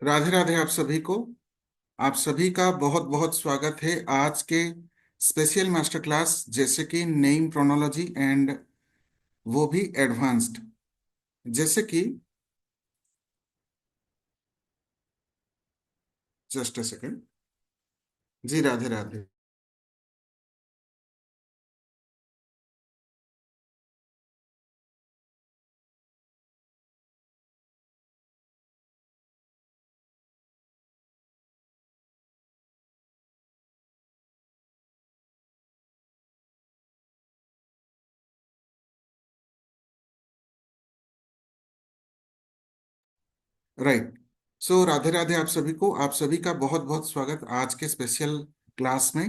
राधे राधे आप सभी को। आप सभी का बहुत बहुत स्वागत है आज के स्पेशल मास्टर क्लास, जैसे कि नेम प्रोनोलॉजी एंड वो भी एडवांस्ड। जैसे कि जस्ट अ सेकेंड। जी राधे राधे। राइट। सो राधे राधे आप सभी को, आप सभी का बहुत बहुत स्वागत आज के स्पेशल क्लास में।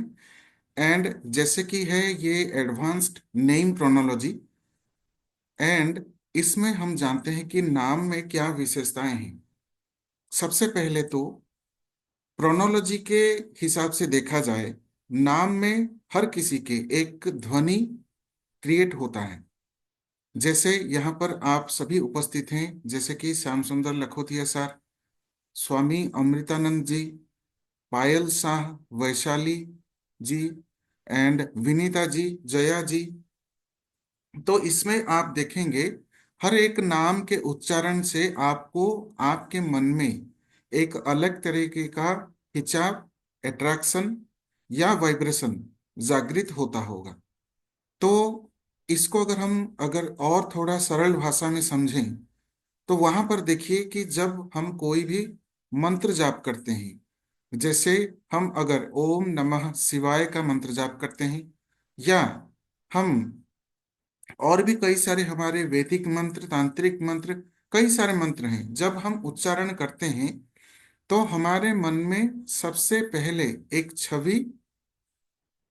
एंड जैसे कि है ये एडवांस्ड नेम प्रोनोलॉजी, एंड इसमें हम जानते हैं कि नाम में क्या विशेषताएं हैं। सबसे पहले तो प्रोनोलॉजी के हिसाब से देखा जाए, नाम में हर किसी के एक ध्वनि क्रिएट होता है। जैसे यहाँ पर आप सभी उपस्थित हैं, जैसे कि श्याम सुंदर लखोटिया सर, स्वामी अमृतानंद जी, पायल शाह, वैशाली जी, एंड विनीता जी, जया जी। तो इसमें आप देखेंगे हर एक नाम के उच्चारण से आपको आपके मन में एक अलग तरीके का खिंचाव, अट्रैक्शन या वाइब्रेशन जागृत होता होगा। तो इसको अगर और थोड़ा सरल भाषा में समझें, तो वहां पर देखिए कि जब हम कोई भी मंत्र जाप करते हैं, जैसे हम अगर ओम नमः शिवाय का मंत्र जाप करते हैं, या हम और भी कई सारे हमारे वैदिक मंत्र, तांत्रिक मंत्र, कई सारे मंत्र हैं, जब हम उच्चारण करते हैं तो हमारे मन में सबसे पहले एक छवि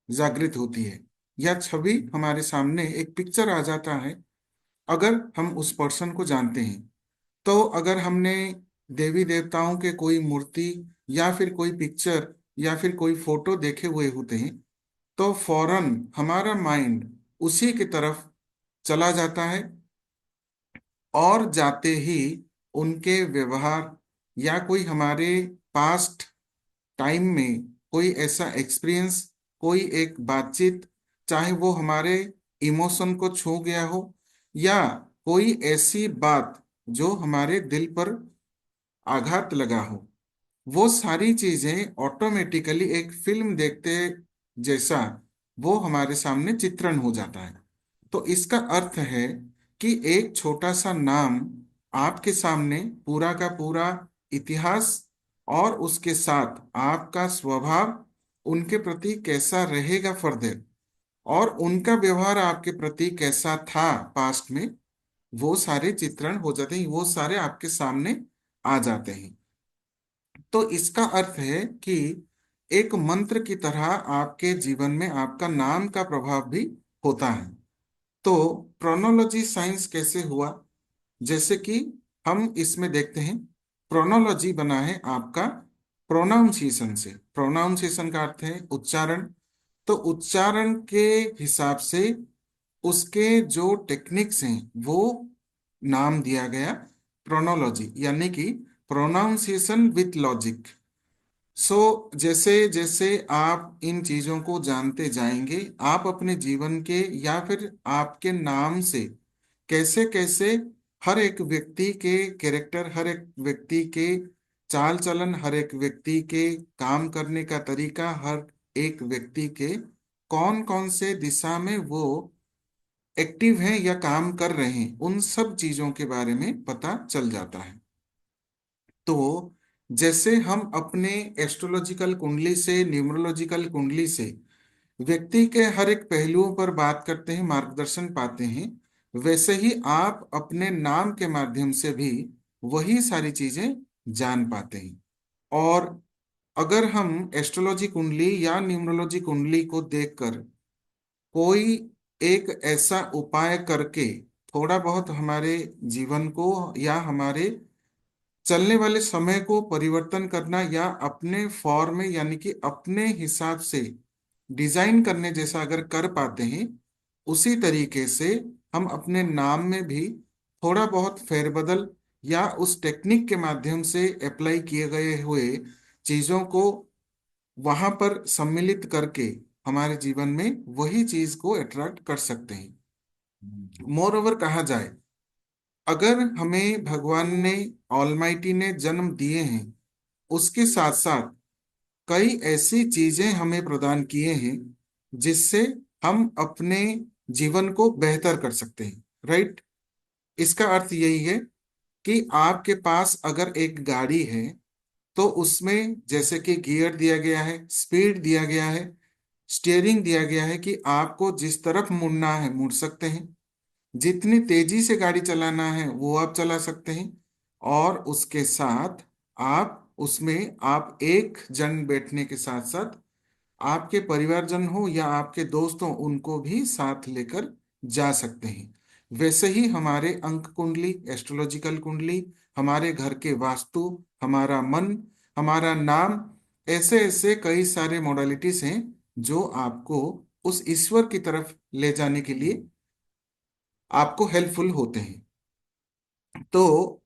जागृत होती है, या छवि हमारे सामने एक पिक्चर आ जाता है। अगर हम उस पर्सन को जानते हैं, तो अगर हमने देवी देवताओं के कोई मूर्ति या फिर कोई पिक्चर या फिर कोई फोटो देखे हुए होते हैं, तो फौरन हमारा माइंड उसी की तरफ चला जाता है, और जाते ही उनके व्यवहार या कोई हमारे पास्ट टाइम में कोई ऐसा एक्सपीरियंस, कोई एक बातचीत, चाहे वो हमारे इमोशन को छू गया हो, या कोई ऐसी बात जो हमारे दिल पर आघात लगा हो, वो सारी चीजें ऑटोमेटिकली एक फिल्म देखते जैसा वो हमारे सामने चित्रण हो जाता है। तो इसका अर्थ है कि एक छोटा सा नाम आपके सामने पूरा का पूरा इतिहास, और उसके साथ आपका स्वभाव उनके प्रति कैसा रहेगा फर्दर, और उनका व्यवहार आपके प्रति कैसा था पास्ट में, वो सारे चित्रण हो जाते हैं, वो सारे आपके सामने आ जाते हैं। तो इसका अर्थ है कि एक मंत्र की तरह आपके जीवन में आपका नाम का प्रभाव भी होता है। तो प्रोनोलॉजी साइंस कैसे हुआ, जैसे कि हम इसमें देखते हैं। प्रोनोलॉजी बना है आपका प्रोनाउंसिएशन से। प्रोनाउंसिएशन का अर्थ है उच्चारण। तो उच्चारण के हिसाब से उसके जो टेक्निक्स हैं वो नाम दिया गया प्रोनोलॉजी, यानी कि प्रोनाउंसिएशन विथ लॉजिक। सो जैसे जैसे आप इन चीजों को जानते जाएंगे, आप अपने जीवन के या फिर आपके नाम से कैसे कैसे हर एक व्यक्ति के कैरेक्टर, हर एक व्यक्ति के चाल चलन, हर एक व्यक्ति के काम करने का तरीका, हर एक व्यक्ति के कौन कौन से दिशा में वो एक्टिव हैं या काम कर रहे हैं, उन सब चीजों के बारे में पता चल जाता है। तो जैसे हम अपने एस्ट्रोलॉजिकल कुंडली से, न्यूमरोलॉजिकल कुंडली से व्यक्ति के हर एक पहलुओं पर बात करते हैं, मार्गदर्शन पाते हैं, वैसे ही आप अपने नाम के माध्यम से भी वही सारी चीजें जान पाते हैं। और अगर हम एस्ट्रोलॉजी कुंडली या न्यूमरोलॉजी कुंडली को देखकर कोई एक ऐसा उपाय करके थोड़ा बहुत हमारे जीवन को या हमारे चलने वाले समय को परिवर्तन करना, या अपने फॉर्म में यानी कि अपने हिसाब से डिजाइन करने जैसा अगर कर पाते हैं, उसी तरीके से हम अपने नाम में भी थोड़ा बहुत फेरबदल या उस टेक्निक के माध्यम से अप्लाई किए गए हुए चीजों को वहां पर सम्मिलित करके हमारे जीवन में वही चीज को अट्रैक्ट कर सकते हैं। मोर ओवर कहा जाए, अगर हमें भगवान ने, ऑलमाइटी ने जन्म दिए हैं, उसके साथ साथ कई ऐसी चीजें हमें प्रदान किए हैं जिससे हम अपने जीवन को बेहतर कर सकते हैं। राइट। इसका अर्थ यही है कि आपके पास अगर एक गाड़ी है तो उसमें जैसे कि गियर दिया गया है, स्पीड दिया गया है, स्टीयरिंग दिया गया है कि आपको जिस तरफ मुड़ना है मुड़ सकते हैं, जितनी तेजी से गाड़ी चलाना है वो आप चला सकते हैं। और उसके साथ आप उसमें आप एक जन बैठने के साथ साथ आपके परिवारजन हो या आपके दोस्त हो उनको भी साथ लेकर जा सकते हैं। वैसे ही हमारे अंक कुंडली, एस्ट्रोलॉजिकल कुंडली, हमारे घर के वास्तु, हमारा मन, हमारा नाम, ऐसे ऐसे कई सारे मॉडलिटीज हैं जो आपको उस ईश्वर की तरफ ले जाने के लिए आपको हेल्पफुल होते हैं। तो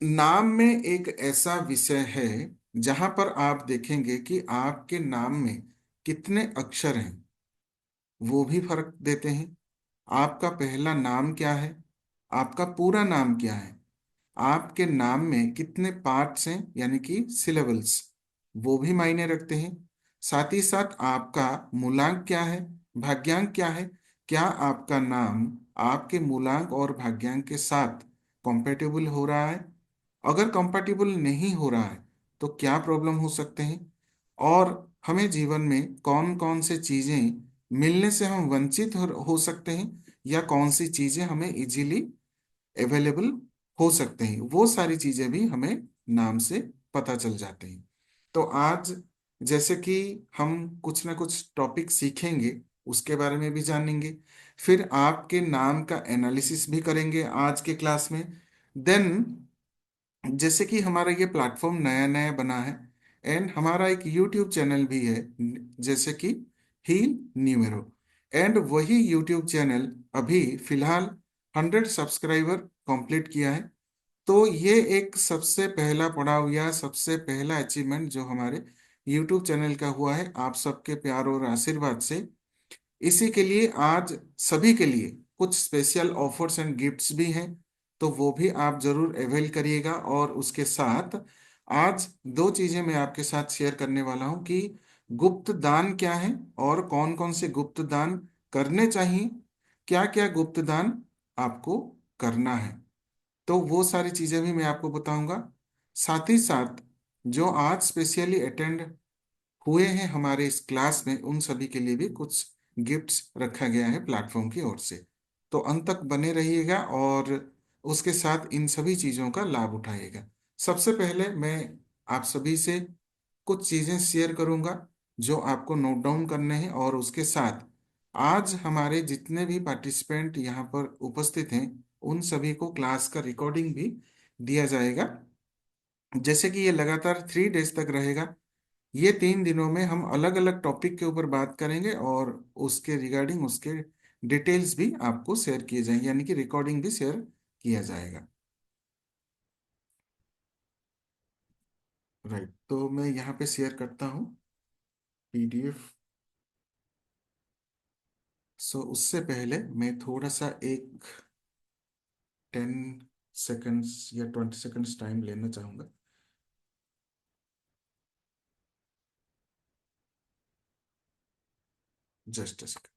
नाम में एक ऐसा विषय है जहां पर आप देखेंगे कि आपके नाम में कितने अक्षर हैं, वो भी फर्क देते हैं। आपका पहला नाम क्या है, आपका पूरा नाम क्या है, आपके नाम में कितने पार्ट्स हैं यानी कि सिलेबल्स, वो भी मायने रखते हैं। साथ ही साथ आपका मूलांक क्या है, भाग्यांक क्या है, क्या आपका नाम आपके मूलांक और भाग्यांक के साथ कंपेटेबल हो रहा है। अगर कंपेटेबल नहीं हो रहा है तो क्या प्रॉब्लम हो सकते हैं, और हमें जीवन में कौन कौन से चीजें मिलने से हम वंचित हो सकते हैं, या कौन सी चीजें हमें इजीली अवेलेबल हो सकते हैं, वो सारी चीजें भी हमें नाम से पता चल जाते हैं। तो आज जैसे कि हम कुछ ना कुछ टॉपिक सीखेंगे, उसके बारे में भी जानेंगे, फिर आपके नाम का एनालिसिस भी करेंगे आज के क्लास में। देन जैसे कि हमारा ये प्लेटफॉर्म नया नया बना है एंड हमारा एक यूट्यूब चैनल भी है, जैसे कि हील न्यूमेरो, एंड वही यूट्यूब चैनल अभी फिलहाल 100 सब्सक्राइबर कंप्लीट किया है। तो ये एक सबसे पहला पड़ाव या सबसे पहला अचीवमेंट जो हमारे यूट्यूब चैनल का हुआ है आप सबके प्यार और आशीर्वाद से। इसी के लिए आज सभी के लिए कुछ स्पेशल ऑफर्स एंड गिफ्ट्स भी हैं, तो वो भी आप जरूर अवेल करिएगा। और उसके साथ आज दो चीजें मैं आपके साथ शेयर करने वाला हूं कि गुप्त दान क्या है और कौन कौन से गुप्त दान करने चाहिए, क्या क्या गुप्त दान आपको करना है, तो वो सारी चीजें भी मैं आपको बताऊंगा। साथ ही साथ जो आज स्पेशली अटेंड हुए हैं हमारे इस क्लास में उन सभी के लिए भी कुछ गिफ्ट्स रखा गया है प्लेटफॉर्म की ओर से। तो अंत तक बने रहिएगा और उसके साथ इन सभी चीजों का लाभ उठाइएगा। सबसे पहले मैं आप सभी से कुछ चीजें शेयर करूंगा जो आपको नोट डाउन करने हैं, और उसके साथ आज हमारे जितने भी पार्टिसिपेंट यहाँ पर उपस्थित हैं उन सभी को क्लास का रिकॉर्डिंग भी दिया जाएगा। जैसे कि ये लगातार 3 डेज तक रहेगा, ये 3 दिनों में हम अलग अलग टॉपिक के ऊपर बात करेंगे और उसके रिगार्डिंग उसके डिटेल्स भी आपको शेयर किए जाएंगे, यानी कि रिकॉर्डिंग भी शेयर किया जाएगा। राइट, तो मैं यहाँ पे शेयर करता हूँ पीडीएफ। सो उससे पहले मैं थोड़ा सा एक 10 सेकंड्स या 20 सेकंड्स टाइम लेना चाहूँगा। Just a second.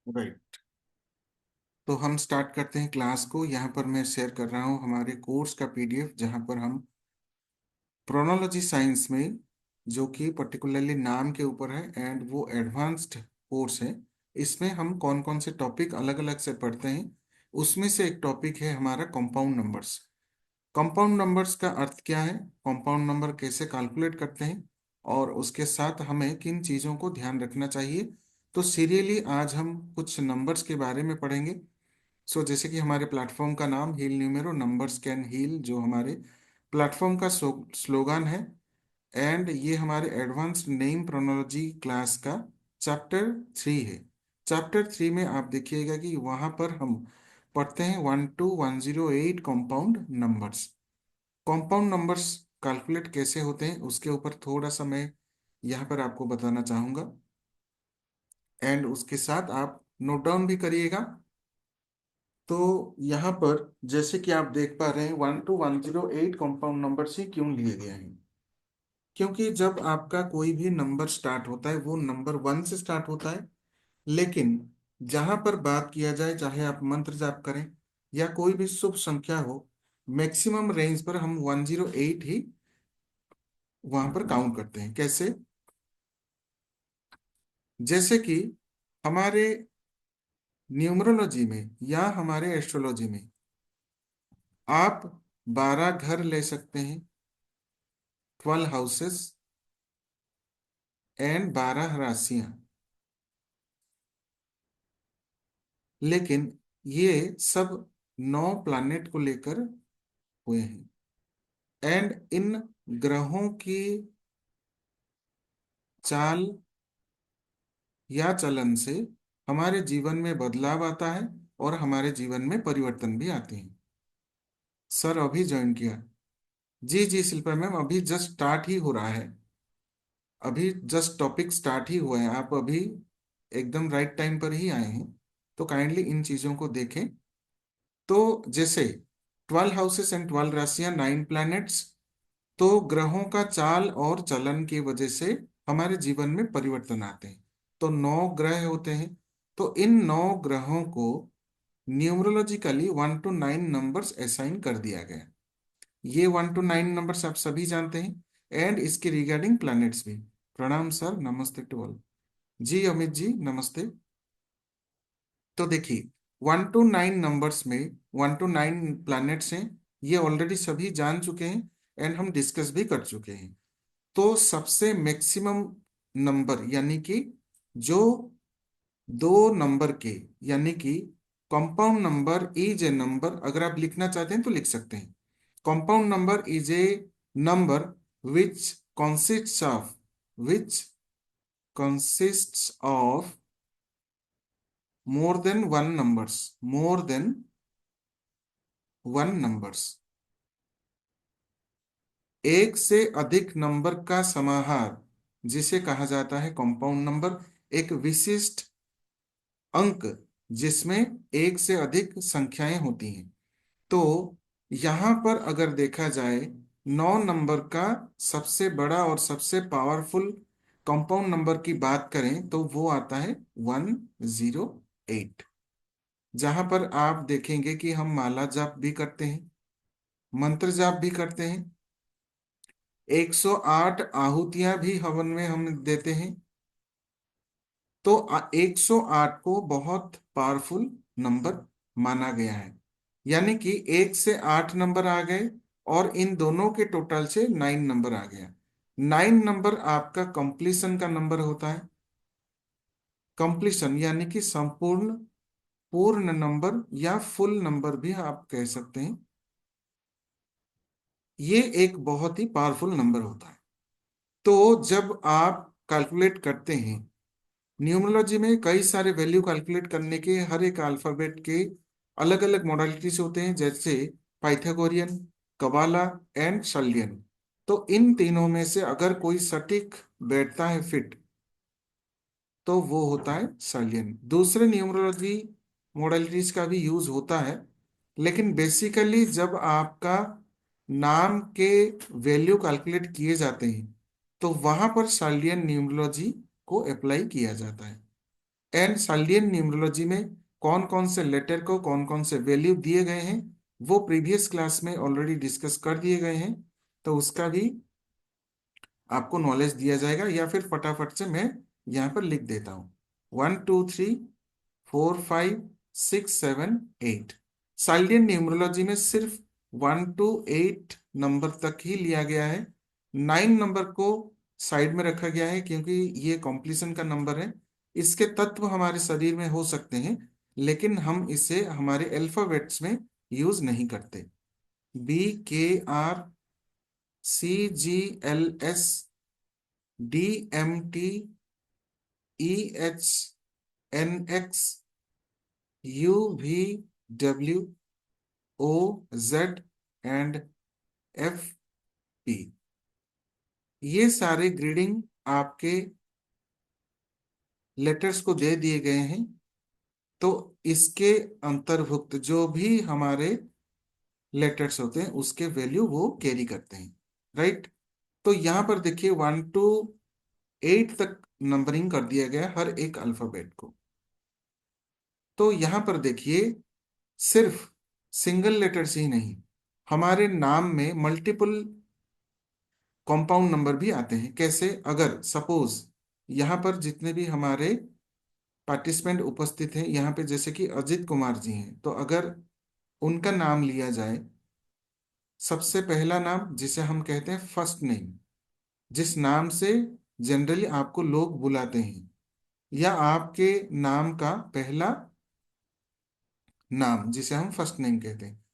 राइट, तो हम स्टार्ट करते हैं क्लास को। यहाँ पर मैं शेयर कर रहा हूँ हमारे कोर्स का पीडीएफ, जहाँ पर हम प्रोनोलॉजी साइंस में, जो कि पर्टिकुलरली नाम के ऊपर है एंड वो एडवांस्ड कोर्स है, इसमें हम कौन कौन से टॉपिक अलग अलग से पढ़ते हैं। उसमें से एक टॉपिक है हमारा कंपाउंड नंबर्स। कंपाउंड नंबर्स का अर्थ क्या है, कंपाउंड नंबर कैसे कैलकुलेट करते हैं, और उसके साथ हमें किन चीज़ों को ध्यान रखना चाहिए। तो सीरियली आज हम कुछ नंबर्स के बारे में पढ़ेंगे। सो जैसे कि हमारे प्लेटफॉर्म का नाम heal numero, numbers can heal, जो हमारे प्लेटफॉर्म का स्लोगन है। एंड ये हमारे एडवांस्ड नेम प्रोनोलॉजी क्लास का चैप्टर 3 है। चैप्टर 3 में आप देखिएगा कि वहाँ पर हम पढ़ते हैं 1 to 108 compound numbers. Compound numbers calculate कैसे होते हैं उसके ऊपर थोड़ा सा मैं यहाँ पर आपको बताना चाहूँगा, एंड उसके साथ आप नोट डाउन भी करिएगा। तो यहाँ पर जैसे कि आप देख पा रहे हैं 1 to 108 कंपाउंड नंबर ही क्यों लिए गए हैं, क्योंकि जब आपका कोई भी नंबर स्टार्ट होता है वो नंबर 1 से स्टार्ट होता है। लेकिन जहां पर बात किया जाए, चाहे आप मंत्र जाप करें या कोई भी शुभ संख्या हो, मैक्सिमम रेंज पर हम 108 ही वहां पर काउंट करते हैं। कैसे? जैसे कि हमारे न्यूमरोलॉजी में या हमारे एस्ट्रोलॉजी में आप 12 घर ले सकते हैं, 12 हाउसेस एंड 12 राशियां। लेकिन ये सब 9 प्लैनेट को लेकर हुए हैं, एंड इन ग्रहों की चाल या चलन से हमारे जीवन में बदलाव आता है और हमारे जीवन में परिवर्तन भी आते हैं। सर अभी ज्वाइन किया? जी जी शिल्पा मैम, अभी जस्ट स्टार्ट ही हो रहा है, अभी जस्ट टॉपिक स्टार्ट ही हुआ है। आप अभी एकदम राइट टाइम पर ही आए हैं, तो काइंडली इन चीजों को देखें। तो जैसे 12 हाउसेस एंड 12 राशियां, 9 प्लैनेट्स, तो ग्रहों का चाल और चलन की वजह से हमारे जीवन में परिवर्तन आते हैं। तो 9 ग्रह होते हैं, तो इन 9 ग्रहों को न्यूमरोलॉजिकली 1 to 9 नंबर्स असाइन कर दिया गया। ये 1 to 9 नंबर्स आप सभी जानते हैं, एंड इसके रिगार्डिंग प्लैनेट्स भी। प्रणाम सर, नमस्ते टू ऑल। जी अमित जी नमस्ते। तो देखिए 1 to 9 नंबर्स में 1 to 9 प्लैनेट्स हैं, ये ऑलरेडी सभी जान चुके हैं एंड हम डिस्कस भी कर चुके हैं। तो सबसे मैक्सिमम नंबर यानी कि जो 2 नंबर के, यानी कि compound number is a number, अगर आप लिखना चाहते हैं तो लिख सकते हैं। Compound number is a number which consists of which consists of more than one numbers, एक से अधिक नंबर का समाहार जिसे कहा जाता है कंपाउंड नंबर। एक विशिष्ट अंक जिसमें एक से अधिक संख्याएं होती हैं। तो यहां पर अगर देखा जाए 9 नंबर का सबसे बड़ा और सबसे पावरफुल कंपाउंड नंबर की बात करें तो वो आता है 108। जहां पर आप देखेंगे कि हम माला जाप भी करते हैं, मंत्र जाप भी करते हैं, 108 आहुतियां भी हवन में हम देते हैं। तो 108 को बहुत पावरफुल नंबर माना गया है, यानी कि 1 से 8 नंबर आ गए और इन दोनों के टोटल से 9 नंबर आ गया। 9 नंबर आपका कंप्लीशन का नंबर होता है। कंप्लीशन यानी कि संपूर्ण, पूर्ण नंबर या फुल नंबर भी आप कह सकते हैं। ये एक बहुत ही पावरफुल नंबर होता है। तो जब आप कैलकुलेट करते हैं, न्यूमरोलॉजी में कई सारे वैल्यू कैलकुलेट करने के हर एक अल्फाबेट के अलग अलग मॉडलिटीज होते हैं, जैसे पाइथागोरियन, कबाला एंड सल्लियन। तो इन तीनों में से अगर कोई सटीक बैठता है फिट, तो वो होता है सल्लियन। दूसरे न्यूमरोलॉजी मॉडलिटीज का भी यूज होता है, लेकिन बेसिकली जब आपका नाम के वैल्यू कैलकुलेट किए जाते हैं तो वहां पर सालियन न्यूमरोलॉजी को अप्लाई किया जाता है। एंड सालियन न्यूमरोलॉजी में कौन कौन से लेटर को कौन कौन से वैल्यू दिए गए हैं वो प्रीवियस क्लास में ऑलरेडी डिस्कस कर दिए गए हैं, तो उसका भी आपको नॉलेज दिया जाएगा, या फिर फटाफट से मैं यहाँ पर लिख देता हूँ। 1 2 3 4 5 6 7 8। साइलियन न्यूमरोलॉजी में सिर्फ 1 to 8 नंबर तक ही लिया गया है। 9 नंबर को साइड में रखा गया है क्योंकि ये कॉम्प्लीशन का नंबर है। इसके तत्व हमारे शरीर में हो सकते हैं, लेकिन हम इसे हमारे अल्फाबेट्स में यूज नहीं करते। BKRCGLS DMTEHNX UVWOZ and FP, ये सारे ग्रीडिंग आपके लेटर्स को दे दिए गए हैं। तो इसके अंतर्भुक्त जो भी हमारे लेटर्स होते हैं उसके वैल्यू वो कैरी करते हैं, राइट। तो यहाँ पर देखिए 1 to 8 तक नंबरिंग कर दिया गया है हर एक अल्फाबेट को। तो यहाँ पर देखिए सिर्फ सिंगल लेटर्स ही नहीं, हमारे नाम में मल्टीपल कंपाउंड नंबर भी आते हैं। कैसे? अगर सपोज यहाँ पर जितने भी हमारे पार्टिसिपेंट उपस्थित हैं यहाँ पे, जैसे कि अजित कुमार जी हैं, तो अगर उनका नाम लिया जाए, सबसे पहला नाम जिसे हम कहते हैं फर्स्ट नेम, जिस नाम से जनरली आपको लोग बुलाते हैं, या आपके नाम का पहला नाम जिसे हम फर्स्ट नेम कहते हैं।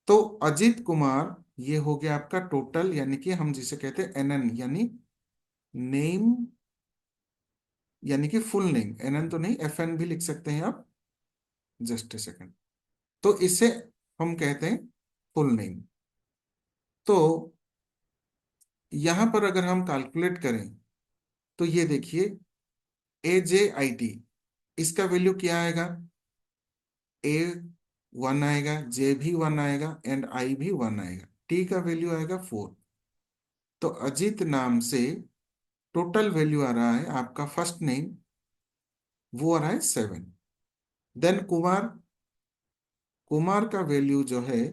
तो अजित कुमार ये हो गया आपका टोटल, यानी कि हम जिसे कहते हैं NN, यानी नेम, यानी कि फुल नेम। NN तो नहीं, FN भी लिख सकते हैं आप, जस्ट ए सेकंड। तो इसे हम कहते हैं फुल नेम। तो यहां पर अगर हम कैलकुलेट करें तो ये देखिए AJIT, इसका वैल्यू क्या आएगा? A 1 आएगा, J भी 1 आएगा एंड I भी 1 आएगा, T का वैल्यू आएगा 4। तो अजीत नाम से टोटल वैल्यू आ रहा है आपका फर्स्ट नेम, वो आ रहा है 7। देन कुमार, कुमार का वैल्यू जो है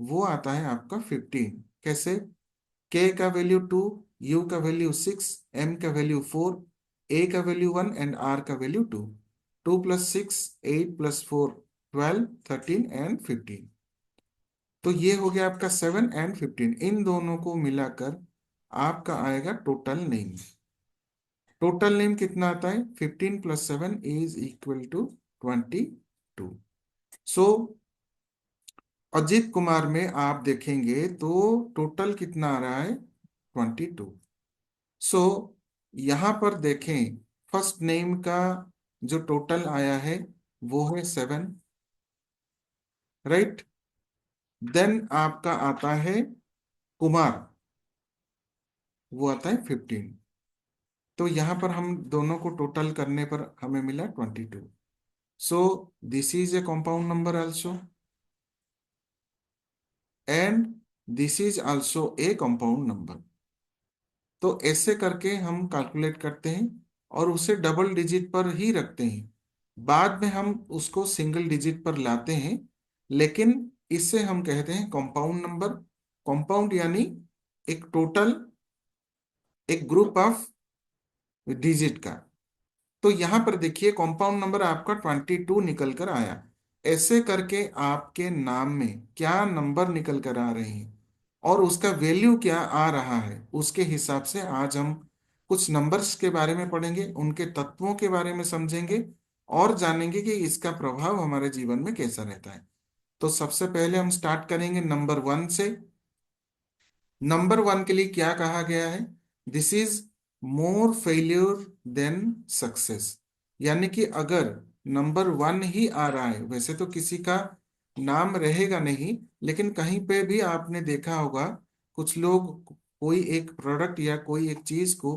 वो आता है आपका 15। कैसे? K का वैल्यू 2, U का वैल्यू 6, M का वैल्यू 4, A का वैल्यू 1 एंड R का वैल्यू 2। 2 + 6 8 + 4 12 13 एंड 15। तो ये हो गया आपका 7 एंड 15, इन दोनों को मिलाकर आपका आएगा टोटल नेम। टोटल नेम कितना आता है? 15 + 7 = 22। सो अजित कुमार में आप देखेंगे तो टोटल कितना आ रहा है? 22। सो यहां पर देखें, फर्स्ट नेम का जो टोटल आया है वो है 7, राइट। देन आपका आता है कुमार, वो आता है 15। तो यहां पर हम दोनों को टोटल करने पर हमें मिला 22। So this is a compound number also, and this is also a compound number. तो ऐसे करके हम कैलकुलेट करते हैं और उसे डबल डिजिट पर ही रखते हैं। बाद में हम उसको सिंगल डिजिट पर लाते हैं, लेकिन इसे हम कहते हैं कंपाउंड नंबर। कंपाउंड यानी एक टोटल, एक ग्रुप ऑफ डिजिट का। तो यहां पर देखिए कंपाउंड नंबर आपका 22 निकल कर आया। ऐसे करके आपके नाम में क्या नंबर निकल कर आ रहे हैं और उसका वैल्यू क्या आ रहा है, उसके हिसाब से आज हम कुछ नंबर्स के बारे में पढ़ेंगे, उनके तत्वों के बारे में समझेंगे और जानेंगे कि इसका प्रभाव हमारे जीवन में कैसा रहता है। तो सबसे पहले हम स्टार्ट करेंगे नंबर 1 से। नंबर 1 के लिए क्या कहा गया है? This is more failure then success. यानी कि अगर नंबर 1 ही आ रहा है, वैसे तो किसी का नाम रहेगा नहीं, लेकिन कहीं पे भी आपने देखा होगा कुछ लोग कोई एक प्रोडक्ट या कोई एक चीज को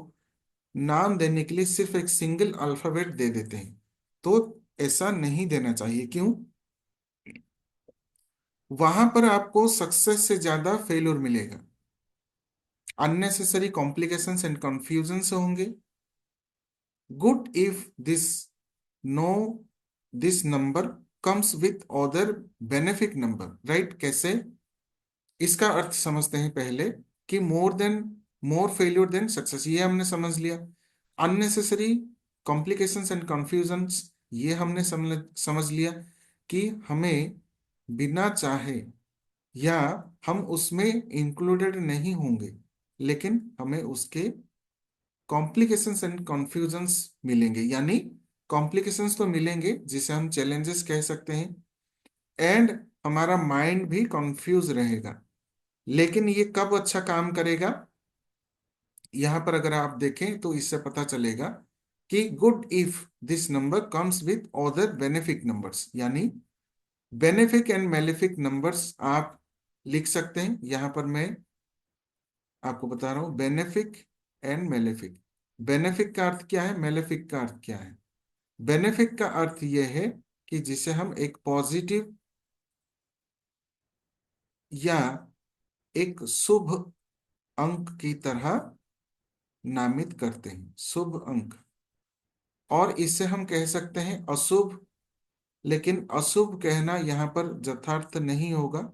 नाम देने के लिए सिर्फ एक सिंगल अल्फाबेट दे देते हैं। तो ऐसा नहीं देना चाहिए। क्यों? वहां पर आपको सक्सेस से ज्यादा फेल्यूर मिलेगा, unnecessary complications and confusions होंगे। Good if no this number comes with other benefic number, right? कैसे? इसका अर्थ समझते हैं पहले कि मोर फेल्यूर देन सक्सेस, ये हमने समझ लिया। अननेसेसरी कॉम्प्लिकेशंस एंड कंफ्यूजन्स, ये हमने समझ लिया कि हमें बिना चाहे या हम उसमें इंक्लूडेड नहीं होंगे, लेकिन हमें उसके कॉम्प्लिकेशंस एंड कॉन्फ्यूजन्स मिलेंगे। यानी कॉम्प्लिकेशंस तो मिलेंगे जिसे हम चैलेंजेस कह सकते हैं, एंड हमारा माइंड भी कंफ्यूज रहेगा। लेकिन ये कब अच्छा काम करेगा, यहां पर अगर आप देखें तो इससे पता चलेगा कि good if this number comes with other benefic numbers. यानी बेनिफिक एंड मेलिफिक नंबर्स आप लिख सकते हैं। यहां पर मैं आपको बता रहा हूं बेनिफिक एंड मेलेफिक। बेनिफिक का अर्थ क्या है, मेलेफिक का अर्थ क्या है? बेनिफिक का अर्थ यह है कि जिसे हम एक पॉजिटिव या एक शुभ अंक की तरह नामित करते हैं, शुभ अंक। और इसे हम कह सकते हैं अशुभ, लेकिन अशुभ कहना यहां पर यथार्थ नहीं होगा।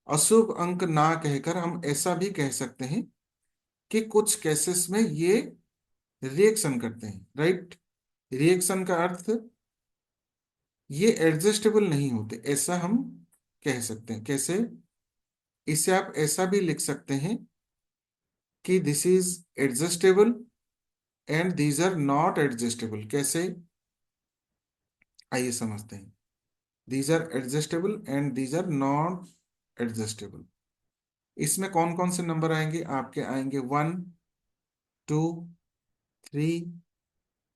अशुभ अंक ना कहकर हम ऐसा भी कह सकते हैं कि कुछ केसेस में ये रिएक्शन करते हैं, राइट। रिएक्शन का अर्थ ये एडजस्टेबल नहीं होते, ऐसा हम कह सकते हैं। कैसे? इसे आप ऐसा भी लिख सकते हैं कि this is adjustable and these are not adjustable. कैसे? आइए समझते हैं। These are adjustable and these are not adjustable. इसमें कौन कौन से नंबर आएंगे? आपके आएंगे 1, 2, 3,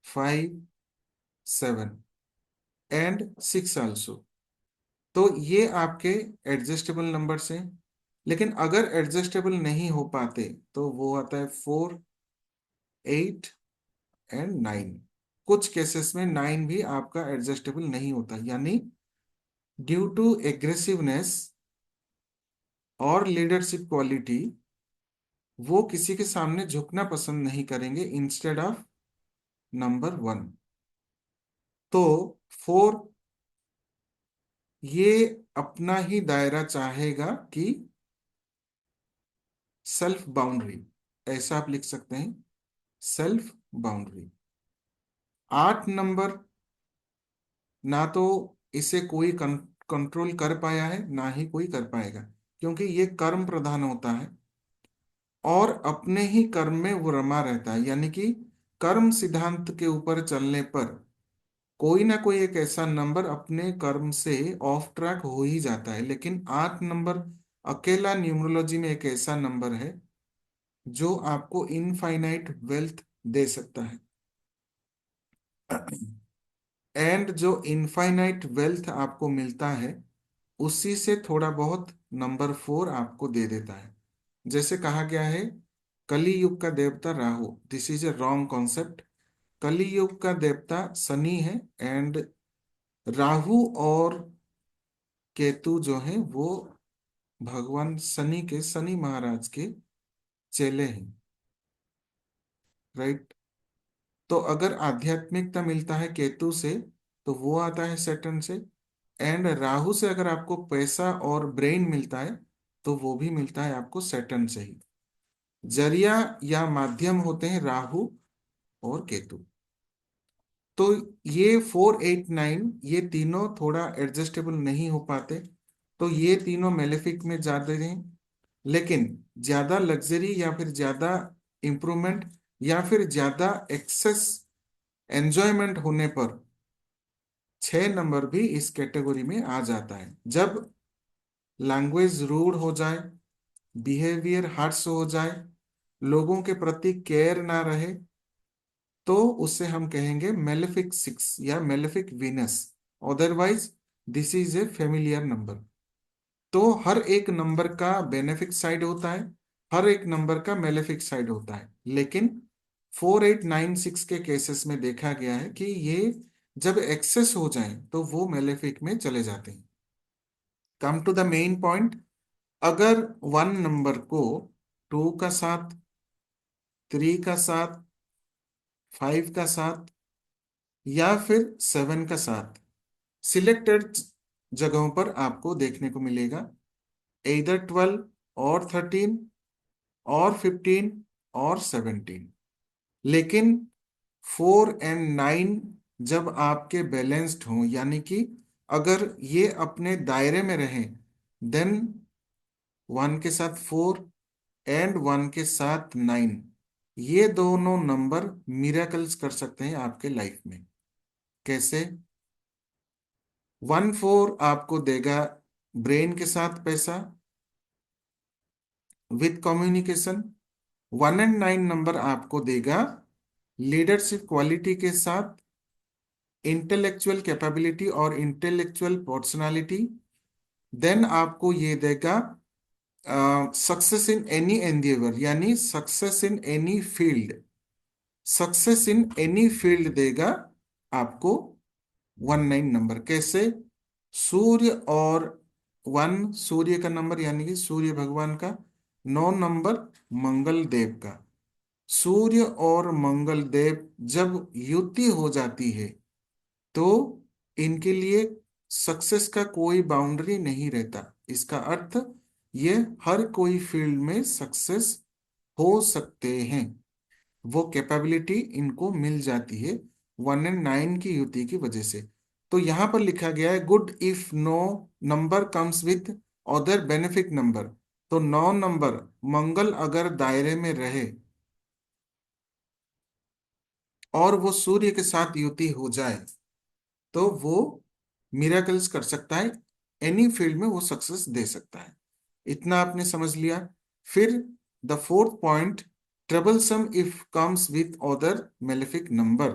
5, 7 एंड 6 आल्सो। तो ये आपके एडजस्टेबल नंबर्स हैं। लेकिन अगर एडजस्टेबल नहीं हो पाते तो वो आता है 4, 8 एंड 9। कुछ केसेस में 9 भी आपका एडजस्टेबल नहीं होता, यानी ड्यू टू एग्रेसिवनेस और लीडरशिप क्वालिटी वो किसी के सामने झुकना पसंद नहीं करेंगे इंस्टेड ऑफ नंबर 1। तो 4 ये अपना ही दायरा चाहेगा कि सेल्फ बाउंड्री, ऐसा आप लिख सकते हैं, सेल्फ बाउंड्री। 8 नंबर ना तो इसे कोई कंट्रोल कर पाया है, ना ही कोई कर पाएगा, क्योंकि ये कर्म प्रधान होता है और अपने ही कर्म में वो रमा रहता है। यानी कि कर्म सिद्धांत के ऊपर चलने पर कोई ना कोई एक ऐसा नंबर अपने कर्म से ऑफ ट्रैक हो ही जाता है। लेकिन 8 नंबर अकेला न्यूमरोलॉजी में एक ऐसा नंबर है जो आपको इनफाइनाइट वेल्थ दे सकता है। एंड जो इनफाइनाइट वेल्थ आपको मिलता है उसी से थोड़ा बहुत नंबर 4 आपको दे देता है। जैसे कहा गया है कली युग का देवता Rahu, this is a wrong concept. कली युग का देवता शनि है, एंड राहु और केतु जो है वो भगवान शनि के, शनि महाराज के चेले हैं, राइट। तो अगर आध्यात्मिकता मिलता है केतु से तो वो आता है सैटर्न से, एंड राहु से अगर आपको पैसा और ब्रेन मिलता है तो वो भी मिलता है आपको सैटर्न से ही। जरिया या माध्यम होते हैं राहु और केतु। तो ये 4, 8, 9 ये तीनों थोड़ा एडजस्टेबल नहीं हो पाते, तो ये तीनों मेलेफिक में जाते हैं। लेकिन ज्यादा लग्जरी या फिर ज्यादा इंप्रूवमेंट या फिर ज्यादा एक्सेस एंजॉयमेंट होने पर 6 नंबर भी इस कैटेगरी में आ जाता है। जब लैंग्वेज रूड हो जाए, बिहेवियर हार्श हो जाए, लोगों के प्रति केयर ना रहे, तो उसे हम कहेंगे मेलेफिक 6 या malefic Venus. Otherwise this is a familiar number. तो हर एक नंबर का बेनिफिक साइड होता है, हर एक नंबर का मेलेफिक साइड होता है। लेकिन 4, 8, 9, 6 के केसेस में देखा गया है कि ये जब एक्सेस हो जाए तो वो मेलेफिक में चले जाते हैं। Come to the main point, अगर 1 नंबर को 2 का साथ, 3 का साथ, 5 का साथ या फिर 7 का साथ सिलेक्टेड जगहों पर आपको देखने को मिलेगा, इधर 12 और 13 और 15 और 17। लेकिन 4 एंड 9 जब आपके बैलेंस्ड हों, यानी कि अगर ये अपने दायरे में रहें, देन 1 के साथ 4 एंड 1 के साथ 9। ये दोनों नंबर मिरेकल्स कर सकते हैं आपके लाइफ में। कैसे? 1 4 आपको देगा ब्रेन के साथ पैसा विथ कम्युनिकेशन। 1 एंड 9 नंबर आपको देगा लीडरशिप क्वालिटी के साथ इंटेलेक्चुअल कैपेबिलिटी और इंटेलेक्चुअल पर्सनालिटी। देन आपको ये देगा सक्सेस इन एनी एंडिवर, यानी success in any field. Success in any field देगा आपको 1 9 नंबर। कैसे? सूर्य और 1 सूर्य का नंबर यानी कि सूर्य भगवान का। 9 नंबर मंगल देव का। सूर्य और मंगल देव जब युति हो जाती है तो इनके लिए सक्सेस का कोई बाउंड्री नहीं रहता। इसका अर्थ ये हर कोई फील्ड में सक्सेस हो सकते हैं। वो कैपेबिलिटी इनको मिल जाती है 1 एंड 9 की युति की वजह से। तो यहां पर लिखा गया है good if no number comes with other benefit number. तो 9 नंबर मंगल अगर दायरे में रहे और वो सूर्य के साथ युति हो जाए तो वो मिरेकल्स कर सकता है। एनी फील्ड में वो सक्सेस दे सकता है। इतना आपने समझ लिया। फिर the fourth point, troublesome if comes with other malefic number.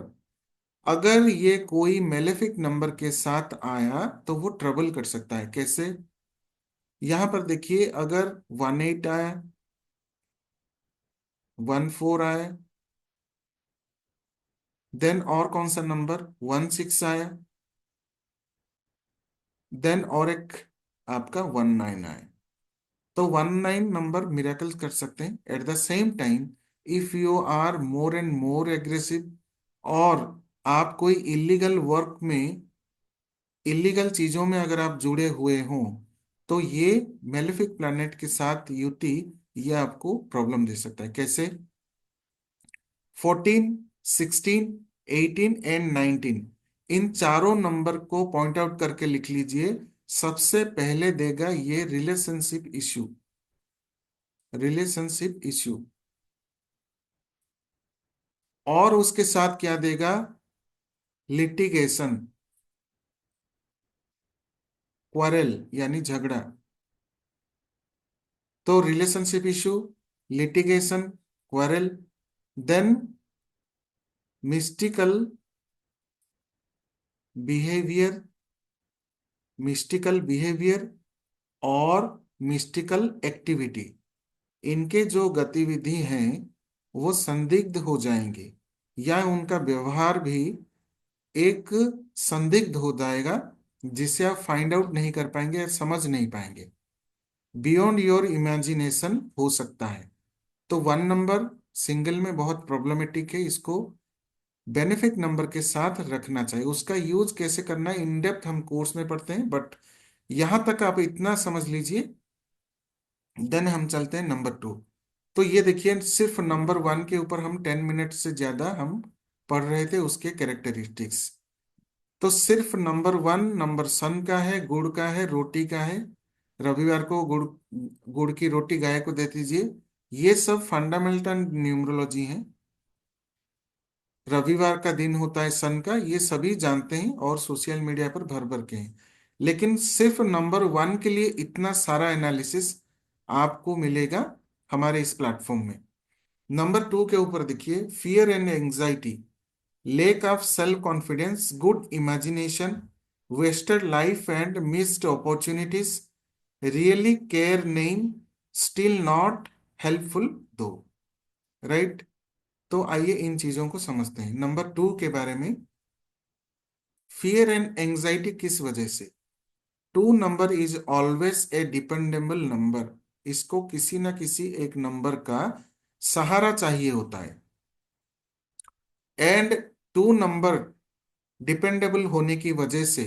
अगर ये कोई मेलेफिक नंबर के साथ आया तो वो ट्रबल कर सकता है। कैसे? यहां पर देखिए, अगर 1 8 आया, 1 4 आया, देन और कौन सा नंबर 1 6 आया, देन और एक आपका 1 9 आया। तो 1 9 नंबर मिरेकल कर सकते हैं। At the same time if you are more and more aggressive, और आप कोई इलीगल वर्क में, इलीगल चीजों में अगर आप जुड़े हुए हों तो ये मेलेफिक प्लैनेट के साथ युति ये आपको प्रॉब्लम दे सकता है। कैसे? 14 16 18 एंड 19, इन चारों नंबर को पॉइंट आउट करके लिख लीजिए। सबसे पहले देगा ये रिलेशनशिप इश्यू। Relationship issue. और उसके साथ क्या देगा? लिटिगेशन, क्वारेल यानी झगड़ा। तो relationship issue, litigation, quarrel, then mystical behaviour, mystical behaviour और मिस्टिकल एक्टिविटी। इनके जो गतिविधि हैं वो संदिग्ध हो जाएंगे, या उनका व्यवहार भी एक संदिग्ध हो जाएगा जिसे आप फाइंड आउट नहीं कर पाएंगे या समझ नहीं पाएंगे। बियॉन्ड योर इमेजिनेशन हो सकता है। तो 1 नंबर सिंगल में बहुत प्रॉब्लमेटिक है। इसको बेनिफिट नंबर के साथ रखना चाहिए। उसका यूज कैसे करना है इन डेप्थ हम कोर्स में पढ़ते हैं, बट यहां तक आप इतना समझ लीजिए। देन हम चलते हैं नंबर 2। तो ये देखिए, सिर्फ नंबर 1 के ऊपर हम 10 मिनट से ज्यादा हम पढ़ रहे थे उसके कैरेक्टरिस्टिक्स। तो सिर्फ नंबर 1 नंबर सन का है, गुड़ का है, रोटी का है। रविवार को गुड़, गुड़ की रोटी गाय को दे दीजिए। ये सब फंडामेंटल न्यूमरोलॉजी है। रविवार का दिन होता है सन का, ये सभी जानते हैं और सोशल मीडिया पर भर भर के हैं। लेकिन सिर्फ नंबर 1 के लिए इतना सारा एनालिसिस आपको मिलेगा हमारे इस प्लेटफॉर्म में। नंबर 2 के ऊपर देखिए, fear and anxiety, lack of self confidence, good imagination, wasted life and missed opportunities, really care name, still not helpful though. Right? तो आइए इन चीजों को समझते हैं। नंबर 2 के बारे में, फियर एंड एंजाइटी किस वजह से? 2 number is always a dependable number. इसको किसी ना किसी एक नंबर का सहारा चाहिए होता है। एंड 2 नंबर डिपेंडेबल होने की वजह से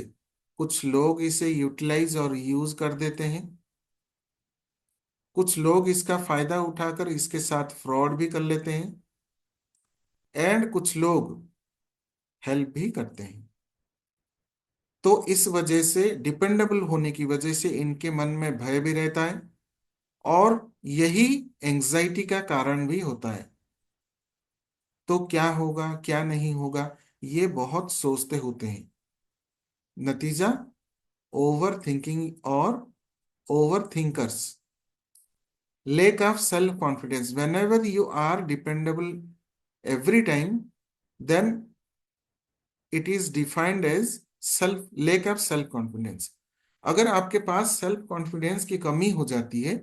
कुछ लोग इसे यूटिलाइज और यूज कर देते हैं। कुछ लोग इसका फायदा उठाकर इसके साथ फ्रॉड भी कर लेते हैं। एंड कुछ लोग हेल्प भी करते हैं। तो इस वजह से, डिपेंडेबल होने की वजह से, इनके मन में भय भी रहता है, और यही एंजाइटी का कारण भी होता है। तो क्या होगा क्या नहीं होगा, ये बहुत सोचते होते हैं। नतीजा, ओवर थिंकिंग और over thinkers, lack of self confidence. Whenever you are dependable every time, then it is defined as self lack of self confidence. अगर आपके पास सेल्फ कॉन्फिडेंस की कमी हो जाती है,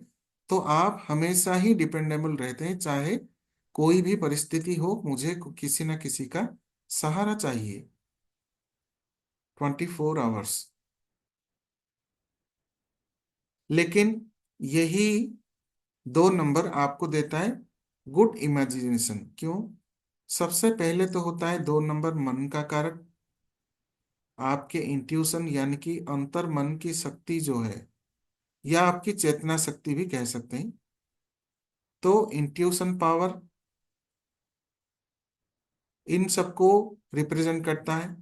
तो आप हमेशा ही डिपेंडेबल रहते हैं, चाहे कोई भी परिस्थिति हो, मुझे किसी ना किसी का सहारा चाहिए 24 आवर्स। लेकिन यही 2 नंबर आपको देता है गुड इमेजिनेशन। क्यों? सबसे पहले तो होता है 2 नंबर मन का कारक, आपके इंट्यूशन यानी कि अंतर मन की शक्ति जो है, या आपकी चेतना शक्ति भी कह सकते हैं। तो इंट्यूशन पावर इन सबको रिप्रेजेंट करता है।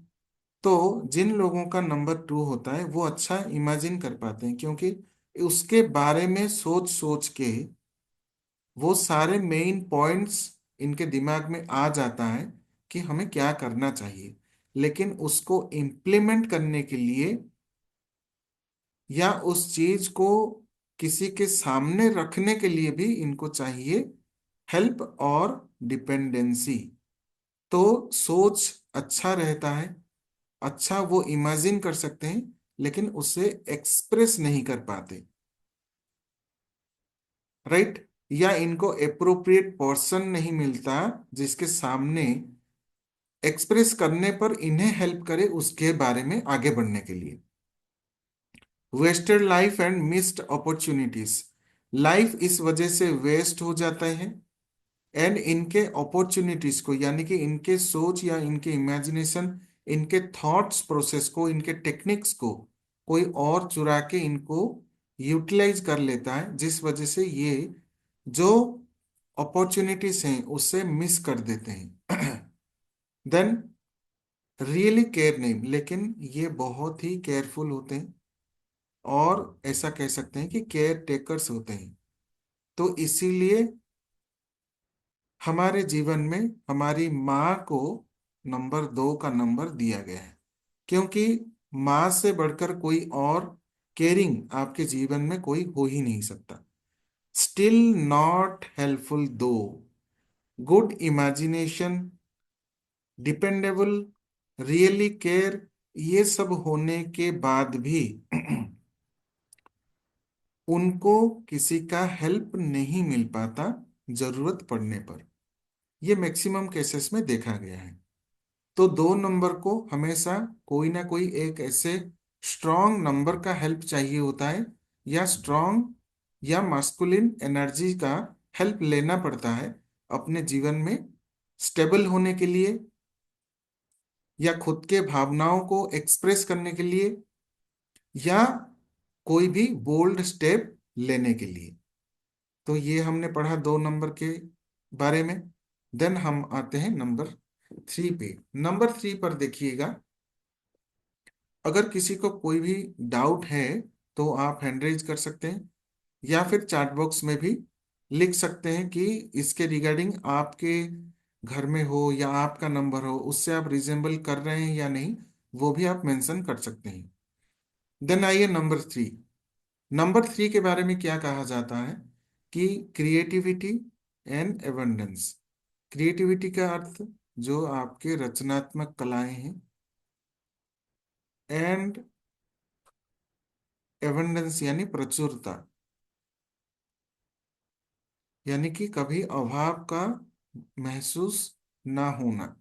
तो जिन लोगों का नंबर 2 होता है वो अच्छा इमेजिन कर पाते हैं, क्योंकि उसके बारे में सोच सोच के वो सारे मेन पॉइंट्स इनके दिमाग में आ जाता है कि हमें क्या करना चाहिए। लेकिन उसको इम्प्लीमेंट करने के लिए, या उस चीज को किसी के सामने रखने के लिए भी इनको चाहिए हेल्प और डिपेंडेंसी। तो सोच अच्छा रहता है, अच्छा वो इमेजिन कर सकते हैं, लेकिन उसे एक्सप्रेस नहीं कर पाते। राइट? या इनको अप्रोप्रिएट पर्सन नहीं मिलता जिसके सामने एक्सप्रेस करने पर इन्हें हेल्प करे उसके बारे में आगे बढ़ने के लिए। Wasted life and missed opportunities, life इस वजह से वेस्ट हो जाता है, एंड इनके अपॉर्चुनिटीज को, यानी कि इनके सोच या इनके इमेजिनेशन, इनके थॉट्स प्रोसेस को, इनके टेक्निक्स को कोई और चुरा के इनको यूटिलाइज कर लेता है, जिस वजह से ये जो अपॉर्चुनिटीज हैं उससे मिस कर देते हैं। देन रियली केयर नहीं, लेकिन ये बहुत ही केयरफुल होते हैं, और ऐसा कह सकते हैं कि केयर टेकर्स होते हैं। तो इसीलिए हमारे जीवन में हमारी माँ को नंबर 2 का नंबर दिया गया है, क्योंकि माँ से बढ़कर कोई और केयरिंग आपके जीवन में कोई हो ही नहीं सकता। स्टिल नॉट हेल्पफुल दो, good imagination, dependable, really care, ये सब होने के बाद भी उनको किसी का हेल्प नहीं मिल पाता जरूरत पड़ने पर। ये मैक्सिमम केसेस में देखा गया है। तो 2 नंबर को हमेशा कोई ना कोई एक ऐसे स्ट्रॉन्ग नंबर का हेल्प चाहिए होता है, या स्ट्रॉन्ग या मास्कुलिन एनर्जी का हेल्प लेना पड़ता है अपने जीवन में स्टेबल होने के लिए, या खुद के भावनाओं को एक्सप्रेस करने के लिए, या कोई भी बोल्ड स्टेप लेने के लिए। तो ये हमने पढ़ा 2 नंबर के बारे में। देन हम आते हैं नंबर 3 पे। नंबर 3 पर देखिएगा, अगर किसी को कोई भी डाउट है तो आप हैंड रेज कर सकते हैं, या फिर चैट बॉक्स में भी लिख सकते हैं कि इसके रिगार्डिंग आपके घर में हो या आपका नंबर हो, उससे आप रिजेंबल कर रहे हैं या नहीं, वो भी आप मेंशन कर सकते हैं। देन आइए नंबर 3। नंबर 3 के बारे में क्या कहा जाता है कि क्रिएटिविटी एंड एबंडेंस। क्रिएटिविटी का अर्थ जो आपके रचनात्मक कलाएं हैं, एंड एबंडेंस यानी प्रचुरता, यानी कि कभी अभाव का महसूस ना होना,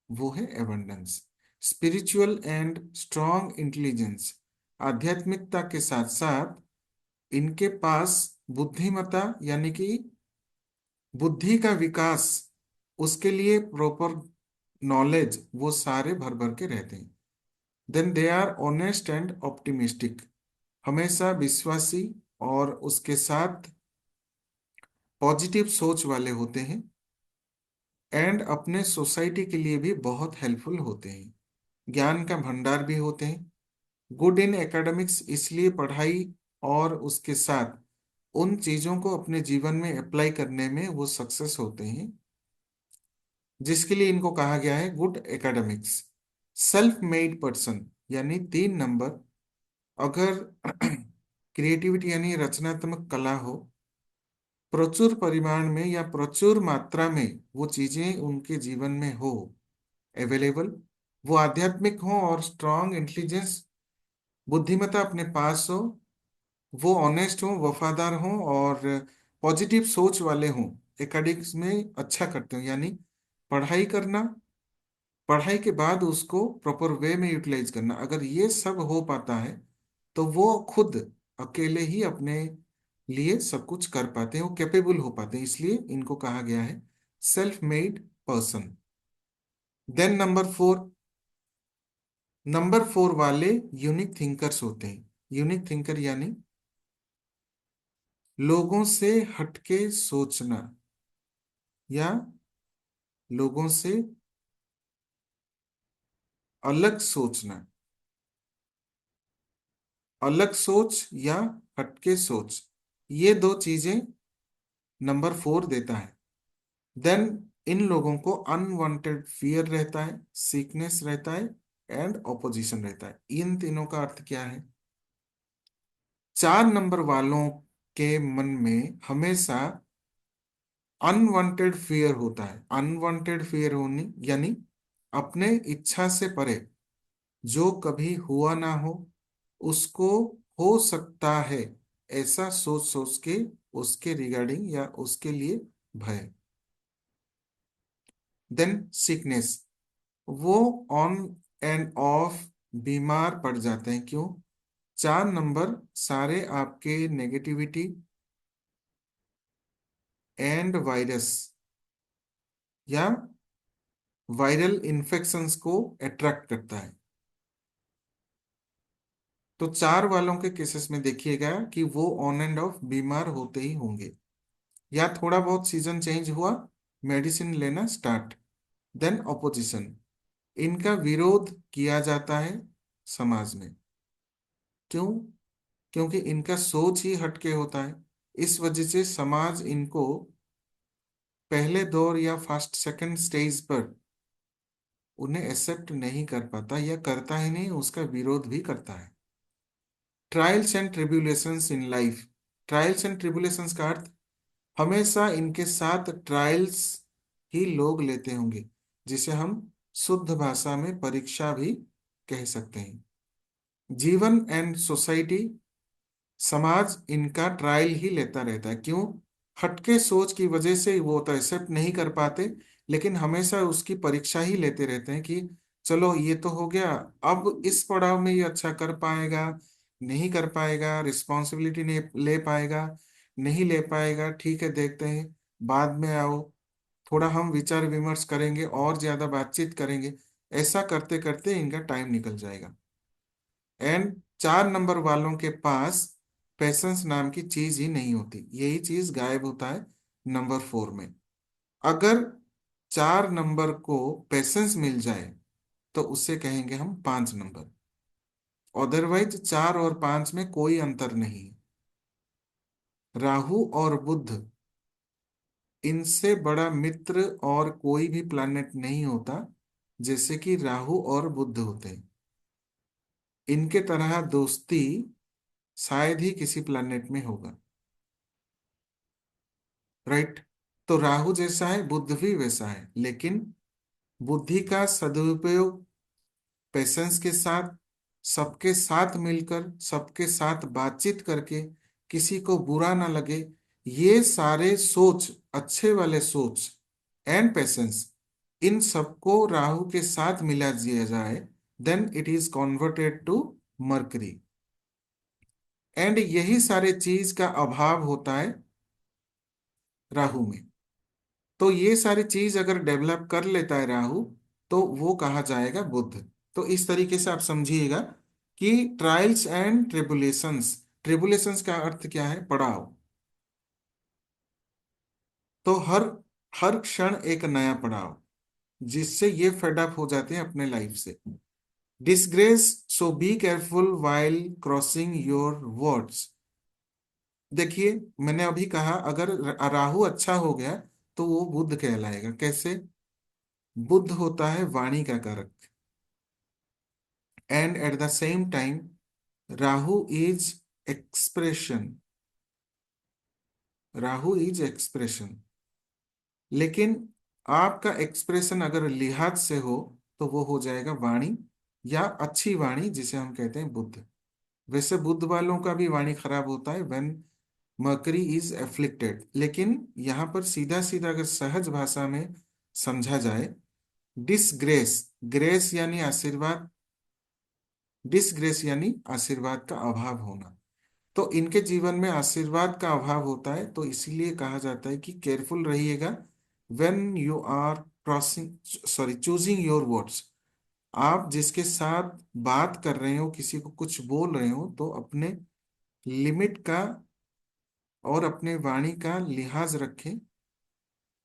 वो है abundance. Spiritual and strong intelligence, आध्यात्मिकता के साथ साथ इनके पास बुद्धिमत्ता, यानी कि बुद्धि का विकास, उसके लिए प्रॉपर नॉलेज, वो सारे भर भर के रहते हैं। Then they are honest and optimistic, हमेशा विश्वासी और उसके साथ पॉजिटिव सोच वाले होते हैं, एंड अपने सोसाइटी के लिए भी बहुत हेल्पफुल होते हैं, ज्ञान का भंडार भी होते हैं। गुड इन एकेडमिक्स इसलिए पढ़ाई और उसके साथ उन चीजों को अपने जीवन में अप्लाई करने में वो सक्सेस होते हैं, जिसके लिए इनको कहा गया है good academics. Self made person यानी 3 नंबर, अगर क्रिएटिविटी यानी रचनात्मक कला हो, प्रचुर परिमाण में या प्रचुर मात्रा में वो चीजें उनके जीवन में हो अवेलेबल, वो आध्यात्मिक हो और स्ट्रांग इंटेलिजेंस बुद्धिमत्ता अपने पास हो, वो ऑनेस्ट हो, वफादार हो और पॉजिटिव सोच वाले हों, एकेडमिक्स में अच्छा करते हो, यानी पढ़ाई करना, पढ़ाई के बाद उसको प्रॉपर वे में यूटिलाइज करना, अगर ये सब हो पाता है तो वो खुद अकेले ही अपने लिए सब कुछ कर पाते हैं, वो कैपेबल हो पाते हैं, इसलिए इनको कहा गया है self made person. Then number 4 वाले यूनिक थिंकर्स होते हैं। यूनिक थिंकर यानी लोगों से हटके सोचना या लोगों से अलग सोचना, अलग सोच या हटके सोच, ये दो चीजें नंबर 4 देता है। देन इन लोगों को अनवांटेड फियर रहता है, सीकनेस रहता है एंड ऑपोजिशन रहता है। इन तीनों का अर्थ क्या है? 4 नंबर वालों के मन में हमेशा अनवांटेड फियर होता है। अनवांटेड फियर होने यानी अपने इच्छा से परे जो कभी हुआ ना हो उसको हो सकता है, ऐसा सोच सोच के उसके रिगार्डिंग या उसके लिए भय। देन सिकनेस, वो ऑन एंड ऑफ बीमार पड़ जाते हैं। क्यों? 4 नंबर सारे आपके नेगेटिविटी एंड वायरस या वायरल इन्फेक्शंस को अट्रैक्ट करता है। तो 4 वालों के केसेस में देखिएगा कि वो ऑन एंड ऑफ बीमार होते ही होंगे, या थोड़ा बहुत सीजन चेंज हुआ, मेडिसिन लेना स्टार्ट। देन ऑपोजिशन, इनका विरोध किया जाता है समाज में। क्यों? क्योंकि इनका सोच ही हटके होता है, इस वजह से समाज इनको पहले दौर या फर्स्ट सेकंड स्टेज पर उन्हें एक्सेप्ट नहीं कर पाता, या करता ही नहीं, उसका विरोध भी करता है। Trials and tribulations in life, trials and tribulations का अर्थ हमेशा इनके साथ ट्रायल्स ही लोग लेते होंगे, जिसे हम शुद्ध भाषा में परीक्षा भी कह सकते हैं। जीवन एंड सोसाइटी, समाज इनका ट्रायल ही लेता रहता है। क्यों? हटके सोच की वजह से वो तो एक्सेप्ट नहीं कर पाते, लेकिन हमेशा उसकी परीक्षा ही लेते रहते हैं कि चलो ये तो हो गया, अब इस पड़ाव में ये अच्छा कर पाएगा, नहीं कर पाएगा, रिस्पॉन्सिबिलिटी नहीं ले पाएगा, नहीं ले पाएगा, ठीक है देखते हैं, बाद में आओ, थोड़ा हम विचार विमर्श करेंगे और ज्यादा बातचीत करेंगे, ऐसा करते करते इनका टाइम निकल जाएगा। एंड 4 नंबर वालों के पास पेशेंस नाम की चीज ही नहीं होती, यही चीज गायब होता है नंबर 4 में। अगर 4 नंबर को पेशेंस मिल जाए तो उससे कहेंगे हम 5 नंबर। अदरवाइज 4 और 5 में कोई अंतर नहीं है। राहु और बुध, इनसे बड़ा मित्र और कोई भी प्लैनेट नहीं होता जैसे कि राहु और बुध होते हैं। इनके तरह दोस्ती शायद ही किसी प्लैनेट में होगा। राइट? तो राहु जैसा है, बुध भी वैसा है, लेकिन बुद्धि का सदुपयोग पेशेंस के साथ, सबके साथ मिलकर, सबके साथ बातचीत करके, किसी को बुरा ना लगे, ये सारे सोच, अच्छे वाले सोच एंड पेशेंस, इन सबको राहु के साथ मिला दिया जाए, then it is converted to mercury. And यही सारे चीज का अभाव होता है राहु में। तो ये सारी चीज अगर डेवलप कर लेता है राहु, तो वो कहा जाएगा बुध। तो इस तरीके से आप समझिएगा कि ट्रायल्स एंड ट्रिबुलेशंस, ट्रिबुलेशंस का अर्थ क्या है? पड़ाव। तो हर हर क्षण एक नया पड़ाव, जिससे ये फेड अप हो जाते हैं अपने लाइफ से। Disgrace, so be careful while crossing your words. देखिए, मैंने अभी कहा अगर राहु अच्छा हो गया तो वो बुध कहलाएगा। कैसे? बुध होता है वाणी का कारक, and eight the same time Rahu is expression. Rahu is expression. लेकिन आपका एक्सप्रेशन अगर लिहाज से हो तो वो हो जाएगा वाणी, या अच्छी वाणी जिसे हम कहते हैं बुद्ध। वैसे बुद्ध वालों का भी वाणी खराब होता है व्हेन मर्करी इज एफ्लिक्टेड। लेकिन यहाँ पर सीधा सीधा अगर सहज भाषा में समझा जाए, डिसग्रेस, ग्रेस यानी आशीर्वाद, डिसग्रेस यानी आशीर्वाद का अभाव होना। तो इनके जीवन में आशीर्वाद का अभाव होता है, तो इसीलिए कहा जाता है कि केयरफुल रहिएगा when you are crossing, sorry, choosing your words. आप जिसके साथ बात कर रहे हो, किसी को कुछ बोल रहे हो, तो अपने लिमिट का और अपने वाणी का लिहाज रखें,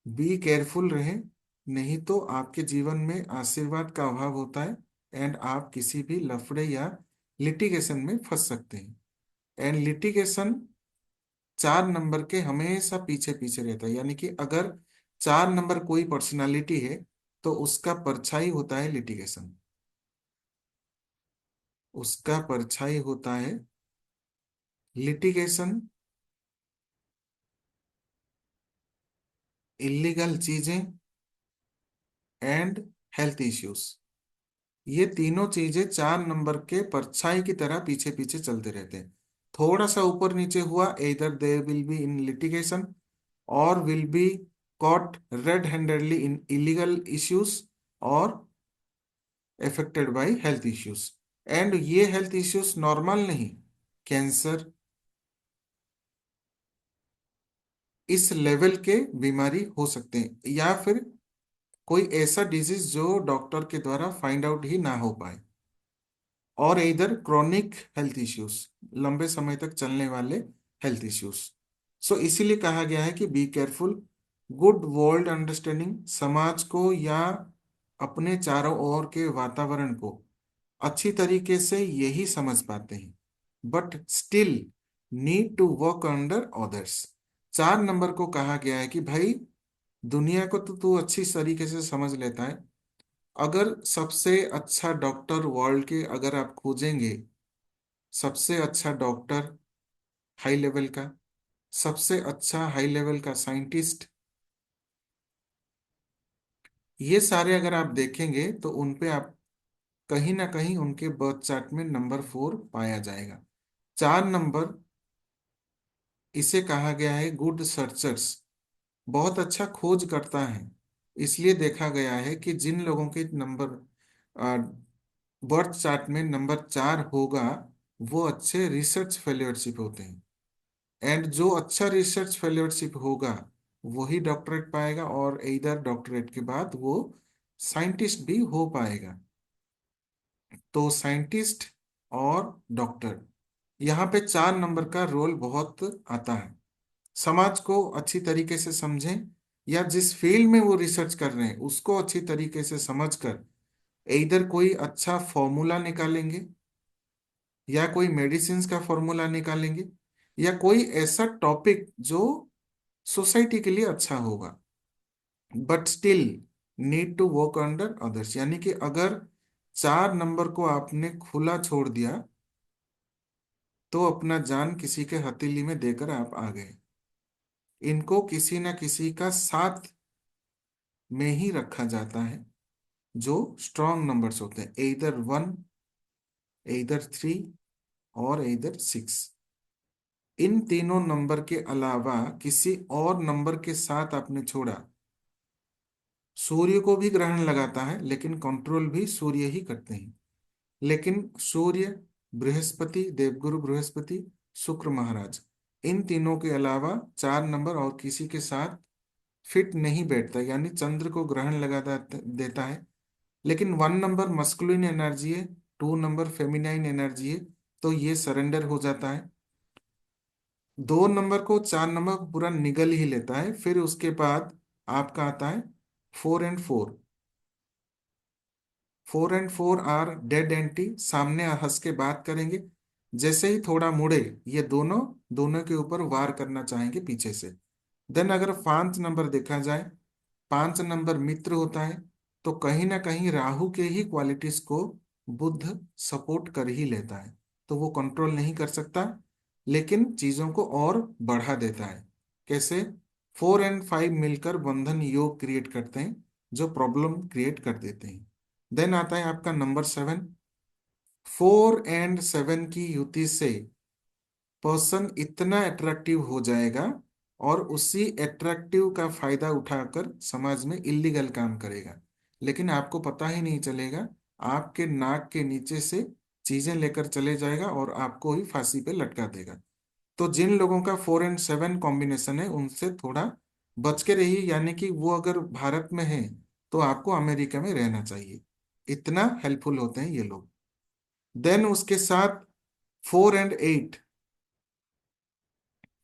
बी केयरफुल रहें। नहीं तो आपके जीवन में आशीर्वाद का अभाव होता है, एंड आप किसी भी लफड़े या लिटिगेशन में फंस सकते हैं। एंड लिटिगेशन 4 नंबर के हमेशा पीछे पीछे रहता है। यानी कि अगर 4 नंबर कोई पर्सनालिटी है तो उसका परछाई होता है लिटिगेशन, उसका परछाई होता है लिटिगेशन, इलीगल चीजें एंड हेल्थ इश्यूज। ये तीनों चीजें 4 नंबर के परछाई की तरह पीछे पीछे चलते रहते हैं। थोड़ा सा ऊपर नीचे हुआ, इधर they will be in litigation और will be caught red handedly in illegal issues और affected by health issues। And ये हेल्थ इश्यूज नॉर्मल नहीं, कैंसर, इस लेवल के बीमारी हो सकते हैं, या फिर कोई ऐसा डिजीज जो डॉक्टर के द्वारा फाइंड आउट ही ना हो पाए, और इधर क्रॉनिक हेल्थ इश्यूज, लंबे समय तक चलने वाले हेल्थ इश्यूज। सो इसीलिए कहा गया है कि be careful. Good world understanding, समाज को या अपने चारों ओर के वातावरण को अच्छी तरीके से यही समझ पाते हैं, but still need to work under others. 4 number को कहा गया है कि भाई, दुनिया को तो तू अच्छी तरीके से समझ लेता है, अगर सबसे अच्छा डॉक्टर वर्ल्ड के अगर आप खोजेंगे, सबसे अच्छा डॉक्टर हाई लेवल का, सबसे अच्छा हाई लेवल का साइंटिस्ट, ये सारे अगर आप देखेंगे तो उन पे आप कहीं ना कहीं उनके बर्थ चार्ट में नंबर 4 पाया जाएगा। 4 नंबर, इसे कहा गया है गुड सर्चर्स, बहुत अच्छा खोज करता है। इसलिए देखा गया है कि जिन लोगों के नंबर बर्थ चार्ट में नंबर 4 होगा, वो अच्छे रिसर्च फेलोशिप होते हैं। एंड जो अच्छा रिसर्च फेलोशिप होगा वही डॉक्टरेट पाएगा, और इधर डॉक्टरेट के बाद वो साइंटिस्ट भी हो पाएगा। तो साइंटिस्ट और डॉक्टर, यहाँ पे 4 नंबर का रोल बहुत आता है। समाज को अच्छी तरीके से समझें, या जिस फील्ड में वो रिसर्च कर रहे हैं उसको अच्छी तरीके से समझकर इधर कोई अच्छा फॉर्मूला निकालेंगे, या कोई मेडिसिन का फॉर्मूला निकालेंगे, या कोई ऐसा टॉपिक जो सोसाइटी के लिए अच्छा होगा, but still need to work under others. यानी कि अगर 4 नंबर को आपने खुला छोड़ दिया तो अपना जान किसी के हथेली में देकर आप आ गए। इनको किसी न किसी का साथ में ही रखा जाता है, जो स्ट्रॉन्ग नंबर्स होते हैं, इधर 1, इधर 3 और इधर 6। इन तीनों नंबर के अलावा किसी और नंबर के साथ आपने छोड़ा, सूर्य को भी ग्रहण लगाता है लेकिन कंट्रोल भी सूर्य ही करते हैं। लेकिन सूर्य, बृहस्पति, देवगुरु बृहस्पति, शुक्र महाराज, इन तीनों के अलावा 4 नंबर और किसी के साथ फिट नहीं बैठता, यानी चंद्र को ग्रहण लगा देता है। लेकिन 1 नंबर मस्कुलिन एनर्जी है, 2 नंबर फेमिनाइन एनर्जी है, तो ये सरेंडर हो जाता है। 2 नंबर को 4 नंबर पूरा निगल ही लेता है। फिर उसके बाद आपका आता है 4 and 4। 4 and 4 are dead anti, सामने हंस के बात करेंगे। जैसे ही थोड़ा मुड़े, ये दोनों दोनों के ऊपर वार करना चाहेंगे पीछे से। देन अगर 5 नंबर देखा जाए, 5 नंबर मित्र होता है, तो कहीं ना कहीं राहु के ही क्वालिटीज को बुध सपोर्ट कर ही लेता है। तो वो कंट्रोल नहीं कर सकता, लेकिन चीजों को और बढ़ा देता है। कैसे? 4 and 5 मिलकर बंधन योग क्रिएट करते हैं, जो प्रॉब्लम क्रिएट कर देते हैं। देन आता है आपका नंबर 7। 4 and 7 की युति से पर्सन इतना अट्रैक्टिव हो जाएगा, और उसी अट्रैक्टिव का फायदा उठाकर समाज में इलीगल काम करेगा, लेकिन आपको पता ही नहीं चलेगा। आपके नाक के नीचे से चीजें लेकर चले जाएगा और आपको ही फांसी पे लटका देगा। तो जिन लोगों का 4 and 7 कॉम्बिनेशन है, उनसे थोड़ा बच के रहिए, यानी कि वो अगर भारत में है तो आपको अमेरिका में रहना चाहिए। इतना हेल्पफुल होते हैं ये लोग। देन उसके साथ 4 and 8,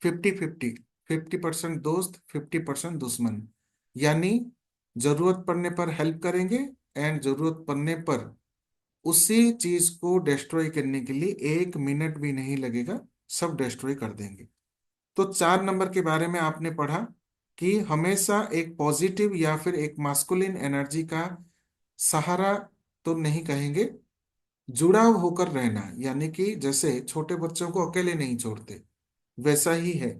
50-50, 50% दोस्त, 50% दुश्मन। यानी जरूरत पड़ने पर हेल्प करेंगे, एंड जरूरत पड़ने पर उसी चीज को डिस्ट्रॉय करने के लिए 1 मिनट भी नहीं लगेगा, सब डिस्ट्रॉय कर देंगे। तो 4 नंबर के बारे में आपने पढ़ा कि हमेशा एक पॉजिटिव या फिर एक मास्कुलिन एनर्जी का सहारा तो नहीं कहेंगे, जुड़ाव होकर रहना, यानी कि जैसे छोटे बच्चों को अकेले नहीं छोड़ते, वैसा ही है।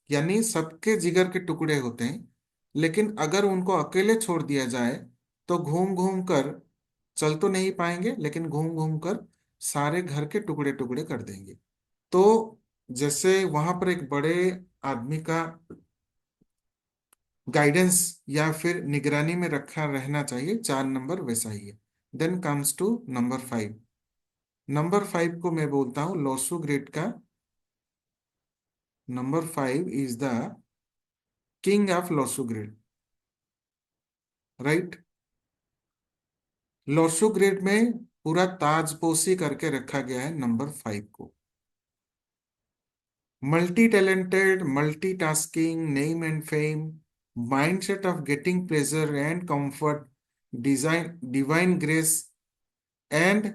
यानी सबके जिगर के टुकड़े होते हैं, लेकिन अगर उनको अकेले छोड़ दिया जाए तो घूम घूम कर चल तो नहीं पाएंगे, लेकिन घूम घूम कर सारे घर के टुकड़े टुकड़े कर देंगे। तो जैसे वहां पर एक बड़े आदमी का गाइडेंस या फिर निगरानी में रखा रहना चाहिए, 4 नंबर वैसा ही है। Then comes to number 5। Number 5 को मैं बोलता हूँ लोसू ग्रेड का। Number 5 is the king of Lo Shu grid, right. Lo Shu grid में पूरा ताजपोशी करके रखा गया है नंबर 5 को। Multi talented, multitasking, name and fame, mindset of getting pleasure and comfort, design divine grace, and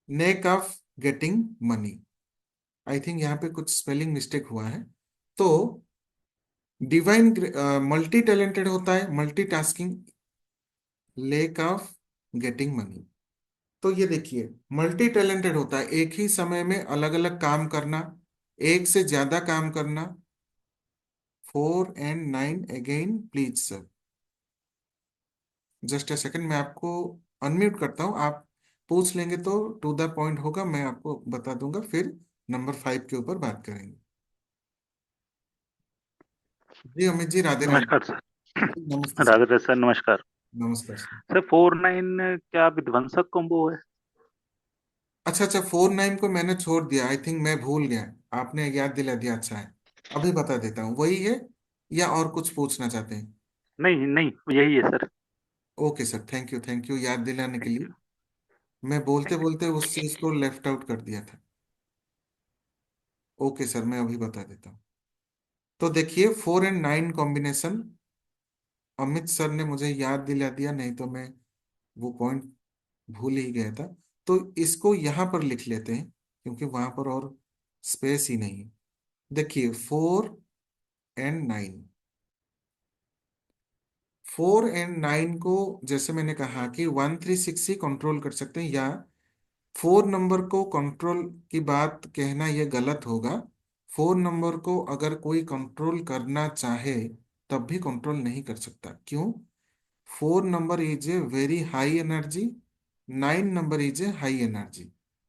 neck of getting money. I think यहाँ पे कुछ स्पेलिंग मिस्टेक हुआ है। तो डिवाइन, मल्टी टैलेंटेड होता है, multitasking, lake of getting money. तो ये देखिए, मल्टी टैलेंटेड होता है, एक ही समय में अलग अलग काम करना, एक से ज्यादा काम करना। 4 and 9 again please sir, just a second, मैं आपको अनम्यूट करता हूँ। आप पूछ लेंगे तो टू द पॉइंट होगा, मैं आपको बता दूंगा, फिर नंबर 5 के ऊपर बात करेंगे। जी अमित जी, राधे राधे। नमस्कार सर। जी नमस्ते सर। राधे राधे सर, नमस्कार। नमस्कार सर। सर 4-9 क्या विध्वंसक कॉम्बो है? अच्छा अच्छा, 4 9 को मैंने छोड़ दिया, आई थिंक मैं भूल गया। आपने याद दिला दिया, अच्छा है। अभी बता देता हूँ, वही है या और कुछ पूछना चाहते हैं? नहीं नहीं, यही है sir. Okay sir, thank you याद दिलाने के थैंक लिए। यू। मैं बोलते थैंक बोलते उस चीज को लेफ्ट आउट कर दिया था। ओके सर, मैं अभी बता देता हूँ। तो देखिए, 4 and 9 कॉम्बिनेशन अमित सर ने मुझे याद दिला दिया, नहीं तो मैं वो पॉइंट भूल ही गया था। तो इसको यहाँ पर लिख लेते हैं, क्योंकि वहां पर और स्पेस ही नहीं है। देखिए, 4 and 9, 4 and 9 को जैसे मैंने कहा कि 1 3 6 ही कंट्रोल कर सकते हैं, या 4 नंबर को कंट्रोल की बात कहना यह गलत होगा। 4 नंबर को अगर कोई कंट्रोल करना चाहे तब भी कंट्रोल नहीं कर सकता। क्यों? 4 number is a very high energy, 9 number is a high energy.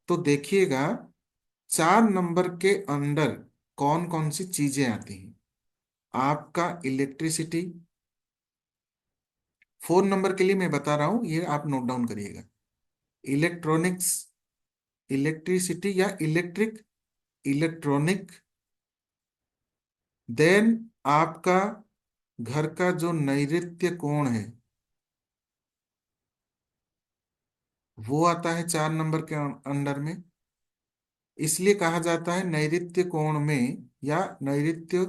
तो देखिएगा, 4 नंबर के अंदर कौन कौन सी चीजें आती हैं। आपका इलेक्ट्रिसिटी, 4 नंबर के लिए मैं बता रहा हूं, ये आप नोट डाउन करिएगा। इलेक्ट्रॉनिक्स, इलेक्ट्रिसिटी या इलेक्ट्रिक, इलेक्ट्रॉनिक। देन आपका घर का जो नैऋत्य कोण है, वो आता है 4 नंबर के अंडर में। इसलिए कहा जाता है नैऋत्य कोण में या नैऋत्य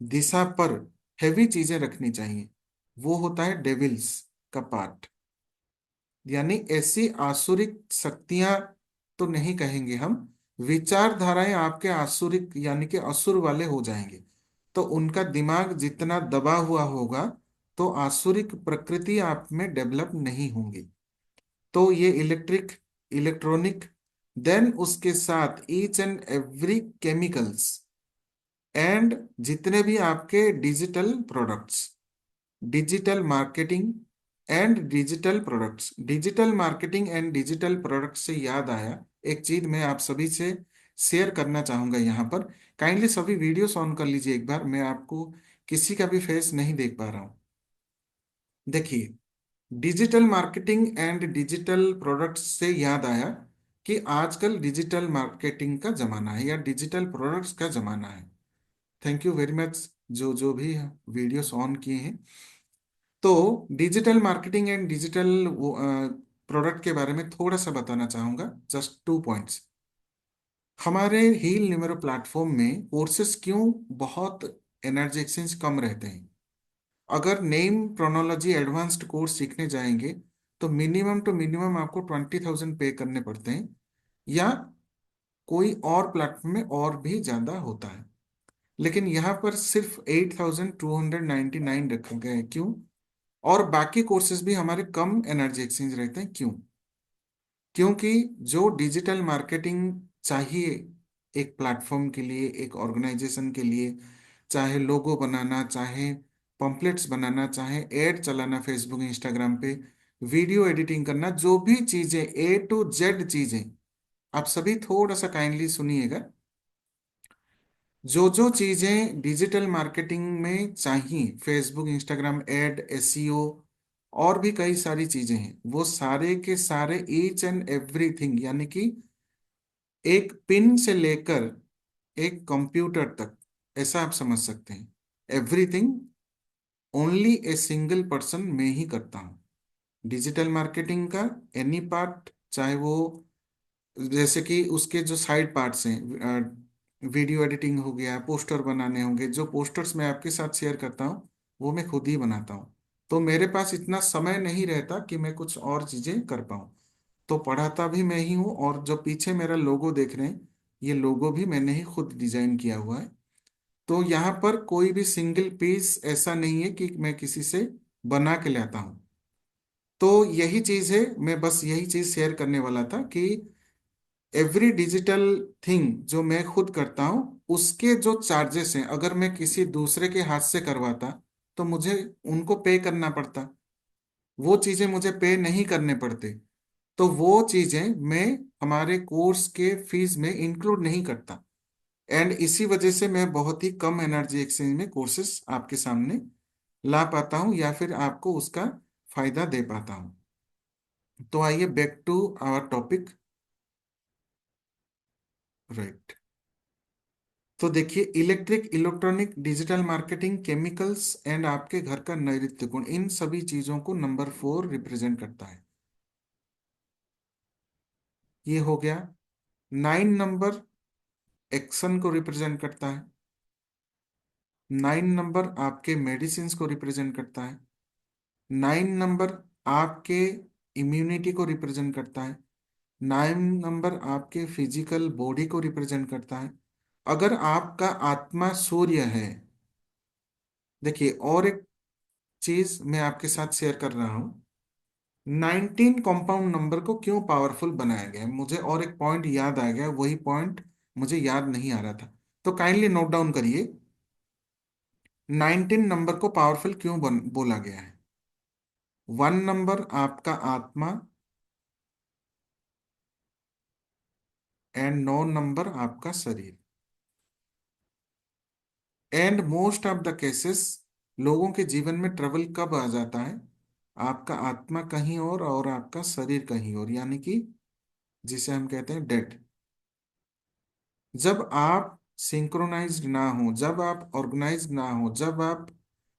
दिशा पर हैवी चीजें रखनी चाहिए। वो होता है डेविल्स का पार्ट। यानी ऐसी आसुरिक शक्तियां तो नहीं कहेंगे हम, विचारधाराएं आपके आसुरिक यानी कि असुर वाले हो जाएंगे। तो उनका दिमाग जितना दबा हुआ होगा, तो आसुरिक प्रकृति आप में डेवलप नहीं होंगी। तो ये इलेक्ट्रॉनिक, देन उसके साथ each and every chemicals, and जितने भी आपके digital products, digital marketing and digital products, digital marketing and digital products से याद आया, एक चीज मैं आप सभी से शेयर करना चाहूंगा यहाँ पर। काइंडली सभी वीडियोस ऑन कर लीजिए एक बार, मैं आपको किसी का भी फेस नहीं देख पा रहा हूँ। देखिए, digital marketing and digital products से याद आया कि आजकल डिजिटल मार्केटिंग का जमाना है या डिजिटल प्रोडक्ट्स का जमाना है। थैंक यू वेरी मच जो जो भी वीडियोस ऑन किए हैं। तो digital marketing and digital product के बारे में थोड़ा सा बताना चाहूंगा, जस्ट 2 पॉइंट्स। हमारे हील न्यूमेरो प्लेटफॉर्म में कोर्सेज क्यों बहुत एनर्जी एक्सचेंज कम रहते हैं? अगर नेम प्रोनोलॉजी एडवांस्ड कोर्स सीखने जाएंगे तो मिनिमम टू मिनिमम आपको 20,000 पे करने पड़ते हैं, या कोई और प्लेटफॉर्म में और भी ज्यादा होता है। लेकिन यहाँ पर सिर्फ 8,299 रखे गए हैं, क्यों? और बाकी कोर्सेज भी हमारे कम एनर्जी एक्सचेंज रहते हैं, क्यों? क्योंकि जो डिजिटल मार्केटिंग चाहिए एक प्लेटफॉर्म के लिए, एक ऑर्गेनाइजेशन के लिए, चाहे लोगो बनाना, चाहे पंपलेट्स बनाना, चाहे एड चलाना फेसबुक इंस्टाग्राम पे, वीडियो एडिटिंग करना, जो भी चीजें A to Z चीजें, आप सभी थोड़ा सा काइंडली सुनिएगा। जो जो चीजें डिजिटल मार्केटिंग में चाहिए, फेसबुक इंस्टाग्राम एड, एसईओ, और भी कई सारी चीजें हैं, वो सारे के सारे ईच एंड एवरीथिंग, यानी कि एक पिन से लेकर एक कंप्यूटर तक, ऐसा आप समझ सकते हैं। Everything only a single person में ही करता हूँ। डिजिटल मार्केटिंग का एनी पार्ट, चाहे वो जैसे कि उसके जो साइड पार्ट्स हैं, वीडियो एडिटिंग हो गया, पोस्टर बनाने होंगे, जो पोस्टर्स मैं आपके साथ शेयर करता हूँ वो मैं खुद ही बनाता हूँ। तो मेरे पास इतना समय नहीं रहता कि मैं कुछ और चीजें कर पाऊँ। तो पढ़ाता भी मैं ही हूँ, और जो पीछे मेरा लोगो देख रहे हैं, ये लोगो भी मैंने ही खुद डिजाइन किया हुआ है। तो यहाँ पर कोई भी सिंगल पीस ऐसा नहीं है कि मैं किसी से बना के लाता हूँ। तो यही चीज है, मैं बस यही चीज शेयर करने वाला था कि एवरी डिजिटल थिंग जो मैं खुद करता हूँ, उसके जो चार्जेस हैं, अगर मैं किसी दूसरे के हाथ से करवाता तो मुझे उनको पे करना पड़ता, वो चीजें मुझे पे नहीं करने पड़ते। तो वो चीजें मैं हमारे कोर्स के फीस में इंक्लूड नहीं करता, एंड इसी वजह से मैं बहुत ही कम एनर्जी एक्सचेंज में कोर्सेस आपके सामने ला पाता हूँ, या फिर आपको उसका फायदा दे पाता हूँ। तो आइए back to our topic. Right. तो देखिए, electric, electronic, digital marketing, chemicals and आपके घर का नैतिक गुण, इन सभी चीजों को नंबर 4 रिप्रेजेंट करता है। ये हो गया। 9 नंबर एक्शन को रिप्रेजेंट करता है। 9 नंबर आपके मेडिसिन को रिप्रेजेंट करता है। 9 नंबर आपके इम्यूनिटी को रिप्रेजेंट करता है। 9 नंबर आपके फिजिकल बॉडी को रिप्रेजेंट करता है। अगर आपका आत्मा सूर्य है, देखिए और एक चीज मैं आपके साथ शेयर कर रहा हूं, 19 कंपाउंड नंबर को क्यों पावरफुल बनाया गया है, मुझे और एक पॉइंट याद आ गया, वही पॉइंट मुझे याद नहीं आ रहा था। तो काइंडली नोट डाउन करिए, 19 नंबर को पावरफुल क्यों बोला गया है। 1 नंबर आपका आत्मा, एंड 9 नंबर आपका शरीर। And most of the cases लोगों के जीवन में ट्रबल कब आ जाता है? आपका आत्मा कहीं और आपका शरीर कहीं और, यानी कि जिसे हम कहते हैं डेड। जब आप सिंक्रोनाइज्ड ना हो, जब आप ऑर्गेनाइज्ड ना हो, जब आप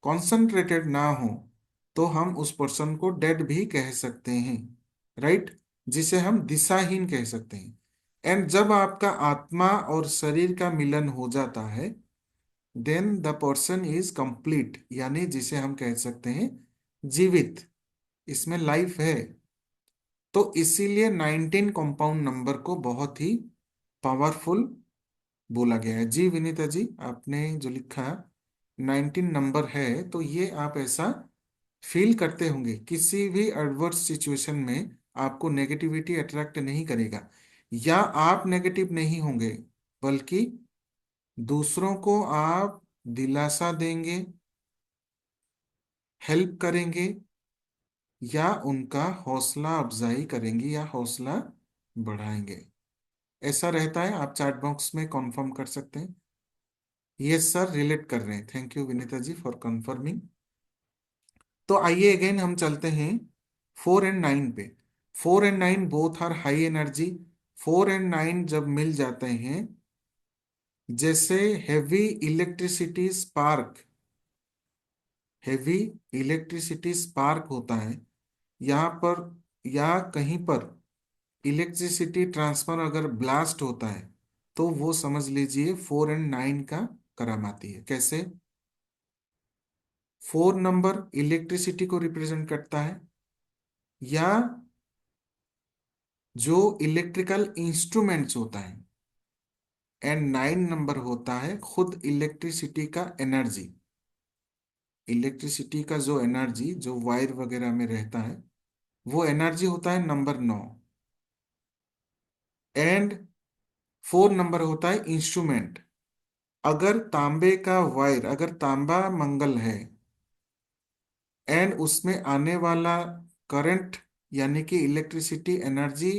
कॉन्सेंट्रेटेड ना हो, तो हम उस पर्सन को डेड भी कह सकते हैं। राइट। जिसे हम दिशाहीन कह सकते हैं। एंड जब आपका आत्मा और शरीर का मिलन हो जाता है, then the person is complete, यानी जिसे हम कह सकते हैं जीवित, इसमें लाइफ है। तो इसीलिए 19 कंपाउंड नंबर को बहुत ही पावरफुल बोला गया है। जी विनीता जी, आपने जो लिखा 19 नंबर है, तो ये आप ऐसा फील करते होंगे किसी भी एडवर्स सिचुएशन में आपको नेगेटिविटी अट्रैक्ट नहीं करेगा, या आप नेगेटिव नहीं होंगे, बल्कि दूसरों को आप दिलासा देंगे, हेल्प करेंगे, या उनका हौसला अफजाई करेंगे या हौसला बढ़ाएंगे। ऐसा रहता है, आप चैट बॉक्स में कॉन्फर्म कर सकते हैं। यस सर, रिलेट कर रहे हैं। Thank you Vinita ji for confirming. तो आइए अगेन हम चलते हैं 4 एंड 9 पे। 4 and 9 both are high energy. 4 and 9 जब मिल जाते हैं, जैसे heavy electricity spark, heavy electricity spark होता है यहाँ पर, या कहीं पर इलेक्ट्रिसिटी ट्रांसफर अगर ब्लास्ट होता है, तो वो समझ लीजिए 4 एंड 9 का करामाती है। कैसे? 4 नंबर इलेक्ट्रिसिटी को रिप्रेजेंट करता है, या जो इलेक्ट्रिकल इंस्ट्रूमेंट्स होता है, एंड 9 नंबर होता है खुद इलेक्ट्रिसिटी का एनर्जी। इलेक्ट्रिसिटी का जो एनर्जी जो वायर वगैरह में रहता है, वो एनर्जी होता है नंबर 9। एंड 4 नंबर होता है इंस्ट्रूमेंट। अगर तांबे का वायर, अगर तांबा मंगल है एंड उसमें आने वाला करंट यानी कि इलेक्ट्रिसिटी एनर्जी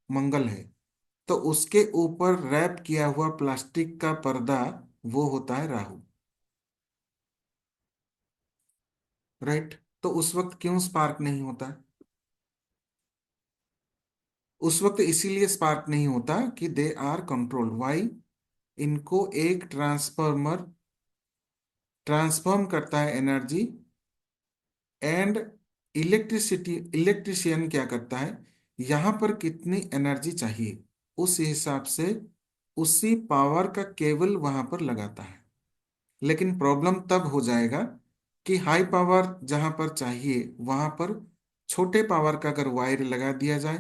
मंगल है, तो उसके ऊपर रैप किया हुआ प्लास्टिक का पर्दा वो होता है राहु। राइट? तो उस वक्त क्यों स्पार्क नहीं होता? उस वक्त इसीलिए स्पार्क नहीं होता कि दे आर कंट्रोल्ड। वाई? इनको एक ट्रांसफार्मर ट्रांसफॉर्म करता है एनर्जी, एंड इलेक्ट्रिसिटी इलेक्ट्रिशियन क्या करता है, यहां पर कितनी एनर्जी चाहिए उस हिसाब से उसी पावर का केबल वहां पर लगाता है। लेकिन प्रॉब्लम तब हो जाएगा कि हाई पावर जहां पर चाहिए वहां पर छोटे पावर का अगर वायर लगा दिया जाए,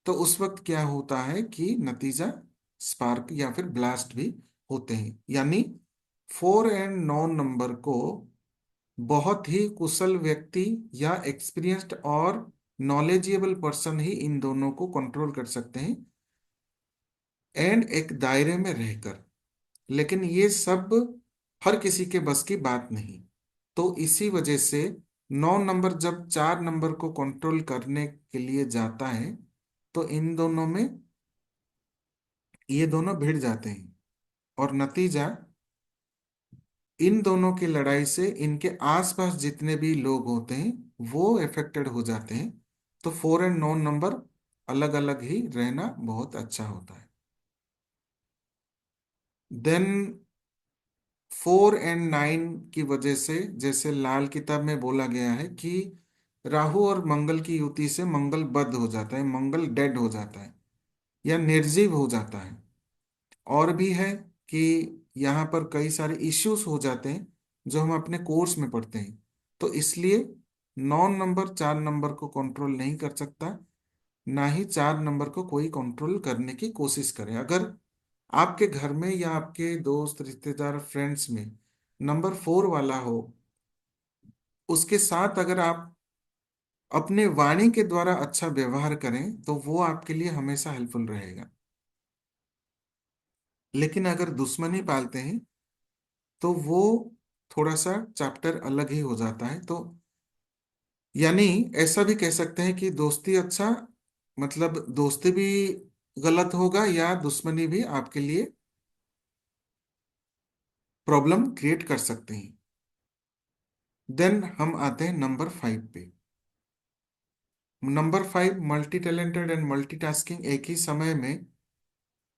तो उस वक्त क्या होता है कि नतीजा स्पार्क या फिर ब्लास्ट भी होते हैं। यानी 4 एंड 9 नंबर को बहुत ही कुशल व्यक्ति या एक्सपीरियंस्ड और नॉलेजेबल पर्सन ही इन दोनों को कंट्रोल कर सकते हैं, एंड एक दायरे में रहकर। लेकिन ये सब हर किसी के बस की बात नहीं। तो इसी वजह से 9 नंबर जब 4 नंबर को कंट्रोल करने के लिए जाता है, तो इन दोनों में ये दोनों भिड़ जाते हैं, और नतीजा इन दोनों की लड़ाई से इनके आसपास जितने भी लोग होते हैं वो इफेक्टेड हो जाते हैं। तो 4 एंड 9 नंबर अलग अलग ही रहना बहुत अच्छा होता है। देन 4 एंड 9 की वजह से, जैसे लाल किताब में बोला गया है कि राहु और मंगल की युति से मंगल बद्ध हो जाता है, मंगल डेड हो जाता है या निर्जीव हो जाता है। और भी है कि यहाँ पर कई सारे इश्यूज हो जाते हैं जो हम अपने कोर्स में पढ़ते हैं। तो इसलिए 9 नंबर 4 नंबर को कंट्रोल नहीं कर सकता, ना ही 4 नंबर को कोई कंट्रोल करने की कोशिश करे। अगर आपके घर में या आपके दोस्त रिश्तेदार फ्रेंड्स में नंबर 4 वाला हो, उसके साथ अगर आप अपने वाणी के द्वारा अच्छा व्यवहार करें, तो वो आपके लिए हमेशा हेल्पफुल रहेगा। लेकिन अगर दुश्मनी पालते हैं, तो वो थोड़ा सा चैप्टर अलग ही हो जाता है। तो यानी ऐसा भी कह सकते हैं कि दोस्ती अच्छा, मतलब दोस्ती भी गलत होगा, या दुश्मनी भी आपके लिए प्रॉब्लम क्रिएट कर सकते हैं। देन हम आते हैं नंबर 5 पे। Number 5 multi talented and multitasking, एक ही समय में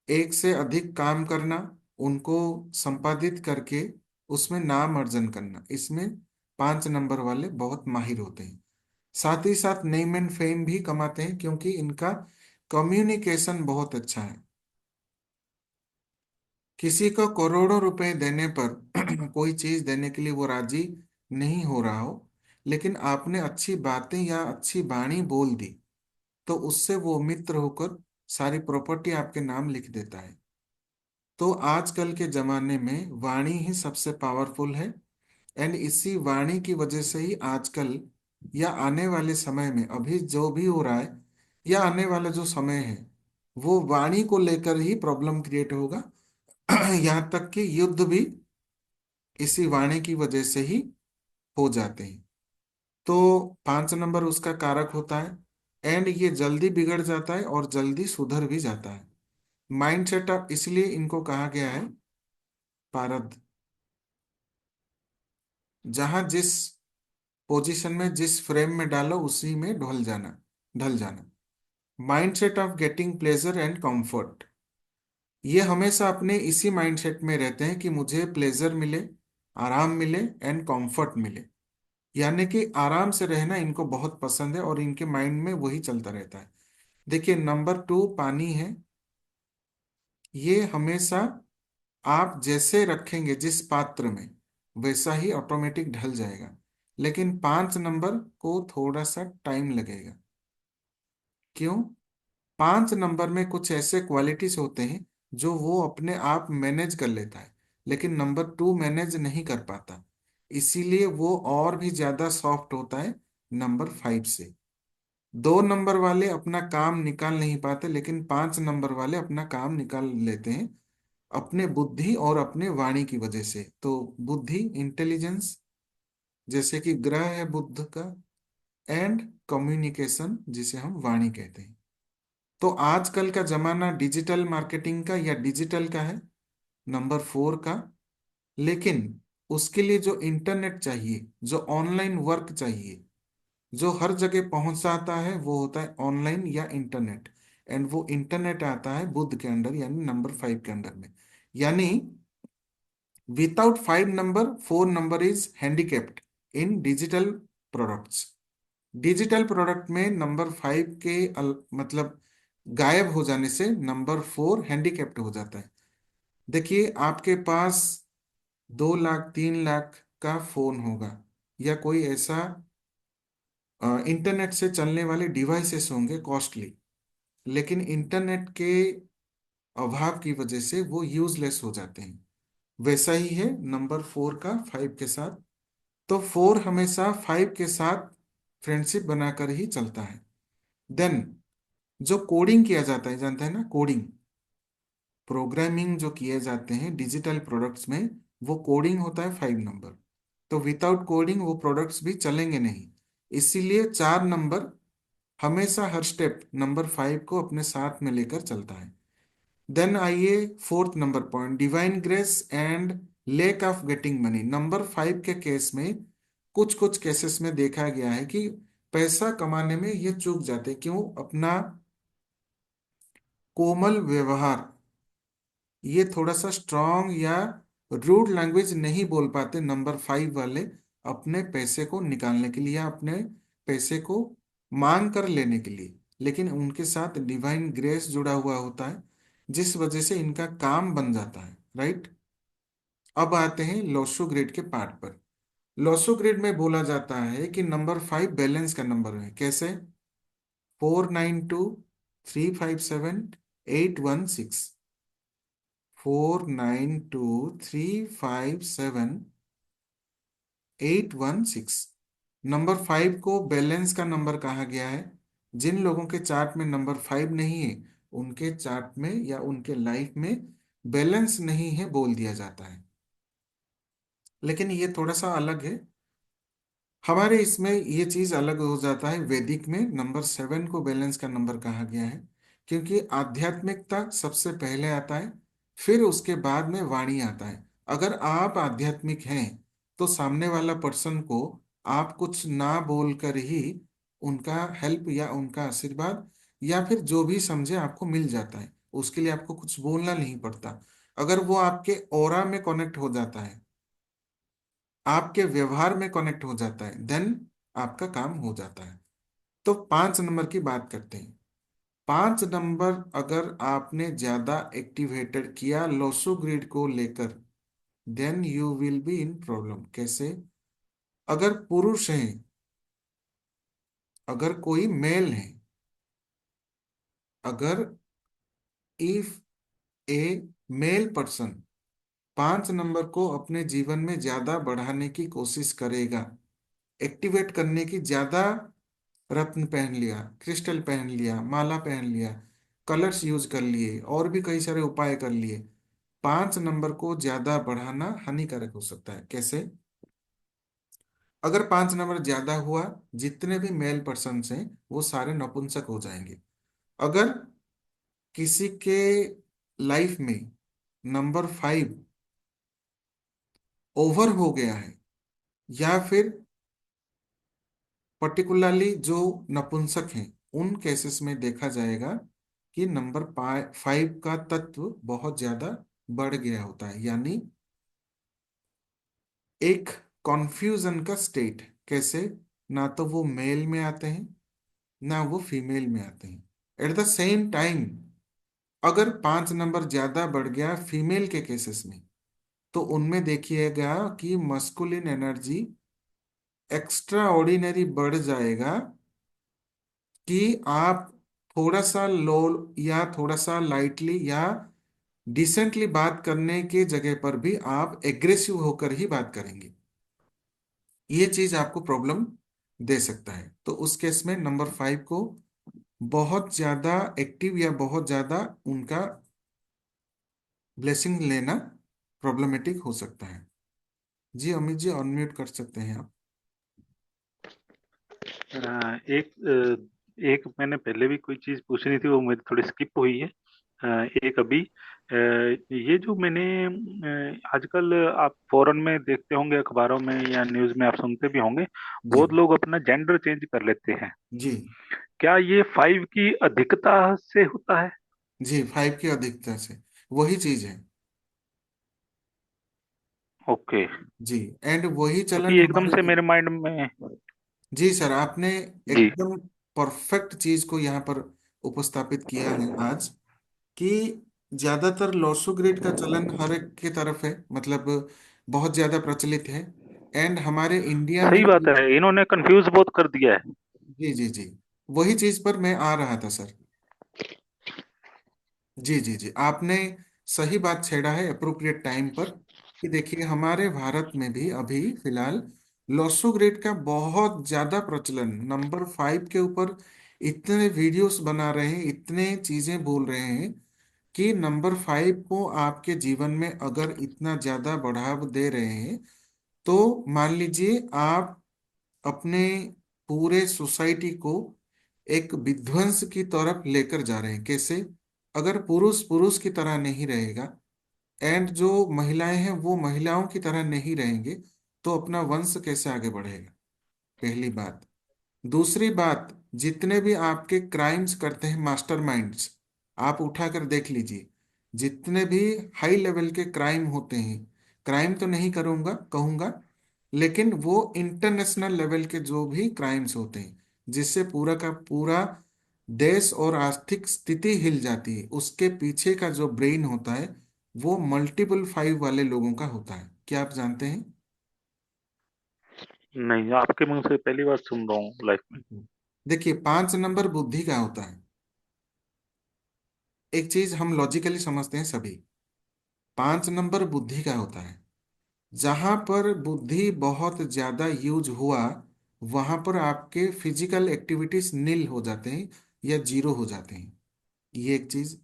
एक से अधिक काम करना, उनको संपादित करके उसमें नाम अर्जन करना, इसमें 5 नंबर वाले बहुत माहिर होते हैं। साथ ही साथ नेम एंड फेम भी कमाते हैं, क्योंकि इनका कम्युनिकेशन बहुत अच्छा है। किसी को करोड़ों रुपए देने पर कोई चीज देने के लिए वो राजी नहीं हो रहा हो, लेकिन आपने अच्छी बातें या अच्छी वाणी बोल दी, तो उससे वो मित्र होकर सारी प्रॉपर्टी आपके नाम लिख देता है। तो आजकल के जमाने में वाणी ही सबसे पावरफुल है। एंड इसी वाणी की वजह से ही आजकल या आने वाले समय में अभी जो भी हो रहा है या आने वाला जो समय है वो वाणी को लेकर ही प्रॉब्लम क्रिएट होगा। यहाँ तक कि युद्ध भी इसी वाणी की वजह से ही हो जाते हैं। तो 5 नंबर उसका कारक होता है। एंड ये जल्दी बिगड़ जाता है और जल्दी सुधर भी जाता है। माइंड सेटअप इसलिए इनको कहा गया है पारद। जहां जिस पोजीशन में जिस फ्रेम में डालो उसी में ढल जाना। Mindset of getting pleasure and comfort. ये हमेशा अपने इसी माइंडसेट में रहते हैं कि मुझे प्लेजर मिले, आराम मिले एंड कंफर्ट मिले। यानी कि आराम से रहना इनको बहुत पसंद है और इनके माइंड में वही चलता रहता है। देखिए नंबर 2 पानी है। ये हमेशा आप जैसे रखेंगे जिस पात्र में वैसा ही ऑटोमेटिक ढल जाएगा। लेकिन 5 नंबर को थोड़ा सा टाइम लगेगा। क्यों? 5 नंबर में कुछ ऐसे क्वालिटीज होते हैं जो वो अपने आप मैनेज कर लेता है, लेकिन नंबर 2 मैनेज नहीं कर पाता। इसीलिए वो और भी ज्यादा सॉफ्ट होता है नंबर 5 से। 2 नंबर वाले अपना काम निकाल नहीं पाते, लेकिन 5 नंबर वाले अपना काम निकाल लेते हैं अपने बुद्धि और अपने वाणी की वजह से। तो बुद्धि, इंटेलिजेंस, जैसे कि ग्रह है बुद्ध का, एंड कम्युनिकेशन जिसे हम वाणी कहते हैं। तो आजकल का जमाना डिजिटल मार्केटिंग का या डिजिटल का है, नंबर 4 का। लेकिन उसके लिए जो इंटरनेट चाहिए, जो ऑनलाइन वर्क चाहिए, जो हर जगह पहुंचाता है वो होता है ऑनलाइन या इंटरनेट। एंड वो इंटरनेट आता है बुद्ध के अंडर यानी नंबर 5 के अंडर में। यानी without 5 number 4 number is handicapped in digital products. Digital product में नंबर 5 के मतलब गायब हो जाने से नंबर 4 हैंडीकेप्ट हो जाता है। देखिए आपके पास 2 लाख 3 लाख का फोन होगा या कोई ऐसा इंटरनेट से चलने वाले डिवाइसेस होंगे कॉस्टली, लेकिन इंटरनेट के अभाव की वजह से वो यूजलेस हो जाते हैं। वैसा ही है नंबर 4 का 5 के साथ। तो 4 हमेशा 5 के साथ फ्रेंडशिप बनाकर ही चलता है। देन जो कोडिंग किया जाता है, जानते हैं ना कोडिंग, प्रोग्रामिंग जो किए जाते हैं डिजिटल प्रोडक्ट्स में, वो कोडिंग होता है 5 नंबर। तो विदाउट कोडिंग वो प्रोडक्ट्स भी चलेंगे नहीं। इसीलिए 4 नंबर हमेशा हर स्टेप नंबर 5 को अपने साथ में लेकर चलता है। देन आइए 4th number point, divine grace and lake of getting money. Number 5 के केस में कुछ कुछ केसेस में देखा गया है कि पैसा कमाने में ये चूक जाते। क्यों? अपना कोमल व्यवहार, ये थोड़ा सा स्ट्रांग या रूड लैंग्वेज नहीं बोल पाते नंबर 5 वाले अपने पैसे को निकालने के लिए या अपने पैसे को मांग कर लेने के लिए। लेकिन उनके साथ डिवाइन ग्रेस जुड़ा हुआ होता है जिस वजह से इनका काम बन जाता है। राइट। अब आते हैं लोसो ग्रिड के पार्ट पर। लोसो ग्रिड में बोला जाता है कि नंबर 5 बैलेंस का नंबर है। कैसे? 492 357 816। 492 357 816। नंबर 5 को बैलेंस का नंबर कहा गया है। जिन लोगों के चार्ट में नंबर 5 नहीं है उनके चार्ट में या उनके लाइफ में बैलेंस नहीं है बोल दिया जाता है। लेकिन ये थोड़ा सा अलग है। हमारे इसमें ये चीज अलग हो जाता है। वैदिक में नंबर 7 को बैलेंस का नंबर कहा गया है, क्योंकि आध्यात्मिकता सबसे पहले आता है, फिर उसके बाद में वाणी आता है। अगर आप आध्यात्मिक हैं तो सामने वाला पर्सन को आप कुछ ना बोलकर ही उनका हेल्प या उनका आशीर्वाद या फिर जो भी समझे आपको मिल जाता है। उसके लिए आपको कुछ बोलना नहीं पड़ता। अगर वो आपके ऑरा में कनेक्ट हो जाता है, आपके व्यवहार में कनेक्ट हो जाता है, देन आपका काम हो जाता है। तो 5 नंबर की बात करते हैं। 5 नंबर अगर आपने ज्यादा एक्टिवेटेड किया लोसो ग्रिड को लेकर, then you will be in problem. कैसे? अगर पुरुष हैं, अगर कोई मेल है अगर if a male person 5 number को अपने जीवन में ज्यादा बढ़ाने की कोशिश करेगा, एक्टिवेट करने की, ज्यादा रत्न पहन लिया, क्रिस्टल पहन लिया, माला पहन लिया, कलर्स यूज कर लिए, और भी कई सारे उपाय कर लिए, 5 नंबर को ज्यादा बढ़ाना हानिकारक हो सकता है। कैसे? अगर 5 नंबर ज्यादा हुआ, जितने भी मेल पर्सन हैं वो सारे नपुंसक हो जाएंगे। अगर किसी के लाइफ में नंबर 5 ओवर हो गया है, या फिर पर्टिकुलरली जो नपुंसक हैं, उन केसेस में देखा जाएगा कि नंबर 5 का तत्व बहुत ज्यादा बढ़ गया होता है, यानी एक कॉन्फ्यूजन का स्टेट। कैसे? ना तो वो मेल में आते हैं, ना वो फीमेल में आते हैं। एट द सेम टाइम, अगर 5 नंबर ज्यादा बढ़ गया फीमेल के केसेस में, तो उनमें देखिएगा कि मस्कुलिन एनर्जी एक्स्ट्रा ऑर्डिनरी बढ़ जाएगा, कि आप थोड़ा सा लो या थोड़ा सा लाइटली या डिसेंटली बात करने के जगह पर भी आप एग्रेसिव होकर ही बात करेंगे। ये चीज आपको प्रॉब्लम दे सकता है। तो उस केस में नंबर 5 को बहुत ज्यादा एक्टिव या बहुत ज्यादा उनका ब्लेसिंग लेना प्रॉब्लमेटिक हो सकता है। जी अमित जी, अनम्यूट कर सकते हैं आप। एक मैंने पहले भी कोई चीज पूछनी थी, वो मेरी थोड़ी स्किप हुई है। एक अभी ये जो मैंने आजकल आप फॉरेन में देखते होंगे, अखबारों में या न्यूज में आप सुनते भी होंगे, जी। बहुत लोग अपना जेंडर चेंज कर लेते हैं। जी। क्या ये 5 की अधिकता से होता है? जी, 5 की अधिकता से वही चीज है। ओके। जी। एंड वही चलन क्योंकि एकदम हमारे। से मेरे माइंड में। जी सर, आपने जी। एकदम परफेक्ट चीज को यहाँ पर उपस्थापित किया है आज, कि ज्यादातर लॉसो ग्रेड का चलन हर एक की तरफ है, मतलब बहुत ज्यादा प्रचलित है। एंड हमारे इंडिया में सही बात भी। है, इन्होंने कंफ्यूज बहुत कर दिया है। जी जी जी, वही चीज पर मैं आ रहा था सर। जी जी जी, आपने सही बात छेड़ा है अप्रोप्रिएट टाइम पर, कि देखिए हमारे भारत में भी अभी फिलहाल लॉसो ग्रेड का बहुत ज्यादा प्रचलन, नंबर 5 के ऊपर इतने वीडियोस बना रहे हैं, इतने चीजें बोल रहे हैं, कि नंबर 5 को आपके जीवन में अगर इतना ज्यादा बढ़ाव दे रहे हैं, तो मान लीजिए आप अपने पूरे सोसाइटी को एक विध्वंस की तरफ लेकर जा रहे हैं। कैसे? अगर पुरुष पुरुष की तरह नहीं रहेगा, एंड जो महिलाएं हैं वो महिलाओं की तरह नहीं रहेंगे, तो अपना वंश कैसे आगे बढ़ेगा? पहली बात। दूसरी बात, जितने भी आपके क्राइम्स करते हैं मास्टरमाइंड्स, आप उठाकर देख लीजिए, जितने भी हाई लेवल के क्राइम होते हैं, क्राइम तो नहीं करूंगा कहूंगा, लेकिन वो इंटरनेशनल लेवल के जो भी क्राइम्स होते हैं, जिससे पूरा का पूरा देश और आर्थिक स्थिति हिल जाती है, उसके पीछे का जो ब्रेन होता है, वो मल्टीपल 5 वाले लोगों का होता है। क्या आप जानते हैं? नहीं, आपके मुंह से पहली बार सुन रहा हूँ लाइफ में। देखिए, 5 नंबर बुद्धि का होता है। एक चीज हम लॉजिकली समझते हैं सभी, 5 नंबर बुद्धि का होता है। जहां पर बुद्धि बहुत ज्यादा यूज हुआ, वहां पर आपके फिजिकल एक्टिविटीज नील हो जाते हैं या जीरो हो जाते हैं। ये एक चीज।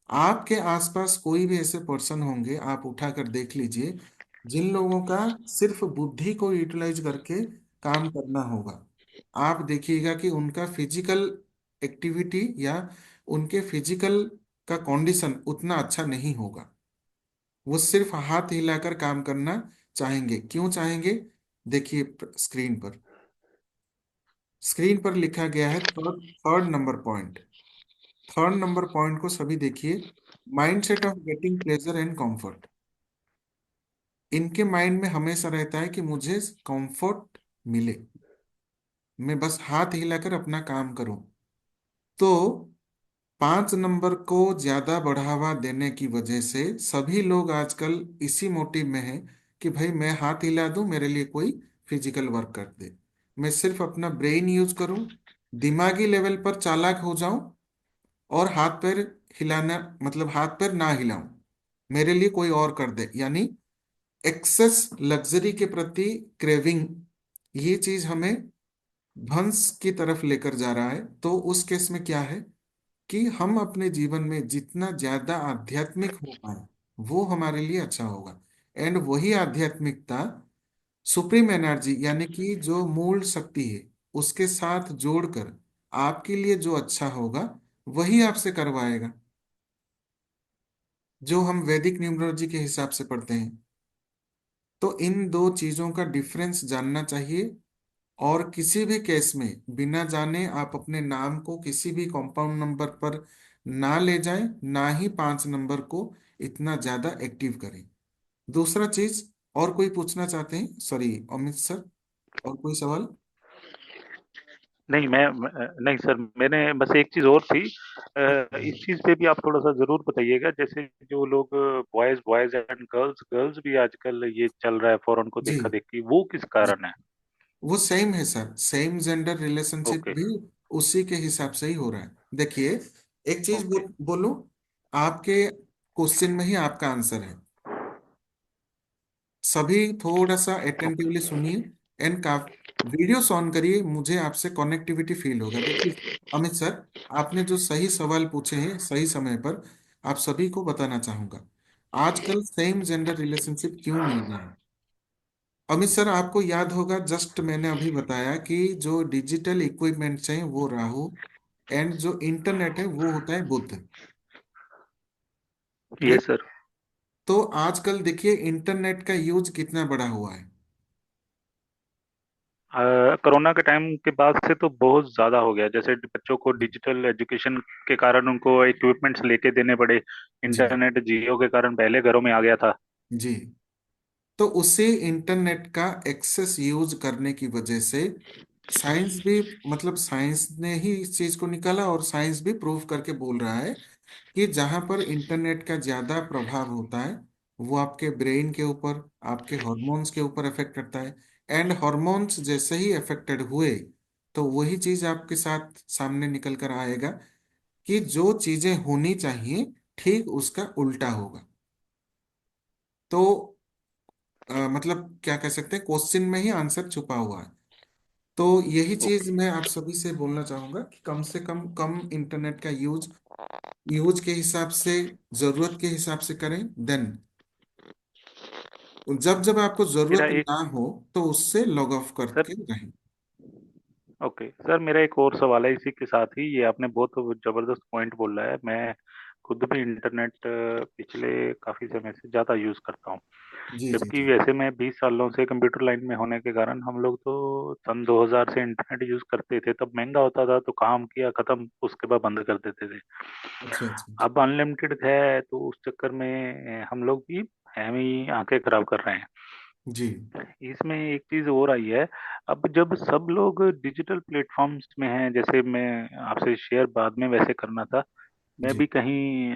आपके आसपास कोई भी ऐसे पर्सन होंगे, आप उठाकर देख लीजिए, जिन लोगों का सिर्फ बुद्धि को यूटिलाइज करके काम करना होगा, आप देखिएगा कि उनका फिजिकल एक्टिविटी या उनके फिजिकल का कंडीशन उतना अच्छा नहीं होगा। वो सिर्फ हाथ हिलाकर काम करना चाहेंगे। क्यों चाहेंगे? देखिए स्क्रीन पर, स्क्रीन पर लिखा गया है third third number point. Third number point को सभी देखिए, mindset of getting pleasure and comfort. इनके माइंड में हमेशा रहता है कि मुझे कंफर्ट मिले, मैं बस हाथ हिलाकर अपना काम करूं। तो 5 नंबर को ज्यादा बढ़ावा देने की वजह से सभी लोग आजकल इसी मोटिव में हैं, कि भाई मैं हाथ हिला दूं, मेरे लिए कोई फिजिकल वर्क कर दे, मैं सिर्फ अपना ब्रेन यूज करूं, दिमागी लेवल पर चालाक हो जाऊं, और हाथ पैर हिलाना, मतलब हाथ पैर ना हिलाऊं, मेरे लिए कोई और कर दे, यानी एक्सेस लग्जरी के प्रति क्रेविंग, ये चीज हमें ध्वंस की तरफ लेकर जा रहा है। तो उस केस में क्या है कि हम अपने जीवन में जितना ज्यादा आध्यात्मिक हो पाए वो हमारे लिए अच्छा होगा। एंड वही आध्यात्मिकता सुप्रीम एनर्जी यानी कि जो मूल शक्ति है उसके साथ जोड़कर आपके लिए जो अच्छा होगा वही आपसे करवाएगा, जो हम वैदिक न्यूमरोलॉजी के हिसाब से पढ़ते हैं। तो इन दो चीजों का डिफरेंस जानना चाहिए। और किसी भी केस में बिना जाने आप अपने नाम को किसी भी कंपाउंड नंबर पर ना ले जाएं, ना ही 5 नंबर को इतना ज्यादा एक्टिव करें। दूसरा चीज, और कोई पूछना चाहते हैं? सॉरी अमित सर, और कोई सवाल? नहीं नहीं सर, मैंने बस एक चीज और थी। इस चीज पे भी आप थोड़ा सा जरूर बताइएगा, जैसे जो लोग boys boys and girls girls भी आजकल ये चल रहा है फॉरेन को जी देखा देखी, वो किस जी, कारण है? वो सेम है sir, same gender relationship okay. भी उसी के हिसाब से ही हो रहा है। देखिए, एक चीज ओके। बोलूं, आपके क्वेश्चन में ही आपका आंसर है। सभी थोड़ा सा अटेंटिवली सुनिए एंड का वीडियो ऑन करिए, मुझे आपसे कनेक्टिविटी फील होगा। देखिए अमित सर, आपने जो सही सवाल पूछे हैं सही समय पर, आप सभी को बताना चाहूंगा आजकल सेम जेंडर रिलेशनशिप क्यों मिल रहा है। अमित सर, आपको याद होगा, जस्ट मैंने अभी बताया कि जो डिजिटल इक्विपमेंट्स हैं वो राहु, एंड जो इंटरनेट है वो होता है बुध। ये ठीक। सर। तो आजकल देखिए इंटरनेट का यूज कितना बड़ा हुआ है। कोरोना के टाइम के बाद से तो बहुत ज्यादा हो गया, जैसे बच्चों को डिजिटल एजुकेशन के कारण उनको इक्विपमेंट्स लेके देने पड़े। जी इंटरनेट जियो के कारण पहले घरों में आ गया था। जी। तो उसी इंटरनेट का एक्सेस यूज करने की वजह से साइंस भी, मतलब साइंस ने ही इस चीज को निकाला और साइंस भी प्रूव करके बोल रहा है कि जहां पर इंटरनेट का ज्यादा प्रभाव होता है वो आपके ब्रेन के ऊपर, आपके हॉर्मोन्स के ऊपर इफेक्ट करता है। एंड हॉर्मोन्स जैसे ही अफेक्टेड हुए तो वही चीज आपके साथ सामने निकल कर आएगा कि जो चीजें होनी चाहिए ठीक उसका उल्टा होगा। तो मतलब क्या कह सकते हैं, क्वेश्चन में ही आंसर छुपा हुआ है। तो यही चीज ओके। मैं आप सभी से बोलना चाहूंगा कि कम से कम इंटरनेट का यूज यूज के हिसाब से, जरूरत के हिसाब से करें। देन जब जब आपको मेरा जरूरत एक ना हो तो उससे लॉग ऑफ सर करके रहें। ओके सर, मेरा एक और सवाल है इसी के साथ ही। ये आपने बहुत जबरदस्त पॉइंट बोला है। मैं खुद भी इंटरनेट पिछले काफी समय से ज्यादा यूज करता हूँ। जी जी जबकि जी। वैसे मैं 20 सालों से कंप्यूटर लाइन में होने के कारण हम लोग तो सन 2000 से इंटरनेट यूज करते थे। तब महंगा होता था तो काम किया खत्म, उसके बाद बंद कर देते थे। अच्छा अच्छा अच्छा। अब अनलिमिटेड है तो उस चक्कर में हम लोग भी हम ही आंखें खराब कर रहे हैं। जी इसमें एक चीज और आई है। अब जब सब लोग डिजिटल प्लेटफॉर्म्स में हैं, जैसे मैं आपसे शेयर बाद में वैसे करना था, मैं जी भी कहीं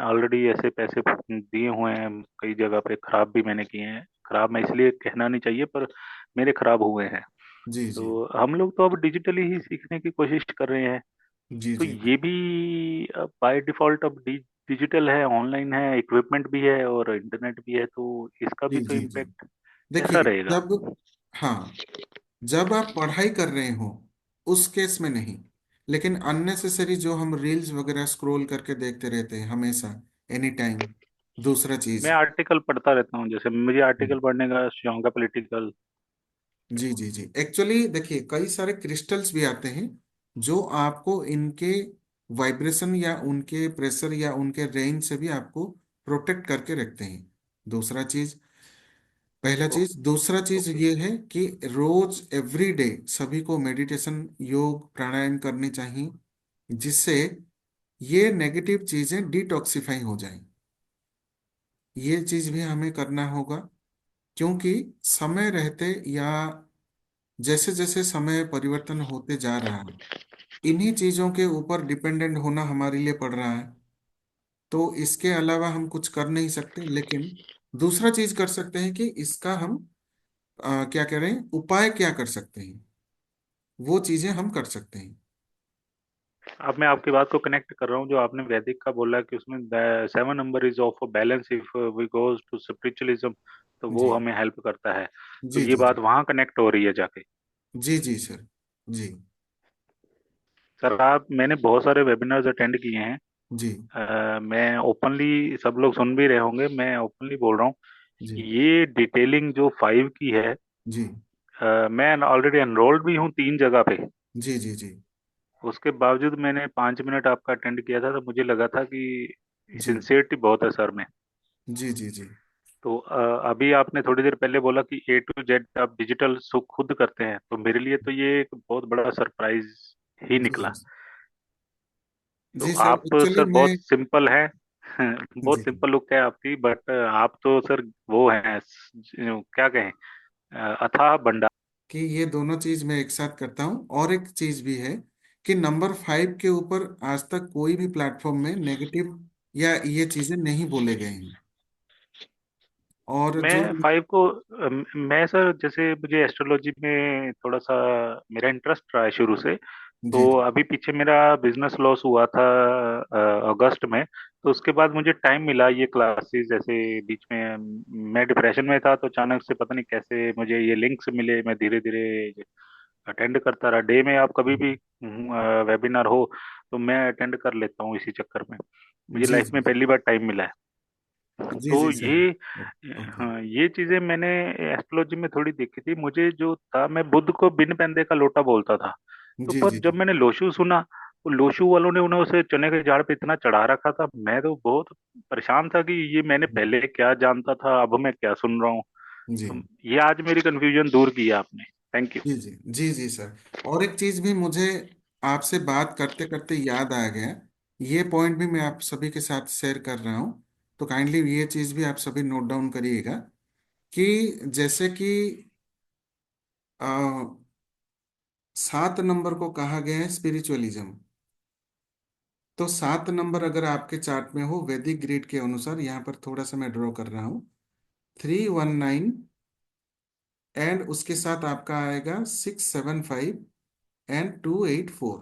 ऑलरेडी ऐसे पैसे दिए हुए हैं कई जगह पे, खराब भी मैंने किए हैं। खराब मैं इसलिए कहना नहीं चाहिए, पर मेरे खराब हुए हैं। जी जी तो हम लोग तो अब डिजिटली ही सीखने की कोशिश कर रहे हैं। जी तो जी ये भी बाय डिफॉल्ट अब डिजिटल है, ऑनलाइन है, इक्विपमेंट भी है और इंटरनेट भी है, तो इसका भी जी तो जी जी। इम्पेक्ट कैसा देखिए रहेगा? जब, हाँ, जब आप पढ़ाई कर रहे हो उस केस में नहीं, लेकिन अननेसेसरी जो हम रील्स वगैरह स्क्रॉल करके देखते रहते हैं हमेशा, एनी टाइम। दूसरा मैं चीज, आर्टिकल पढ़ता रहता हूँ, जैसे मुझे आर्टिकल पढ़ने का शौक है, पॉलिटिकल। जी जी जी, एक्चुअली देखिए कई सारे क्रिस्टल्स भी आते हैं जो आपको इनके वाइब्रेशन या उनके प्रेशर या उनके रेंज से भी आपको प्रोटेक्ट करके रखते हैं। दूसरा चीज, पहला ओ, चीज, दूसरा चीज ओके। ये है कि रोज एवरी डे सभी को मेडिटेशन, योग, प्राणायाम करनी चाहिए, जिससे ये नेगेटिव चीजें डिटॉक्सिफाई हो जाएं। ये चीज भी हमें करना होगा, क्योंकि समय रहते या जैसे जैसे समय परिवर्तन होते जा रहा है इन्हीं चीजों के ऊपर डिपेंडेंट होना हमारे लिए पड़ रहा है। तो इसके अलावा हम कुछ कर नहीं सकते, लेकिन दूसरा चीज कर सकते हैं कि इसका हम क्या करें, उपाय क्या कर सकते हैं, वो चीजें हम कर सकते हैं। अब मैं आपकी बात को कनेक्ट कर रहा हूँ, जो आपने वैदिक का बोला कि उसमें 7 number is of balance if we goes to spiritualism, तो वो जी हमें हेल्प करता है। तो जी ये जी जी बात वहां कनेक्ट हो रही है जाके। जी जी सर। जी सर आप, मैंने बहुत सारे वेबिनार्स अटेंड किए हैं। जी मैं ओपनली, सब लोग सुन भी रहे होंगे, मैं ओपनली बोल रहा हूँ, जी ये डिटेलिंग जो 5 की है, जी मैं ऑलरेडी एनरोल्ड भी हूँ 3 जगह पे। जी जी जी उसके बावजूद मैंने 5 मिनट आपका अटेंड किया था, तो मुझे लगा था कि जी सिंसियरिटी बहुत है सर में। जी जी जी तो अभी आपने थोड़ी देर पहले बोला कि A to Z आप डिजिटल सुख खुद करते हैं, तो मेरे लिए तो ये एक बहुत बड़ा सरप्राइज ही जी निकला। जी तो जी सर, आप एक्चुअली सर मैं। बहुत सिंपल हैं। बहुत जी सिंपल लुक है आपकी, बट आप तो सर वो हैं, क्या कहें, अथाह भंडार। कि ये दोनों चीज मैं एक साथ करता हूँ, और एक चीज भी है कि नंबर 5 के ऊपर आज तक कोई भी प्लेटफॉर्म में नेगेटिव या ये चीजें नहीं बोले गए हैं। और जो। मैं 5 को मैं सर, जैसे मुझे एस्ट्रोलॉजी में थोड़ा सा मेरा इंटरेस्ट रहा है शुरू से। तो जी जी अभी पीछे मेरा बिजनेस लॉस हुआ था अगस्त में। तो उसके बाद मुझे टाइम मिला ये क्लासेस, जैसे बीच में मैं डिप्रेशन में था, तो अचानक से पता नहीं कैसे मुझे ये लिंक्स मिले, मैं धीरे धीरे अटेंड करता रहा। डे में आप कभी भी वेबिनार हो तो मैं अटेंड कर लेता हूँ, इसी चक्कर में मुझे जी लाइफ जी में पहली बार टाइम मिला है। जी तो जी सर। ये, ओके। हाँ, ये चीजें मैंने एस्ट्रोलॉजी में थोड़ी देखी थी। मुझे जो था, मैं बुध को बिन पैंदे का लोटा बोलता था। तो जी पर जी जब जी मैंने लोशु सुना, तो लोशु वालों ने उन्हें उसे चने के झाड़ पे इतना चढ़ा रखा था, मैं तो बहुत परेशान था कि ये मैंने पहले क्या जानता था, अब मैं क्या सुन रहा हूँ। जी तो ये आज मेरी कंफ्यूजन दूर की है आपने। Thank you. जी जी जी जी सर। और एक चीज भी मुझे आपसे बात करते करते याद आ गया। ये पॉइंट भी मैं आप सभी के साथ शेयर कर रहा हूँ। तो काइंडली ये चीज भी आप सभी नोट डाउन करिएगा कि जैसे कि 7 नंबर को कहा गया है स्पिरिचुअलिज्म। तो 7 नंबर अगर आपके चार्ट में हो वैदिक ग्रिड के अनुसार, यहाँ पर थोड़ा सा मैं ड्रॉ कर रहा हूँ, 319, एंड उसके साथ आपका आएगा 675 एंड 284।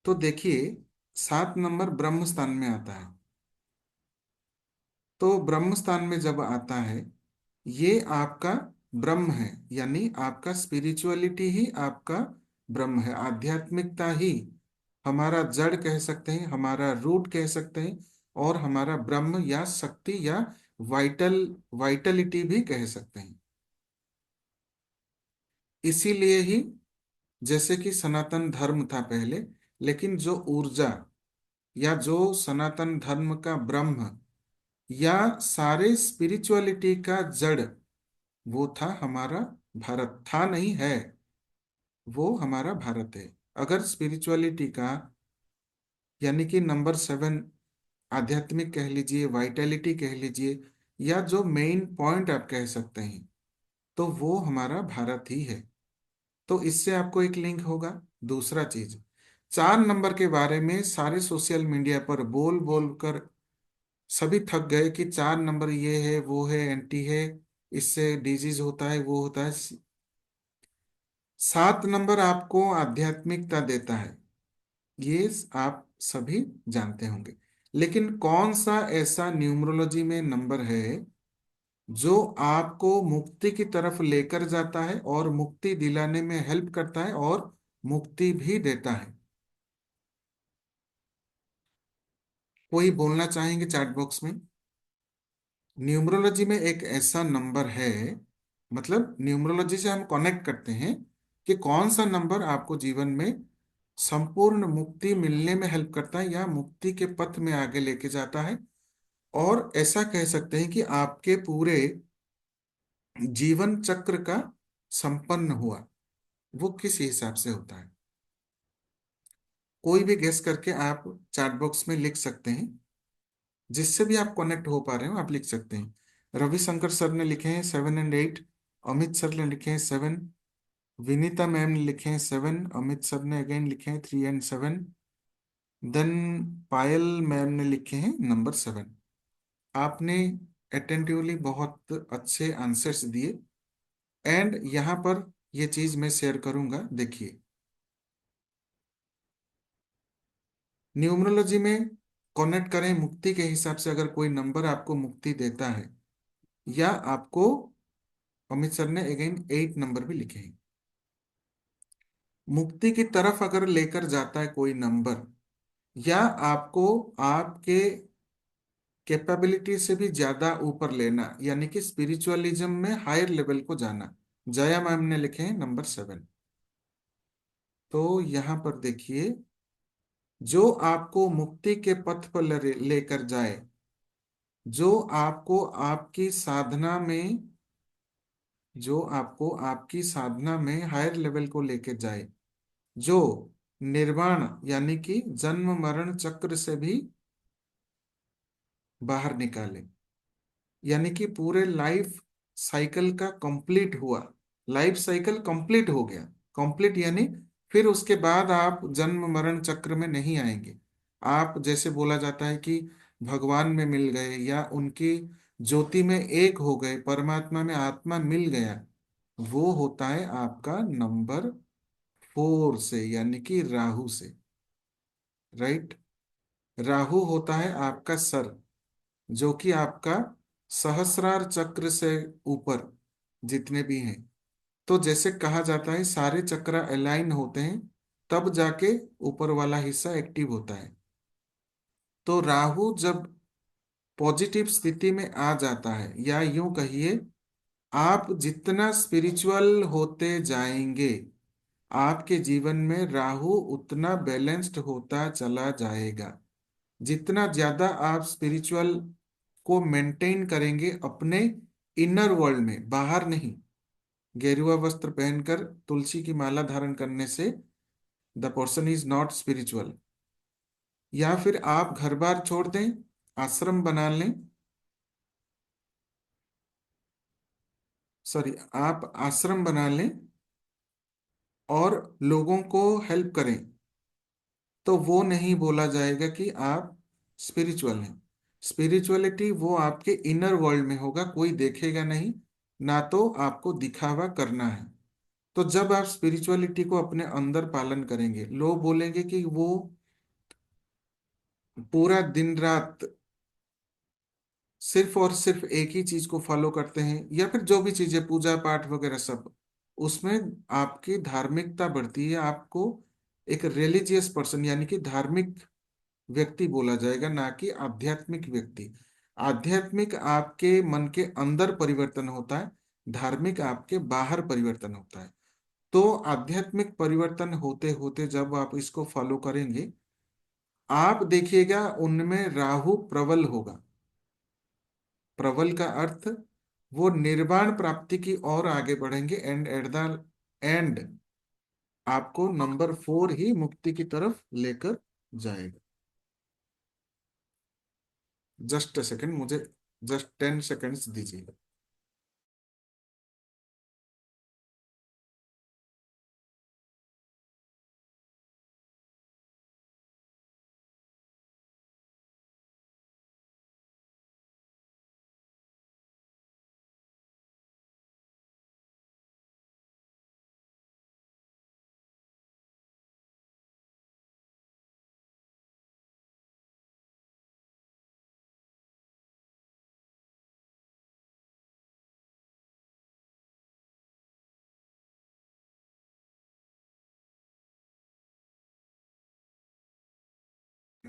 तो देखिए 7 नंबर ब्रह्म स्थान में आता है। तो ब्रह्म स्थान में जब आता है, ये आपका ब्रह्म है, यानी आपका स्पिरिचुअलिटी ही आपका ब्रह्म है, आध्यात्मिकता ही हमारा जड़ कह सकते हैं, हमारा रूट कह सकते हैं, और हमारा ब्रह्म या शक्ति या वाइटलिटी भी कह सकते हैं। इसीलिए ही जैसे कि सनातन धर्म था पहले, लेकिन जो ऊर्जा या जो सनातन धर्म का ब्रह्म या सारे स्पिरिचुअलिटी का जड़, वो था हमारा भारत, था नहीं है, वो हमारा भारत है। अगर स्पिरिचुअलिटी का यानी कि नंबर 7 आध्यात्मिक कह लीजिए, वाइटलिटी कह लीजिए, या जो मेन पॉइंट आप कह सकते हैं, तो वो हमारा भारत ही है। तो इससे आपको एक लिंक होगा। दूसरा चीज, 4 नंबर के बारे में सारे सोशल मीडिया पर बोल बोल कर सभी थक गए कि 4 नंबर ये है वो है एंटी है, इससे डिजीज होता है वो होता है। 7 नंबर आपको आध्यात्मिकता देता है, ये आप सभी जानते होंगे। लेकिन कौन सा ऐसा न्यूमरोलॉजी में नंबर है जो आपको मुक्ति की तरफ लेकर जाता है और मुक्ति दिलाने में हेल्प करता है और मुक्ति भी देता है? कोई बोलना चाहेंगे चैट बॉक्स में? न्यूमरोलॉजी में एक ऐसा नंबर है, मतलब न्यूमरोलॉजी से हम कनेक्ट करते हैं कि कौन सा नंबर आपको जीवन में संपूर्ण मुक्ति मिलने में हेल्प करता है या मुक्ति के पथ में आगे लेके जाता है, और ऐसा कह सकते हैं कि आपके पूरे जीवन चक्र का संपन्न हुआ, वो किस हिसाब से होता है? कोई भी गेस करके आप चैट बॉक्स में लिख सकते हैं। जिससे भी आप कनेक्ट हो पा रहे हो आप लिख सकते हैं। रविशंकर सर ने लिखे हैं 7 एंड 8, अमित सर ने लिखे हैं 7, विनीता मैम ने लिखे हैं 7, अमित सर ने अगेन लिखे हैं 3 एंड 7, देन पायल मैम ने लिखे हैं नंबर 7। आपने अटेंटिवली बहुत अच्छे आंसर्स दिए। एंड यहाँ पर ये चीज मैं शेयर करूंगा, देखिए। न्यूमरोलॉजी में कनेक्ट करें मुक्ति के हिसाब से, अगर कोई नंबर आपको मुक्ति देता है, या आपको, अमित सर ने अगेन 8 नंबर भी लिखे हैं, मुक्ति की तरफ अगर लेकर जाता है कोई नंबर, या आपको आपके कैपेबिलिटी से भी ज्यादा ऊपर लेना, यानी कि स्पिरिचुअलिज्म में हायर लेवल को जाना, जया मैम ने लिखे हैं नंबर 7। तो यहां पर देखिए, जो आपको मुक्ति के पथ पर लेकर जाए, जो आपको आपकी साधना में, जो आपको आपकी साधना में हायर लेवल को लेकर जाए, जो निर्वाण यानी कि जन्म मरण चक्र से भी बाहर निकाले, यानी कि पूरे लाइफ साइकिल का कंप्लीट हुआ, लाइफ साइकिल कंप्लीट हो गया, कंप्लीट यानी फिर उसके बाद आप जन्म मरण चक्र में नहीं आएंगे। आप, जैसे बोला जाता है कि भगवान में मिल गए, या उनकी ज्योति में एक हो गए, परमात्मा में आत्मा मिल गया, वो होता है आपका नंबर 4 से, यानी कि राहु से। राइट। राहु होता है आपका सर, जो कि आपका सहस्रार चक्र से ऊपर जितने भी हैं। तो जैसे कहा जाता है सारे चक्र अलाइन होते हैं, तब जाके ऊपर वाला हिस्सा एक्टिव होता है। तो राहु जब पॉजिटिव स्थिति में आ जाता है, या यूं कहिए, आप जितना स्पिरिचुअल होते जाएंगे, आपके जीवन में राहु उतना बैलेंस्ड होता चला जाएगा। जितना ज्यादा आप स्पिरिचुअल को मेंटेन करेंगे अपने इनर वर्ल्ड में, बाहर नहीं, गेरुआ वस्त्र पहनकर तुलसी की माला धारण करने से the person is not spiritual. या फिर आप घर बार छोड़ दें, आश्रम बना लें, सॉरी, आप आश्रम बना लें और लोगों को हेल्प करें, तो वो नहीं बोला जाएगा कि आप स्पिरिचुअल हैं। स्पिरिचुअलिटी वो आपके इनर वर्ल्ड में होगा, कोई देखेगा नहीं, ना तो आपको दिखावा करना है। तो जब आप स्पिरिचुअलिटी को अपने अंदर पालन करेंगे, लोग बोलेंगे कि वो पूरा दिन रात सिर्फ और सिर्फ एक ही चीज को फॉलो करते हैं, या फिर जो भी चीजें पूजा पाठ वगैरह सब, उसमें आपकी धार्मिकता बढ़ती है, आपको एक रिलीजियस पर्सन यानी कि धार्मिक व्यक्ति बोला जाएगा, ना कि आध्यात्मिक व्यक्ति। आध्यात्मिक आपके मन के अंदर परिवर्तन होता है, धार्मिक आपके बाहर परिवर्तन होता है। तो आध्यात्मिक परिवर्तन होते होते जब आप इसको फॉलो करेंगे, आप देखिएगा उनमें राहु प्रबल होगा। प्रबल का अर्थ, वो निर्वाण प्राप्ति की ओर आगे बढ़ेंगे, एंड एट द एंड आपको नंबर 4 ही मुक्ति की तरफ लेकर जाएगा। जस्ट अ सेकेंड, मुझे जस्ट 10 सेकेंड्स दीजिएगा।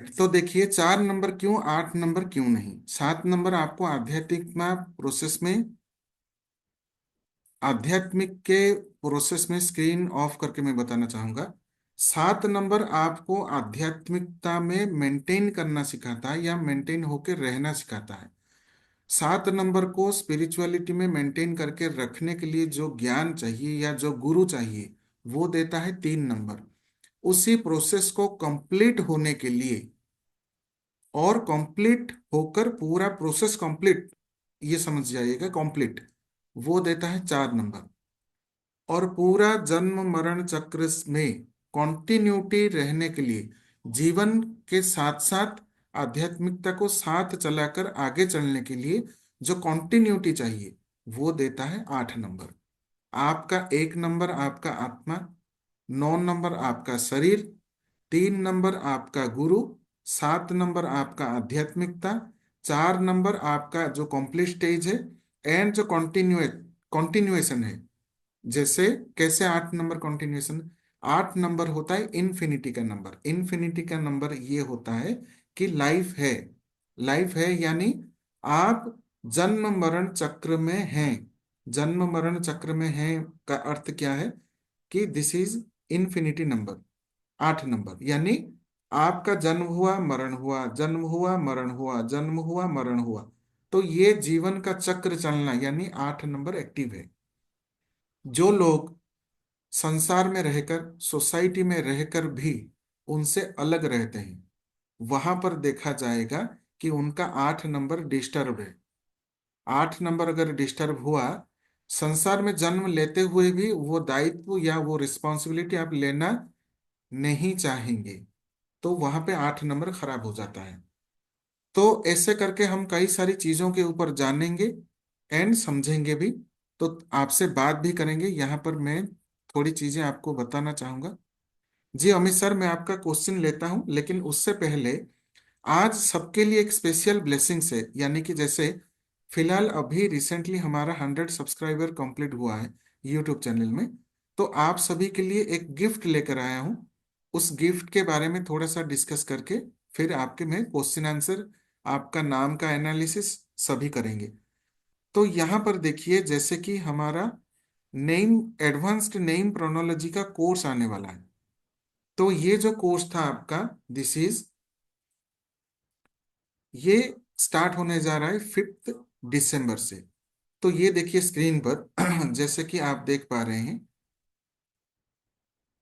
तो देखिए, 4 नंबर क्यों, 8 नंबर क्यों नहीं, 7 नंबर आपको आध्यात्मिक प्रोसेस में, आध्यात्मिक के प्रोसेस में स्क्रीन ऑफ करके मैं बताना चाहूंगा। 7 नंबर आपको आध्यात्मिकता में मेंटेन करना सिखाता है, या मेंटेन होकर रहना सिखाता है। 7 नंबर को स्पिरिचुअलिटी में मेंटेन करके रखने के लिए जो ज्ञान चाहिए या जो गुरु चाहिए, वो देता है 3 नंबर। उसी प्रोसेस को कंप्लीट होने के लिए, और कंप्लीट होकर पूरा प्रोसेस कंप्लीट, ये समझ जाइएगा कंप्लीट, वो देता है 4 नंबर। और पूरा जन्म मरण चक्र में कॉन्टिन्यूटी रहने के लिए, जीवन के साथ साथ आध्यात्मिकता को साथ चलाकर आगे चलने के लिए जो कॉन्टिन्यूटी चाहिए, वो देता है 8 नंबर। आपका 1 नंबर आपका आत्मा, 9 नंबर आपका शरीर, 3 नंबर आपका गुरु, 7 नंबर आपका आध्यात्मिकता, 4 नंबर आपका जो कॉम्प्लीट स्टेज है, एंड जो कॉन्टिन्यूएशन है। जैसे कैसे 8 नंबर कॉन्टिन्यूएशन, 8 नंबर होता है इन्फिनिटी का नंबर। इन्फिनिटी का नंबर ये होता है कि लाइफ है। लाइफ है यानी आप जन्म मरण चक्र में हैं। जन्म मरण चक्र में हैं का अर्थ क्या है कि this is infinity number. 8 number यानी आपका जन्म हुआ, मरण हुआ, जन्म हुआ, मरण हुआ, जन्म हुआ, मरण हुआ। तो ये जीवन का चक्र चलना यानी 8 नंबर एक्टिव है। जो लोग संसार में रहकर, सोसाइटी में रहकर भी उनसे अलग रहते हैं, वहां पर देखा जाएगा कि उनका 8 नंबर डिस्टर्ब है। 8 नंबर अगर डिस्टर्ब हुआ, संसार में जन्म लेते हुए भी वो दायित्व या वो रिस्पॉन्सिबिलिटी आप लेना नहीं चाहेंगे, तो वहां पे 8 नंबर खराब हो जाता है। तो ऐसे करके हम कई सारी चीजों के ऊपर जानेंगे एंड समझेंगे भी। तो आपसे बात भी करेंगे। यहाँ पर मैं थोड़ी चीजें आपको बताना चाहूंगा। जी अमित सर, मैं आपका क्वेश्चन लेता हूं, लेकिन उससे पहले आज सबके लिए एक स्पेशल ब्लेसिंग्स है। यानी कि जैसे फिलहाल अभी रिसेंटली हमारा 100 सब्सक्राइबर कंप्लीट हुआ है यूट्यूब चैनल में। तो आप सभी के लिए एक गिफ्ट लेकर आया हूं। उस गिफ्ट के बारे में थोड़ा सा डिस्कस करके फिर आपके में क्वेश्चन आंसर, आपका नाम का एनालिसिस सभी करेंगे। तो यहाँ पर देखिए, जैसे कि हमारा नेम, एडवांस्ड नेम प्रोनोलॉजी का कोर्स आने वाला है। तो ये जो कोर्स था आपका, दिस इज, ये स्टार्ट होने जा रहा है 5 दिसंबर से। तो ये देखिए स्क्रीन पर जैसे कि आप देख पा रहे हैं।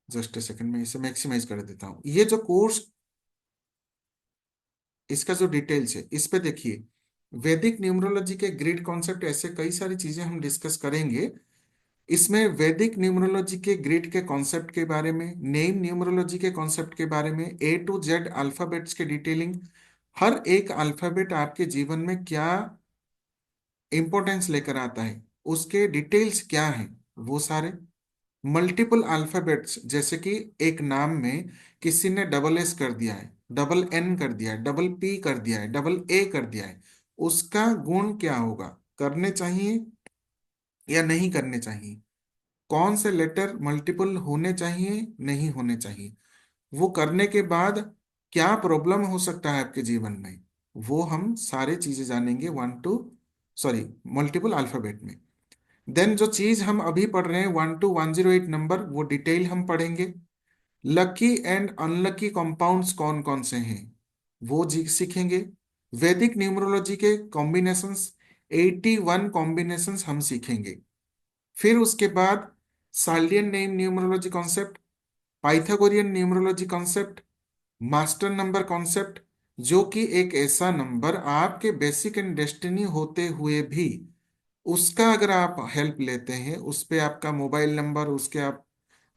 जस्ट अ सेकंड में इसे मैक्सिमाइज कर देता हूं। ये जो कोर्स, इसका जो डिटेल्स है इस पे देखिए। वैदिक न्यूमरोलॉजी के ग्रिड कॉन्सेप्ट, ऐसे कई सारी चीजें हम डिस्कस करेंगे इसमें। वैदिक न्यूमरोलॉजी के ग्रिड के कॉन्सेप्ट के बारे में, नेम न्यूमरोलॉजी के कॉन्सेप्ट के बारे में, A to Z अल्फाबेट्स की डिटेलिंग, हर एक अल्फाबेट आपके जीवन में क्या इंपॉर्टेंस लेकर आता है, उसके डिटेल्स क्या हैं, वो सारे। मल्टीपल अल्फाबेट्स, जैसे कि एक नाम में किसी ने डबल S कर दिया है, डबल N कर दिया है, डबल P कर दिया है, डबल A कर दिया है, उसका गुण क्या होगा, करने चाहिए या नहीं करने चाहिए, कौन से लेटर मल्टीपल होने चाहिए, नहीं होने चाहिए, वो करने के बाद क्या प्रॉब्लम हो सकता है आपके जीवन में, वो हम सारे चीजें जानेंगे मल्टीपल अल्फाबेट में। देन जो चीज हम अभी पढ़ रहे हैं 1 to 108 नंबर, वो डिटेल हम पढ़ेंगे। लकी एंड अनलकी कंपाउंड्स कौन कौन से हैं, वो जी सीखेंगे। वैदिक न्यूमरोलॉजी के कॉम्बिनेशंस, 81 कॉम्बिनेशंस हम सीखेंगे। फिर उसके बाद Chaldean name numerology concept, Pythagorean numerology concept, master number concept, जो कि एक ऐसा नंबर आपके बेसिक एंड डेस्टिनी होते हुए भी उसका अगर आप हेल्प लेते हैं, उस पे आपका मोबाइल नंबर, उसके आप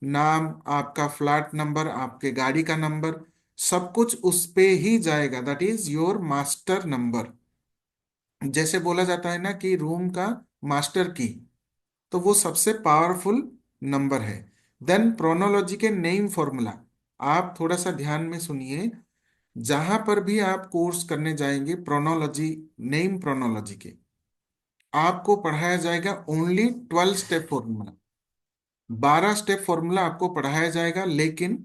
नाम, आपका फ्लैट नंबर, आपके गाड़ी का नंबर, सब कुछ उस पे ही जाएगा। That is your master number. जैसे बोला जाता है ना कि रूम का मास्टर की, तो वो सबसे पावरफुल नंबर है। देन प्रोनोलॉजी के नेम फॉर्मूला, आप थोड़ा सा ध्यान में सुनिए। जहां पर भी आप कोर्स करने जाएंगे प्रोनोलॉजी, नेम प्रोनोलॉजी के, आपको पढ़ाया जाएगा only 12 step formula. 12 step formula आपको पढ़ाया जाएगा, लेकिन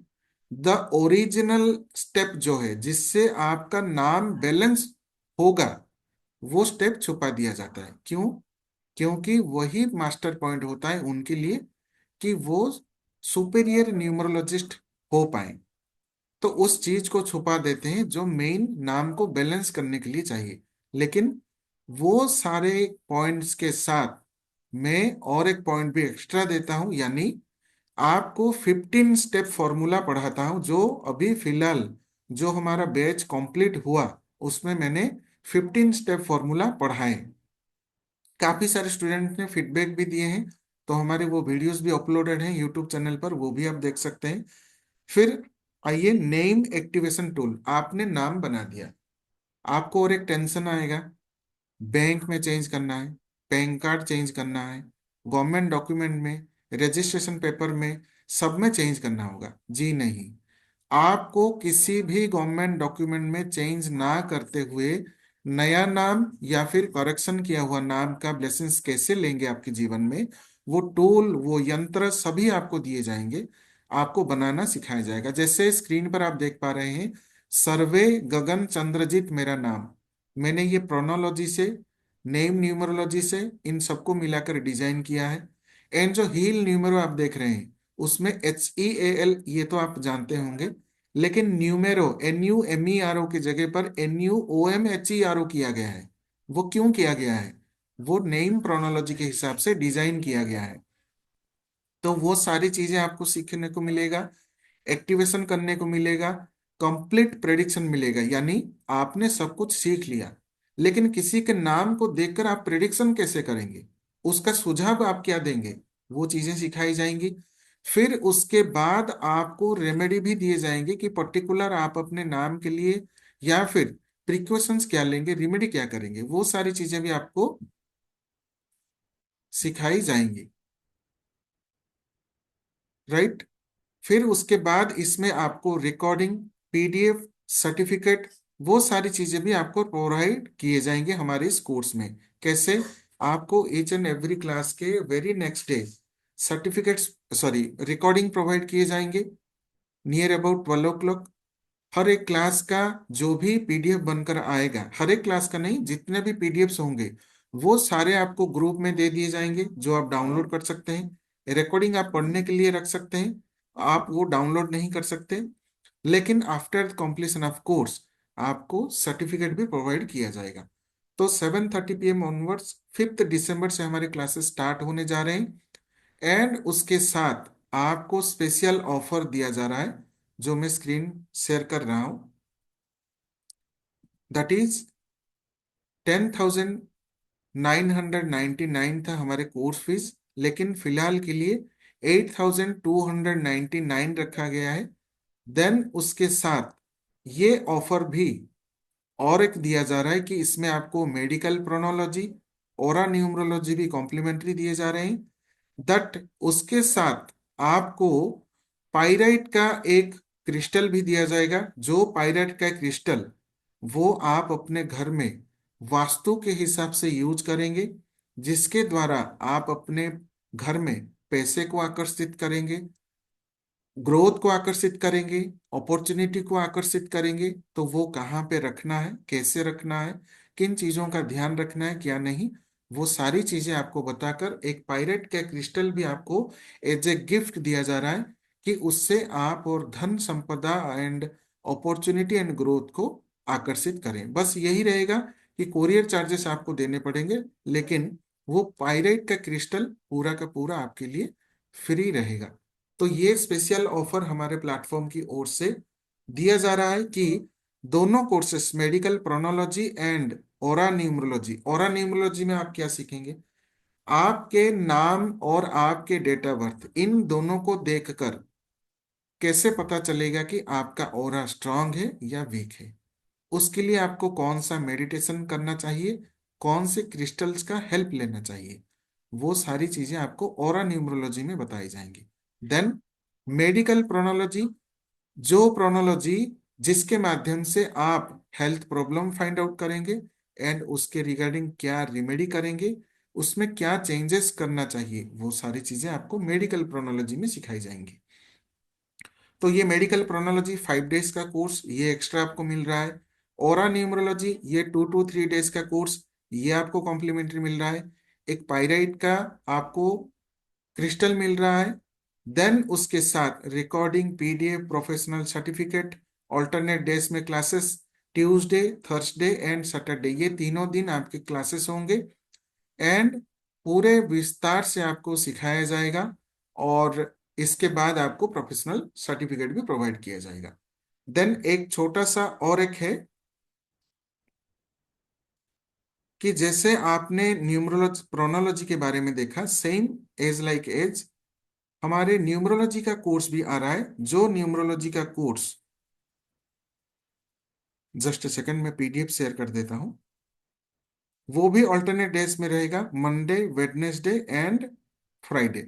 द ओरिजिनल स्टेप जो है जिससे आपका नाम बैलेंस होगा, वो स्टेप छुपा दिया जाता है। क्यों? क्योंकि वही मास्टर पॉइंट होता है उनके लिए कि वो सुपीरियर न्यूमरोलॉजिस्ट हो पाए। तो उस चीज को छुपा देते हैं जो मेन नाम को बैलेंस करने के लिए चाहिए। लेकिन वो सारे पॉइंट्स के साथ मैं और एक पॉइंट भी एक्स्ट्रा देता हूं, यानी आपको 15 स्टेप फॉर्मूला पढ़ाता हूं। जो अभी फिलहाल जो हमारा बैच कंप्लीट हुआ, उसमें मैंने 15 स्टेप फॉर्मूला पढ़ाए। काफी सारे स्टूडेंट ने फीडबैक भी दिए हैं, तो हमारे वो वीडियोस भी अपलोडेड हैं यूट्यूब चैनल पर, वो भी आप देख सकते हैं। फिर आइए, नेम एक्टिवेशन टूल। आपने नाम बना दिया, आपको और एक टेंशन आएगा, बैंक में चेंज करना है, पैन कार्ड चेंज करना है, गवर्नमेंट डॉक्यूमेंट में, रजिस्ट्रेशन पेपर में, सब में चेंज करना होगा। जी नहीं, आपको किसी भी गवर्नमेंट डॉक्यूमेंट में चेंज ना करते हुए नया नाम या फिर करेक्शन किया हुआ नाम का ब्लेसिंग्स कैसे लेंगे आपके जीवन में, वो टूल, वो यंत्र सभी आपको दिए जाएंगे। आपको बनाना सिखाया जाएगा। जैसे स्क्रीन पर आप देख पा रहे हैं, सर्वे गगन चंद्रजीत मेरा नाम। मैंने ये प्रोनोलॉजी से, नेम न्यूमरोलॉजी से इन सबको मिलाकर डिजाइन किया है। एंड जो हील न्यूमरो आप देख रहे हैं, उसमें HEAL ये तो आप जानते होंगे, लेकिन न्यूमेरो NUMERO की जगह पर NUOMHERO किया गया है। वो क्यों किया गया है? वो नेम प्रोनोलॉजी के हिसाब से डिजाइन किया गया है। तो वो सारी चीजें आपको सीखने को मिलेगा, एक्टिवेशन करने को मिलेगा, कंप्लीट प्रेडिक्शन मिलेगा। यानी आपने सब कुछ सीख लिया, लेकिन किसी के नाम को देखकर आप प्रेडिक्शन कैसे करेंगे, उसका सुझाव आप क्या देंगे, वो चीजें सिखाई जाएंगी। फिर उसके बाद आपको रेमेडी भी दिए जाएंगे कि पर्टिकुलर आप अपने नाम के लिए या फिर प्रिकॉशंस क्या लेंगे, रेमेडी क्या करेंगे, वो सारी चीजें भी आपको सिखाई जाएंगी। राइट। फिर उसके बाद इसमें आपको रिकॉर्डिंग, PDF, सर्टिफिकेट, वो सारी चीजें भी आपको प्रोवाइड किए जाएंगे हमारे इस कोर्स में। कैसे? आपको ईच एंड एवरी क्लास के very next day certificates, sorry, recording provide किए जाएंगे नियर अबाउट 12 o'clock। हर एक क्लास का जो भी PDF बनकर आएगा, हर एक क्लास का नहीं, जितने भी PDFs होंगे वो सारे आपको ग्रुप में दे दिए जाएंगे, जो आप डाउनलोड कर सकते हैं। रिकॉर्डिंग आप पढ़ने के लिए रख सकते हैं, आप वो डाउनलोड नहीं कर सकते। लेकिन आफ्टर कंप्लीशन ऑफ कोर्स आपको सर्टिफिकेट भी प्रोवाइड किया जाएगा। तो 7:30 PM ऑनवर्ड्स 5 दिसंबर से हमारे क्लासेस स्टार्ट होने जा रहे हैं। एंड उसके साथ आपको स्पेशल ऑफर दिया जा रहा है, जो मैं स्क्रीन शेयर कर रहा हूं। दैट इज 10,999 था हमारे कोर्स फीस, लेकिन फिलहाल के लिए 8,299 रखा गया है। देन उसके साथ ये ऑफर भी और एक दिया जा रहा है कि इसमें आपको मेडिकल प्रोनोलॉजी, ओरा न्यूमरोलॉजी भी कॉम्प्लीमेंट्री दिए जा रहे हैं। दट उसके साथ आपको पाइराइट का एक क्रिस्टल भी दिया जाएगा। जो पाइराइट का क्रिस्टल, वो आप अपने घर में वास्तु के हिसाब से यूज करेंगे, जिसके द्वारा आप अपने घर में पैसे को आकर्षित करेंगे, ग्रोथ को आकर्षित करेंगे, अपॉर्चुनिटी को आकर्षित करेंगे। तो वो कहाँ पे रखना है, कैसे रखना है, किन चीजों का ध्यान रखना है, क्या नहीं, वो सारी चीजें आपको बताकर एक पायरेट का क्रिस्टल भी आपको एज ए गिफ्ट दिया जा रहा है, कि उससे आप और धन संपदा एंड अपॉर्चुनिटी एंड ग्रोथ को आकर्षित करें। बस यही रहेगा कि कोरियर चार्जेस आपको देने पड़ेंगे, लेकिन वो पायरेट का क्रिस्टल पूरा का पूरा आपके लिए फ्री रहेगा। तो ये स्पेशल ऑफर हमारे प्लेटफॉर्म की ओर से दिया जा रहा है कि दोनों कोर्सेस, मेडिकल प्रोनोलॉजी एंड ओरा न्यूमरोलॉजी में आप क्या सीखेंगे, आपके नाम और आपके डेट ऑफ बर्थ, इन दोनों को देखकर कैसे पता चलेगा कि आपका ओरा स्ट्रांग है या वीक है। उसके लिए आपको कौन सा मेडिटेशन करना चाहिए, कौन से क्रिस्टल्स का हेल्प लेना चाहिए, वो सारी चीजें आपको ओरा न्यूमरोलॉजी में बताई जाएंगी। देन मेडिकल प्रोनोलॉजी, जो प्रोनोलॉजी जिसके माध्यम से आप हेल्थ प्रॉब्लम फाइंड आउट करेंगे एंड उसके रिगार्डिंग क्या रिमेडी करेंगे, उसमें क्या चेंजेस करना चाहिए, वो सारी चीजें आपको मेडिकल प्रोनोलॉजी में सिखाई जाएंगी। तो ये मेडिकल प्रोनोलॉजी 5 डेज का कोर्स, ये एक्स्ट्रा आपको मिल रहा है। ओरा न्यूमरोलॉजी ये 2 to 3 डेज का कोर्स, ये आपको कॉम्प्लीमेंट्री मिल रहा है। एक पाइराइट का आपको क्रिस्टल मिल रहा है। देन उसके साथ recording, PDF, professional certificate, alternate days में classes, Tuesday, Thursday and Saturday, ये तीनों दिन आपके क्लासेस होंगे। एंड पूरे विस्तार से आपको सिखाया जाएगा, और इसके बाद आपको प्रोफेशनल सर्टिफिकेट भी प्रोवाइड किया जाएगा। देन एक छोटा सा और एक है कि जैसे आपने न्यूमरोलॉजी प्रोनोलॉजी के बारे में देखा, सेम एज लाइक एज, हमारे न्यूमरोलॉजी का कोर्स भी आ रहा है। जो न्यूमरोलॉजी का कोर्स, जस्ट सेकंड में PDF शेयर कर देता हूं, वो भी ऑल्टरनेट डेज में रहेगा, Monday, Wednesday and Friday.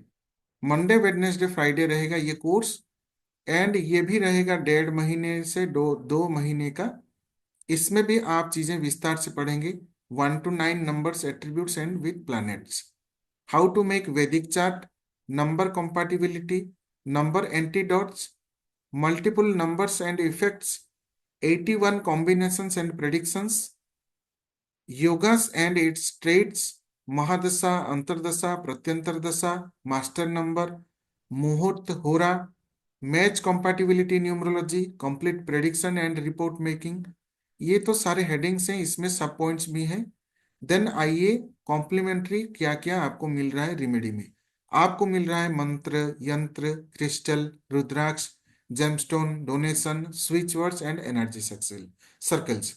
Monday, Wednesday, Friday रहेगा ये कोर्स। एंड ये भी रहेगा 1.5 महीने से 2 महीने का। इसमें भी आप चीजें विस्तार से पढ़ेंगे, 1 to 9 numbers, attributes and with planets, how to make Vedic chart, number compatibility, number antidotes, multiple numbers and effects, 81 combinations and predictions, yogas and its traits, महादशा, अंतरदशा, प्रत्यंतर दशा, मास्टर नंबर, मुहूर्त, होरा, match compatibility, numerology, complete prediction and report making. ये तो सारे headings हैं, इसमें सब points भी हैं। देन आइए कॉम्प्लीमेंट्री क्या क्या आपको मिल रहा है रेमेडी में। आपको मिल रहा है मंत्र, यंत्र, क्रिस्टल, रुद्राक्ष, gemstone, donation, switch words and energy circles.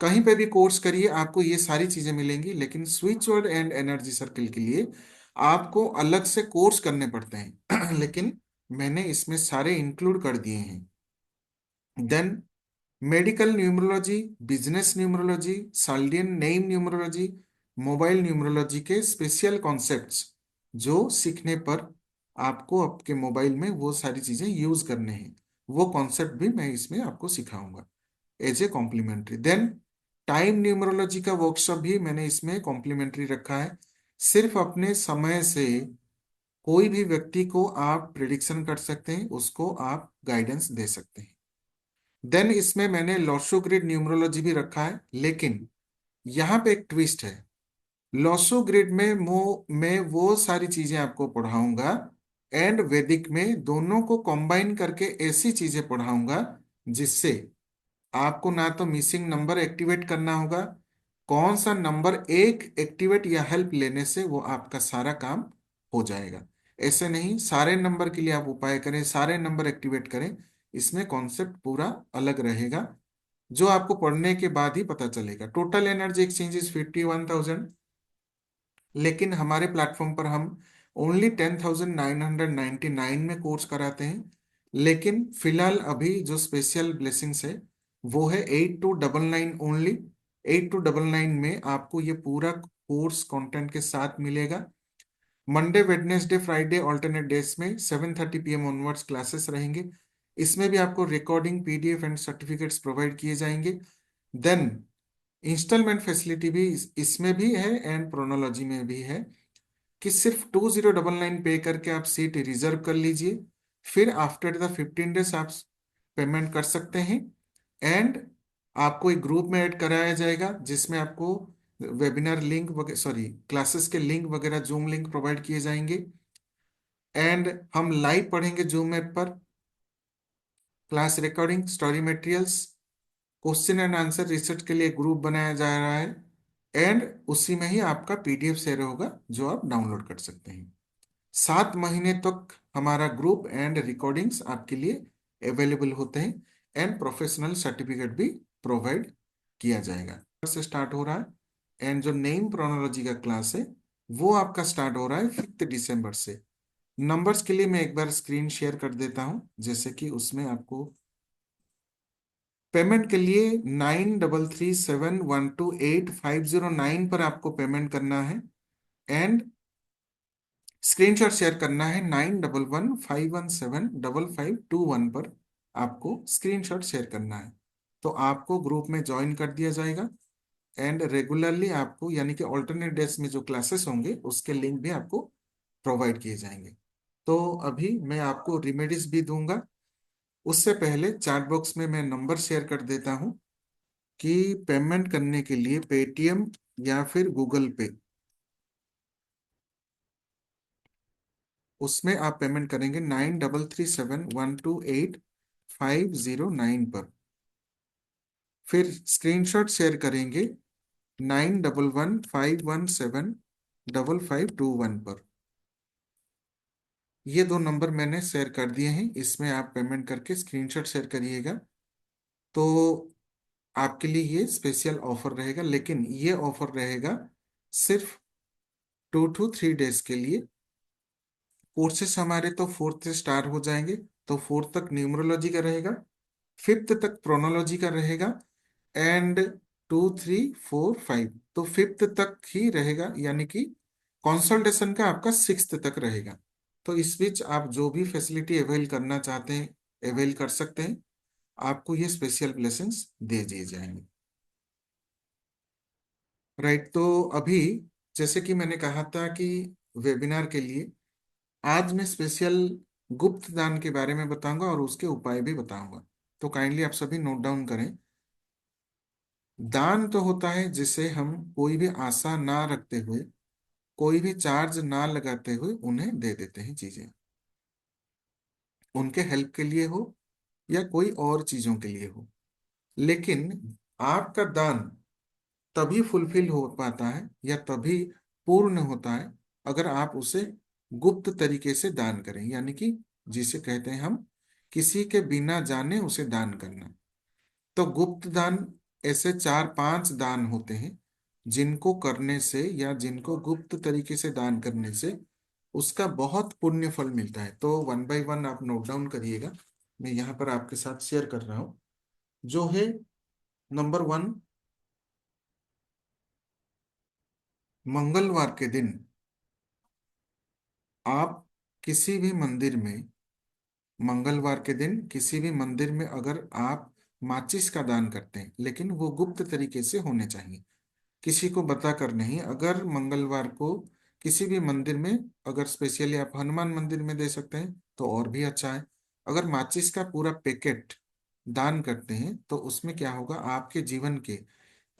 कहीं पे भी कोर्स करिए आपको ये सारी चीजें मिलेंगी, लेकिन switch word and energy circle के लिए आपको अलग से कोर्स करने पड़ते हैं लेकिन मैंने इसमें सारे इंक्लूड कर दिए हैं। Then medical numerology, business numerology, Chaldean name numerology, mobile numerology के स्पेशल कॉन्सेप्ट्स जो सीखने पर आपको आपके मोबाइल में वो सारी चीजें यूज करने हैं, वो कॉन्सेप्ट भी मैं इसमें आपको सिखाऊंगा as a complimentary. Then time numerology का वर्कशॉप भी मैंने इसमें कॉम्प्लीमेंट्री रखा है। सिर्फ अपने समय से कोई भी व्यक्ति को आप प्रिडिक्शन कर सकते हैं, उसको आप गाइडेंस दे सकते हैं। देन इसमें मैंने लॉसो ग्रिड न्यूमरोलॉजी भी रखा है, लेकिन यहाँ पे एक ट्विस्ट है। लॉसो ग्रिड में मैं वो सारी चीजें आपको पढ़ाऊंगा एंड वैदिक में दोनों को कंबाइन करके ऐसी चीजें पढ़ाऊंगा जिससे आपको ना तो मिसिंग नंबर एक्टिवेट करना होगा, कौन सा नंबर एक एक्टिवेट या हेल्प लेने से वो आपका सारा काम हो जाएगा। ऐसे नहीं सारे नंबर के लिए आप उपाय करें, सारे नंबर एक्टिवेट करें, इसमें कॉन्सेप्ट पूरा अलग रहेगा जो आपको पढ़ने के बाद ही पता चलेगा। टोटल एनर्जी एक्सचेंज इज 51,000, लेकिन हमारे प्लेटफॉर्म पर हम ओनली 10,999 में कोर्स कराते हैं। लेकिन फिलहाल अभी जो स्पेशल ब्लेसिंग्स है वो है 8,299 ओनली। 8,299 में आपको ये पूरा कोर्स कंटेंट के साथ मिलेगा। Monday, Wednesday, Friday alternate days में 7:30 PM ऑनवर्ड्स क्लासेस रहेंगे। इसमें भी आपको recording, PDF and certificates provide किए जाएंगे। देन इंस्टॉलमेंट फैसिलिटी भी इसमें भी है एंड प्रोनोलॉजी में भी है कि सिर्फ 2,099 पे करके आप सीट रिजर्व कर लीजिए, फिर आफ्टर द 15 डेज आप पेमेंट कर सकते हैं एंड आपको एक ग्रुप में ऐड कराया जाएगा जिसमें आपको वेबिनार लिंक वगैरह, सॉरी क्लासेस के लिंक वगैरह, जूम लिंक प्रोवाइड किए जाएंगे एंड हम लाइव पढ़ेंगे जूम ऐप पर। Class recording, story materials, question and answer research के लिए ग्रुप बनाया जा रहा है एंड उसी में ही आपका PDF शेयर होगा जो आप डाउनलोड कर सकते हैं। 7 महीने तक हमारा ग्रुप एंड रिकॉर्डिंग्स आपके लिए अवेलेबल होते हैं एंड प्रोफेशनल सर्टिफिकेट भी प्रोवाइड किया जाएगा। से स्टार्ट हो रहा है एंड जो नेम प्रोनोलॉजी का क्लास है वो आपका स्टार्ट हो रहा है 5 दिसंबर से। नंबर्स के लिए मैं एक बार स्क्रीन शेयर कर देता हूं, जैसे कि उसमें आपको पेमेंट के लिए 9337128509 पर आपको पेमेंट करना है एंड स्क्रीनशॉट शेयर करना है 9115175521 पर आपको स्क्रीनशॉट शेयर करना है। तो आपको ग्रुप में ज्वाइन कर दिया जाएगा एंड रेगुलरली आपको यानी कि ऑल्टरनेट डेज में जो क्लासेस होंगे उसके लिंक भी आपको प्रोवाइड किए जाएंगे। तो अभी मैं आपको रिमेडीज भी दूंगा, उससे पहले चैट बॉक्स में मैं नंबर शेयर कर देता हूं कि पेमेंट करने के लिए पेटीएम या फिर गूगल पे, उसमें आप पेमेंट करेंगे 9337128509 पर, फिर स्क्रीनशॉट शेयर करेंगे 9115175521 पर। ये दो नंबर मैंने शेयर कर दिए हैं, इसमें आप पेमेंट करके स्क्रीनशॉट शेयर करिएगा। तो आपके लिए ये स्पेशल ऑफर रहेगा, लेकिन ये ऑफर रहेगा सिर्फ 2 to 3 डेज के लिए। कोर्सेस हमारे तो 4th से स्टार्ट हो जाएंगे, तो 4th तक न्यूमरोलॉजी का रहेगा, 5th तक प्रोनोलॉजी का रहेगा एंड 2, 3, 4, 5 तो 5th तक ही रहेगा, यानी कि कंसल्टेशन का आपका 6th तक रहेगा। तो इस बीच आप जो भी फैसिलिटी अवेल करना चाहते हैं अवेल कर सकते हैं, आपको ये स्पेशल ब्लेसिंग्स दे दिए जाएंगे। राइट, तो अभी जैसे कि मैंने कहा था कि वेबिनार के लिए आज मैं स्पेशल गुप्त दान के बारे में बताऊंगा और उसके उपाय भी बताऊंगा। तो काइंडली आप सभी नोट डाउन करें। दान तो होता है जिसे हम कोई भी आशा ना रखते हुए, कोई भी चार्ज ना लगाते हुए उन्हें दे देते हैं चीजें, उनके हेल्प के लिए हो या कोई और चीजों के लिए हो। लेकिन आपका दान तभी फुलफिल हो पाता है या तभी पूर्ण होता है अगर आप उसे गुप्त तरीके से दान करें, यानी कि जिसे कहते हैं हम किसी के बिना जाने उसे दान करना। तो गुप्त दान ऐसे चार पांच दान होते हैं जिनको करने से या जिनको गुप्त तरीके से दान करने से उसका बहुत पुण्य फल मिलता है। तो वन बाय वन आप नोट डाउन करिएगा, मैं यहाँ पर आपके साथ शेयर कर रहा हूँ। जो है नंबर वन, मंगलवार के दिन आप किसी भी मंदिर में, मंगलवार के दिन किसी भी मंदिर में अगर आप माचिस का दान करते हैं, लेकिन वो गुप्त तरीके से होने चाहिए, किसी को बताकर नहीं। अगर मंगलवार को किसी भी मंदिर में, अगर स्पेशली आप हनुमान मंदिर में दे सकते हैं तो और भी अच्छा है। अगर माचिस का पूरा पैकेट दान करते हैं तो उसमें क्या होगा, आपके जीवन के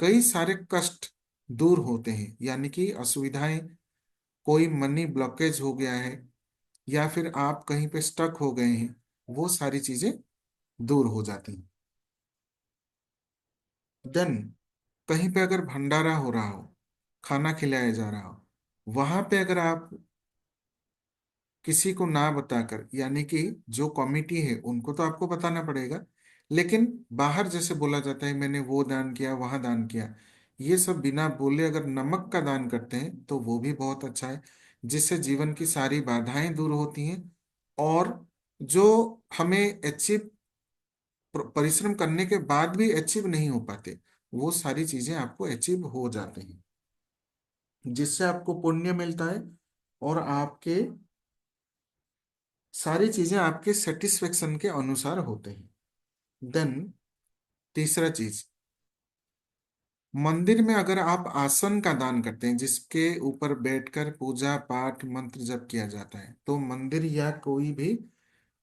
कई सारे कष्ट दूर होते हैं, यानी कि असुविधाएं, कोई मनी ब्लॉकेज हो गया है या फिर आप कहीं पे स्टक हो गए हैं, वो सारी चीजें दूर हो जाती हैं। देन कहीं पे अगर भंडारा हो रहा हो, खाना खिलाया जा रहा हो, वहां पे अगर आप किसी को ना बताकर, यानी कि जो कमिटी है उनको तो आपको बताना पड़ेगा, लेकिन बाहर जैसे बोला जाता है मैंने वो दान किया वहां दान किया, ये सब बिना बोले अगर नमक का दान करते हैं तो वो भी बहुत अच्छा है, जिससे जीवन की सारी बाधाएं दूर होती हैं। और जो हमें अचीव, परिश्रम करने के बाद भी अचीव नहीं हो पाते, वो सारी चीजें आपको अचीव हो जाते हैं, जिससे आपको पुण्य मिलता है और आपके सारी चीजें आपके सेटिस्फेक्शन के अनुसार होते हैं। देन तीसरा चीज, मंदिर में अगर आप आसन का दान करते हैं जिसके ऊपर बैठकर पूजा पाठ मंत्र जप किया जाता है, तो मंदिर या कोई भी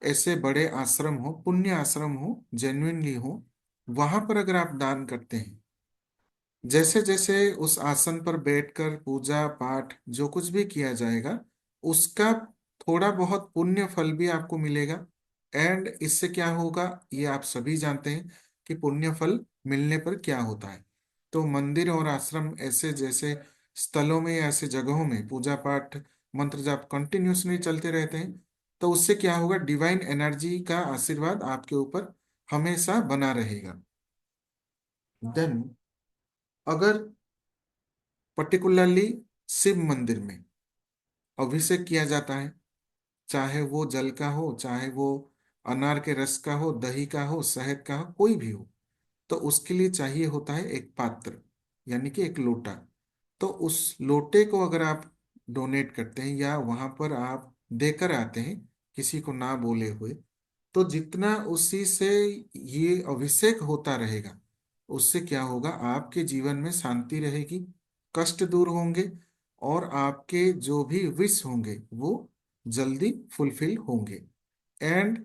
ऐसे बड़े आश्रम हो, पुण्य आश्रम हो, जेन्युइनली हो, वहां पर अगर आप दान करते हैं, जैसे जैसे उस आसन पर बैठकर पूजा पाठ जो कुछ भी किया जाएगा उसका थोड़ा बहुत पुण्य फल भी आपको मिलेगा। एंड इससे क्या होगा ये आप सभी जानते हैं कि पुण्य फल मिलने पर क्या होता है। तो मंदिर और आश्रम ऐसे जैसे स्थलों में या ऐसे जगहों में पूजा पाठ मंत्र जाप कंटिन्यूसली चलते रहते हैं, तो उससे क्या होगा, डिवाइन एनर्जी का आशीर्वाद आपके ऊपर हमेशा बना रहेगा। देन अगर पर्टिकुलरली शिव मंदिर में अभिषेक किया जाता है, चाहे वो जल का हो, चाहे वो अनार के रस का हो, दही का हो, शहद का हो, कोई भी हो, तो उसके लिए चाहिए होता है एक पात्र, यानी कि एक लोटा। तो उस लोटे को अगर आप डोनेट करते हैं या वहां पर आप देकर आते हैं किसी को ना बोले हुए, तो जितना उसी से ये अभिषेक होता रहेगा उससे क्या होगा, आपके जीवन में शांति रहेगी, कष्ट दूर होंगे और आपके जो भी विश होंगे वो जल्दी फुलफिल होंगे। एंड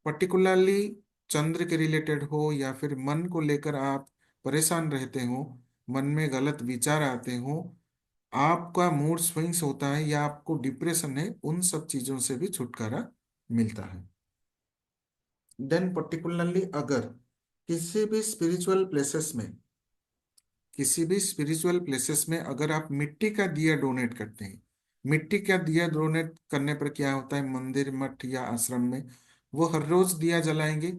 पर्टिकुलरली चंद्र के रिलेटेड हो या फिर मन को लेकर आप परेशान रहते हो, मन में गलत विचार आते हो, आपका मूड स्विंग्स होता है या आपको डिप्रेशन है, उन सब चीजों से भी छुटकारा मिलता है। देन पर्टिकुलरली अगर किसी भी स्पिरिचुअल प्लेसेस में, किसी भी स्पिरिचुअल प्लेसेस में अगर आप मिट्टी का दिया डोनेट करते हैं, मिट्टी का दिया डोनेट करने पर क्या होता है, मंदिर मठ या आश्रम में वो हर रोज दिया जलाएंगे,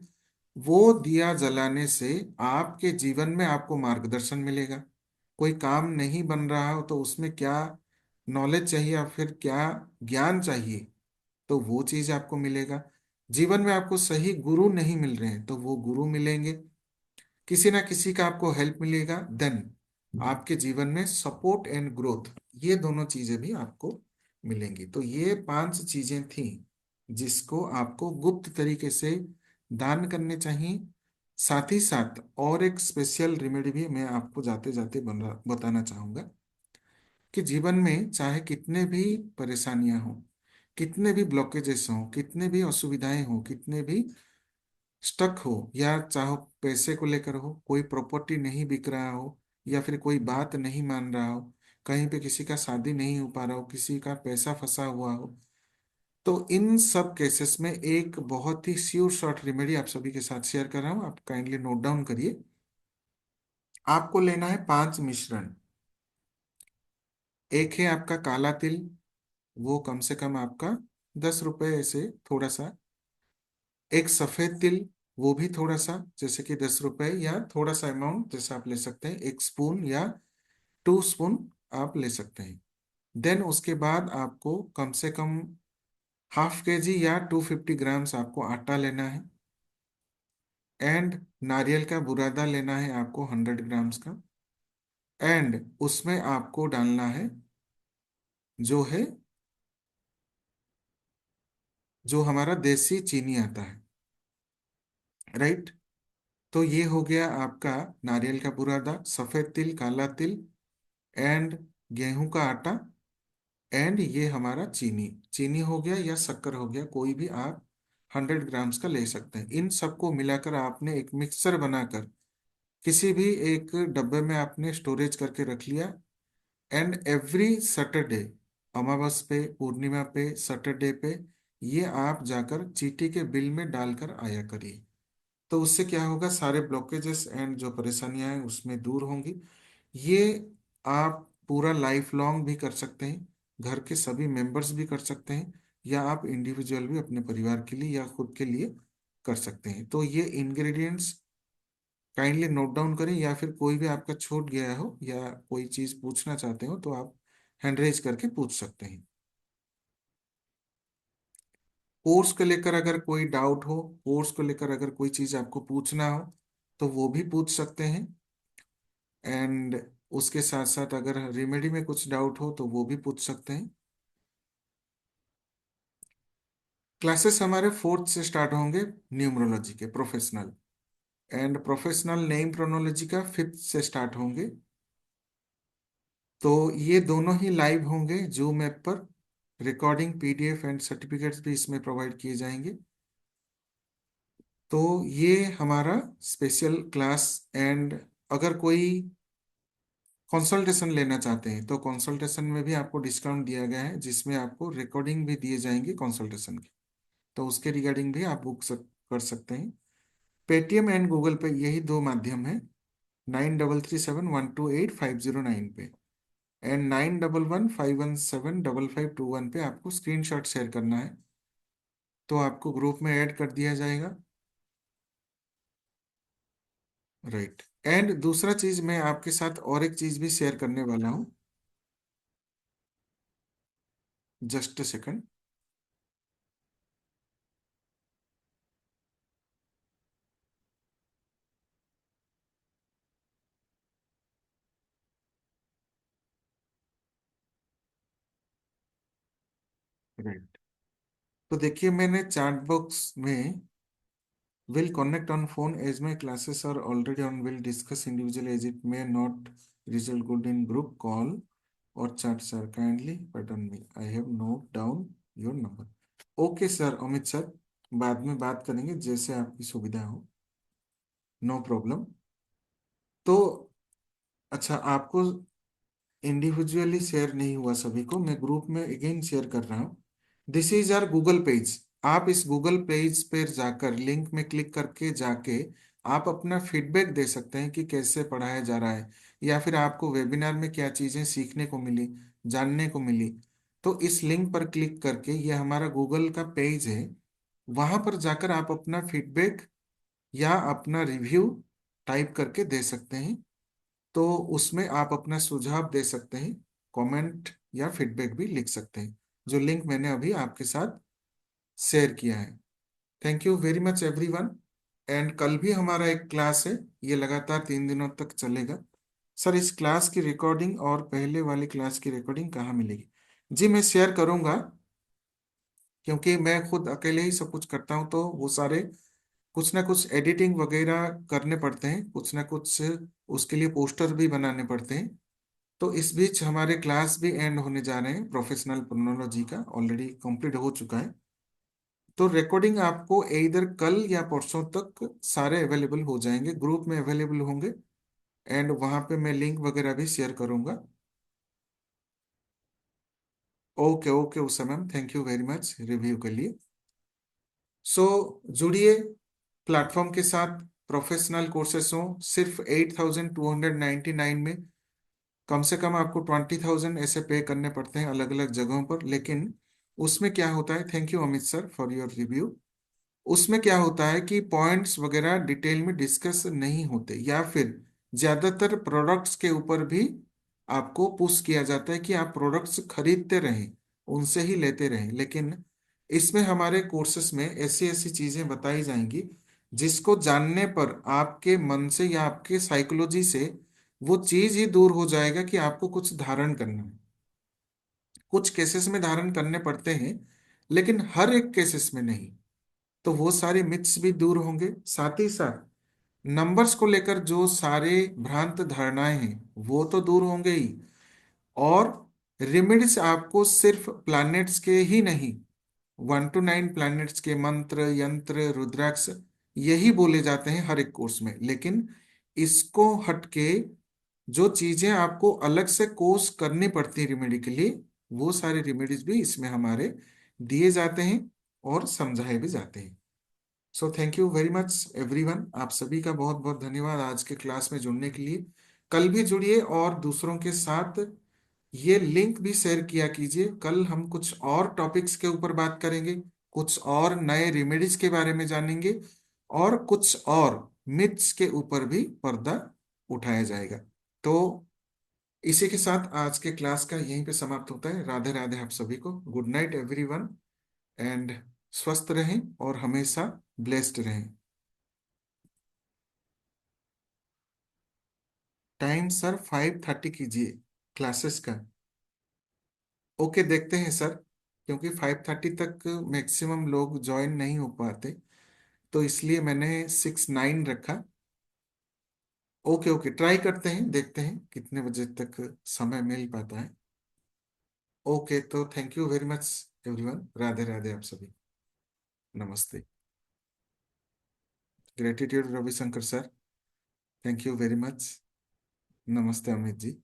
वो दिया जलाने से आपके जीवन में आपको मार्गदर्शन मिलेगा। कोई काम नहीं बन रहा हो तो उसमें क्या नॉलेज चाहिए या फिर क्या ज्ञान चाहिए, तो वो चीज आपको मिलेगा। जीवन में आपको सही गुरु नहीं मिल रहे हैं तो वो गुरु मिलेंगे, किसी ना किसी का आपको हेल्प मिलेगा। देन आपके जीवन में सपोर्ट एंड ग्रोथ, ये दोनों चीजें भी आपको मिलेंगी। तो ये पांच चीजें थी जिसको आपको गुप्त तरीके से दान करने चाहिए। साथ ही साथ और एक स्पेशल रेमेडी भी मैं आपको जाते जाते बताना चाहूंगा कि जीवन में चाहे कितने भी परेशानियां हो, कितने भी ब्लॉकेजेस हो, कितने भी असुविधाएं हो, कितने भी स्टक हो, या चाहे पैसे को लेकर हो, कोई प्रॉपर्टी नहीं बिक रहा हो, या फिर कोई बात नहीं मान रहा हो, कहीं पे किसी का शादी नहीं हो पा रहा हो, किसी का पैसा फंसा हुआ हो, तो इन सब केसेस में एक बहुत ही श्योर शॉर्ट रेमेडी आप सभी के साथ शेयर कर रहा हूँ। आप काइंडली नोट डाउन करिए। आपको लेना है 5 मिश्रण। एक है आपका काला तिल, वो कम से कम आपका 10 रुपए से थोड़ा सा। एक सफेद तिल, वो भी थोड़ा सा, जैसे कि 10 रुपए या थोड़ा सा अमाउंट जैसे आप ले सकते हैं, 1 स्पून या 2 स्पून आप ले सकते हैं। देन उसके बाद आपको कम से कम ½ kg या 250 ग्राम्स आपको आटा लेना है। एंड नारियल का बुरादा लेना है आपको 100 ग्राम्स का। एंड उसमें आपको डालना है जो है, जो हमारा देसी चीनी आता है, राइट। तो ये हो गया आपका नारियल का बुरादा, सफेद तिल, काला तिल, एंड गेहूं का आटा, एंड ये हमारा चीनी। चीनी हो गया या शक्कर हो गया, कोई भी आप 100 ग्राम्स का ले सकते हैं। इन सबको मिलाकर आपने एक मिक्सर बनाकर किसी भी एक डब्बे में आपने स्टोरेज करके रख लिया। एंड एवरी सैटरडे, अमावस पे, पूर्णिमा पे, सैटरडे पे, ये आप जाकर चीटी के बिल में डालकर आया करिए। तो उससे क्या होगा, सारे ब्लॉकेजेस एंड जो परेशानियां हैं उसमें दूर होंगी। ये आप पूरा लाइफ लॉन्ग भी कर सकते हैं, घर के सभी मेंबर्स भी कर सकते हैं, या आप इंडिविजुअल भी अपने परिवार के लिए या खुद के लिए कर सकते हैं। तो ये इंग्रेडिएंट्स काइंडली नोट डाउन करें, या फिर कोई भी आपका छूट गया हो या कोई चीज पूछना चाहते हो तो आप हैंड रेज करके पूछ सकते हैं। कोर्स को लेकर अगर कोई डाउट हो, कोर्स को लेकर अगर कोई चीज आपको पूछना हो, तो वो भी पूछ सकते हैं। एंड उसके साथ साथ अगर रेमेडी में कुछ डाउट हो तो वो भी पूछ सकते हैं। क्लासेस हमारे 4th से स्टार्ट होंगे, न्यूमरोलॉजी के प्रोफेशनल। एंड प्रोफेशनल नेम प्रोनोलॉजी का 5th से स्टार्ट होंगे। तो ये दोनों ही लाइव होंगे जूम ऐप पर। रिकॉर्डिंग, पीडीएफ एंड सर्टिफिकेट्स भी इसमें प्रोवाइड किए जाएंगे। तो ये हमारा स्पेशल क्लास। एंड अगर कोई कंसल्टेशन लेना चाहते हैं तो कंसल्टेशन में भी आपको डिस्काउंट दिया गया है, जिसमें आपको रिकॉर्डिंग भी दिए जाएंगे कंसल्टेशन की। तो उसके रिगार्डिंग भी आप कर सकते हैं। पेटीएम एंड गूगल पे, यही दो माध्यम है। 9337128509 पे, एंड 9115175521 पे आपको स्क्रीनशॉट शेयर करना है, तो आपको ग्रुप में ऐड कर दिया जाएगा, राइट। एंड दूसरा चीज, मैं आपके साथ और एक चीज भी शेयर करने वाला हूँ। Just a second. राइट। तो देखिए, मैंने चैट बॉक्स में will connect on phone as my classes are already on, will discuss individually as it may not result good in group call or chat, sir, kindly pardon me, I have note down your number। Okay sir, Amit sir, बाद में बात करेंगे जैसे आपकी सुविधा हो, no problem. तो अच्छा, आपको इंडिविजुअली शेयर नहीं हुआ सभी को, मैं ग्रुप में अगेन शेयर कर रहा हूँ। This is our Google page. आप इस गूगल पेज पर जाकर लिंक में क्लिक करके जाके आप अपना फीडबैक दे सकते हैं कि कैसे पढ़ाया जा रहा है, या फिर आपको वेबिनार में क्या चीजें सीखने को मिली, जानने को मिली। तो इस लिंक पर क्लिक करके, ये हमारा गूगल का पेज है, वहां पर जाकर आप अपना फीडबैक या अपना रिव्यू टाइप करके दे सकते हैं। तो उसमें आप अपना सुझाव दे सकते हैं, कमेंट या फीडबैक भी लिख सकते हैं, जो लिंक मैंने अभी आपके साथ शेयर किया है। Thank you very much everyone. And कल भी हमारा एक क्लास है, ये लगातार 3 दिनों तक चलेगा। सर, इस क्लास की रिकॉर्डिंग और पहले वाली क्लास की रिकॉर्डिंग कहाँ मिलेगी? जी, मैं शेयर करूंगा, क्योंकि मैं खुद अकेले ही सब कुछ करता हूँ, तो वो सारे कुछ ना कुछ एडिटिंग वगैरह करने पड़ते हैं, कुछ ना कुछ उसके लिए पोस्टर भी बनाने पड़ते हैं। तो इस बीच हमारे क्लास भी एंड होने जा रहे हैं, प्रोफेशनल प्रोनोलॉजी का ऑलरेडी कंप्लीट हो चुका है। तो रिकॉर्डिंग आपको इधर कल या परसों तक सारे अवेलेबल हो जाएंगे, ग्रुप में अवेलेबल होंगे। एंड वहां पे मैं लिंक वगैरह भी शेयर करूंगा। Okay okay Usha ma'am, thank you very much review के लिए। सो जुड़िए प्लेटफॉर्म के साथ। प्रोफेशनल कोर्सेस हो सिर्फ 8,299 में। कम से कम आपको 20,000 ऐसे पे करने पड़ते हैं अलग अलग जगहों पर, लेकिन उसमें क्या होता है, thank you Amit sir for your review. उसमें क्या होता है कि पॉइंट्स वगैरह डिटेल में डिस्कस नहीं होते, या फिर ज्यादातर प्रोडक्ट्स के ऊपर भी आपको पुश किया जाता है कि आप प्रोडक्ट्स खरीदते रहें, उनसे ही लेते रहें। लेकिन इसमें हमारे कोर्सेस में ऐसी ऐसी चीजें बताई जाएंगी जिसको जानने पर आपके मन से या आपके साइकोलॉजी से वो चीज ही दूर हो जाएगा कि आपको कुछ धारण करना है। कुछ केसेस में धारण करने पड़ते हैं, लेकिन हर एक केसेस में नहीं। तो वो सारे मिथ्स भी दूर होंगे, साथ ही साथ नंबर्स को लेकर जो सारे भ्रांत धारणाएं हैं वो तो दूर होंगे ही। और रेमेडीज आपको सिर्फ प्लैनेट्स के ही नहीं, 1 to 9 प्लैनेट्स के मंत्र यंत्र रुद्राक्ष यही बोले जाते हैं हर एक कोर्स में। लेकिन इसको हटके जो चीजें आपको अलग से कोर्स करनी पड़ती है रेमेडी के लिए, वो सारे रेमेडीज भी इसमें हमारे दिए जाते हैं और समझाए भी जाते हैं। So thank you very much everyone, आप सभी का बहुत बहुत धन्यवाद आज के क्लास में जुड़ने के लिए। कल भी जुड़िए और दूसरों के साथ ये लिंक भी शेयर किया कीजिए। कल हम कुछ और टॉपिक्स के ऊपर बात करेंगे, कुछ और नए रेमेडीज के बारे में जानेंगे, और कुछ और मिथ्स के ऊपर भी पर्दा उठाया जाएगा। तो इसी के साथ आज के क्लास का यहीं पे समाप्त होता है। राधे राधे आप सभी को, गुड नाइट एवरीवन। एंड स्वस्थ रहें और हमेशा ब्लेस्ड रहें। टाइम सर 5:30 कीजिए क्लासेस का। ओके देखते हैं सर, क्योंकि 5:30 तक मैक्सिमम लोग ज्वाइन नहीं हो पाते, तो इसलिए मैंने 6-9 रखा। ओके ओके ट्राई करते हैं, देखते हैं कितने बजे तक समय मिल पाता है। ओके तो thank you very much everyone, Radhe Radhe आप सभी, नमस्ते। Gratitude Ravishankar sir, thank you very much. नमस्ते अमित जी।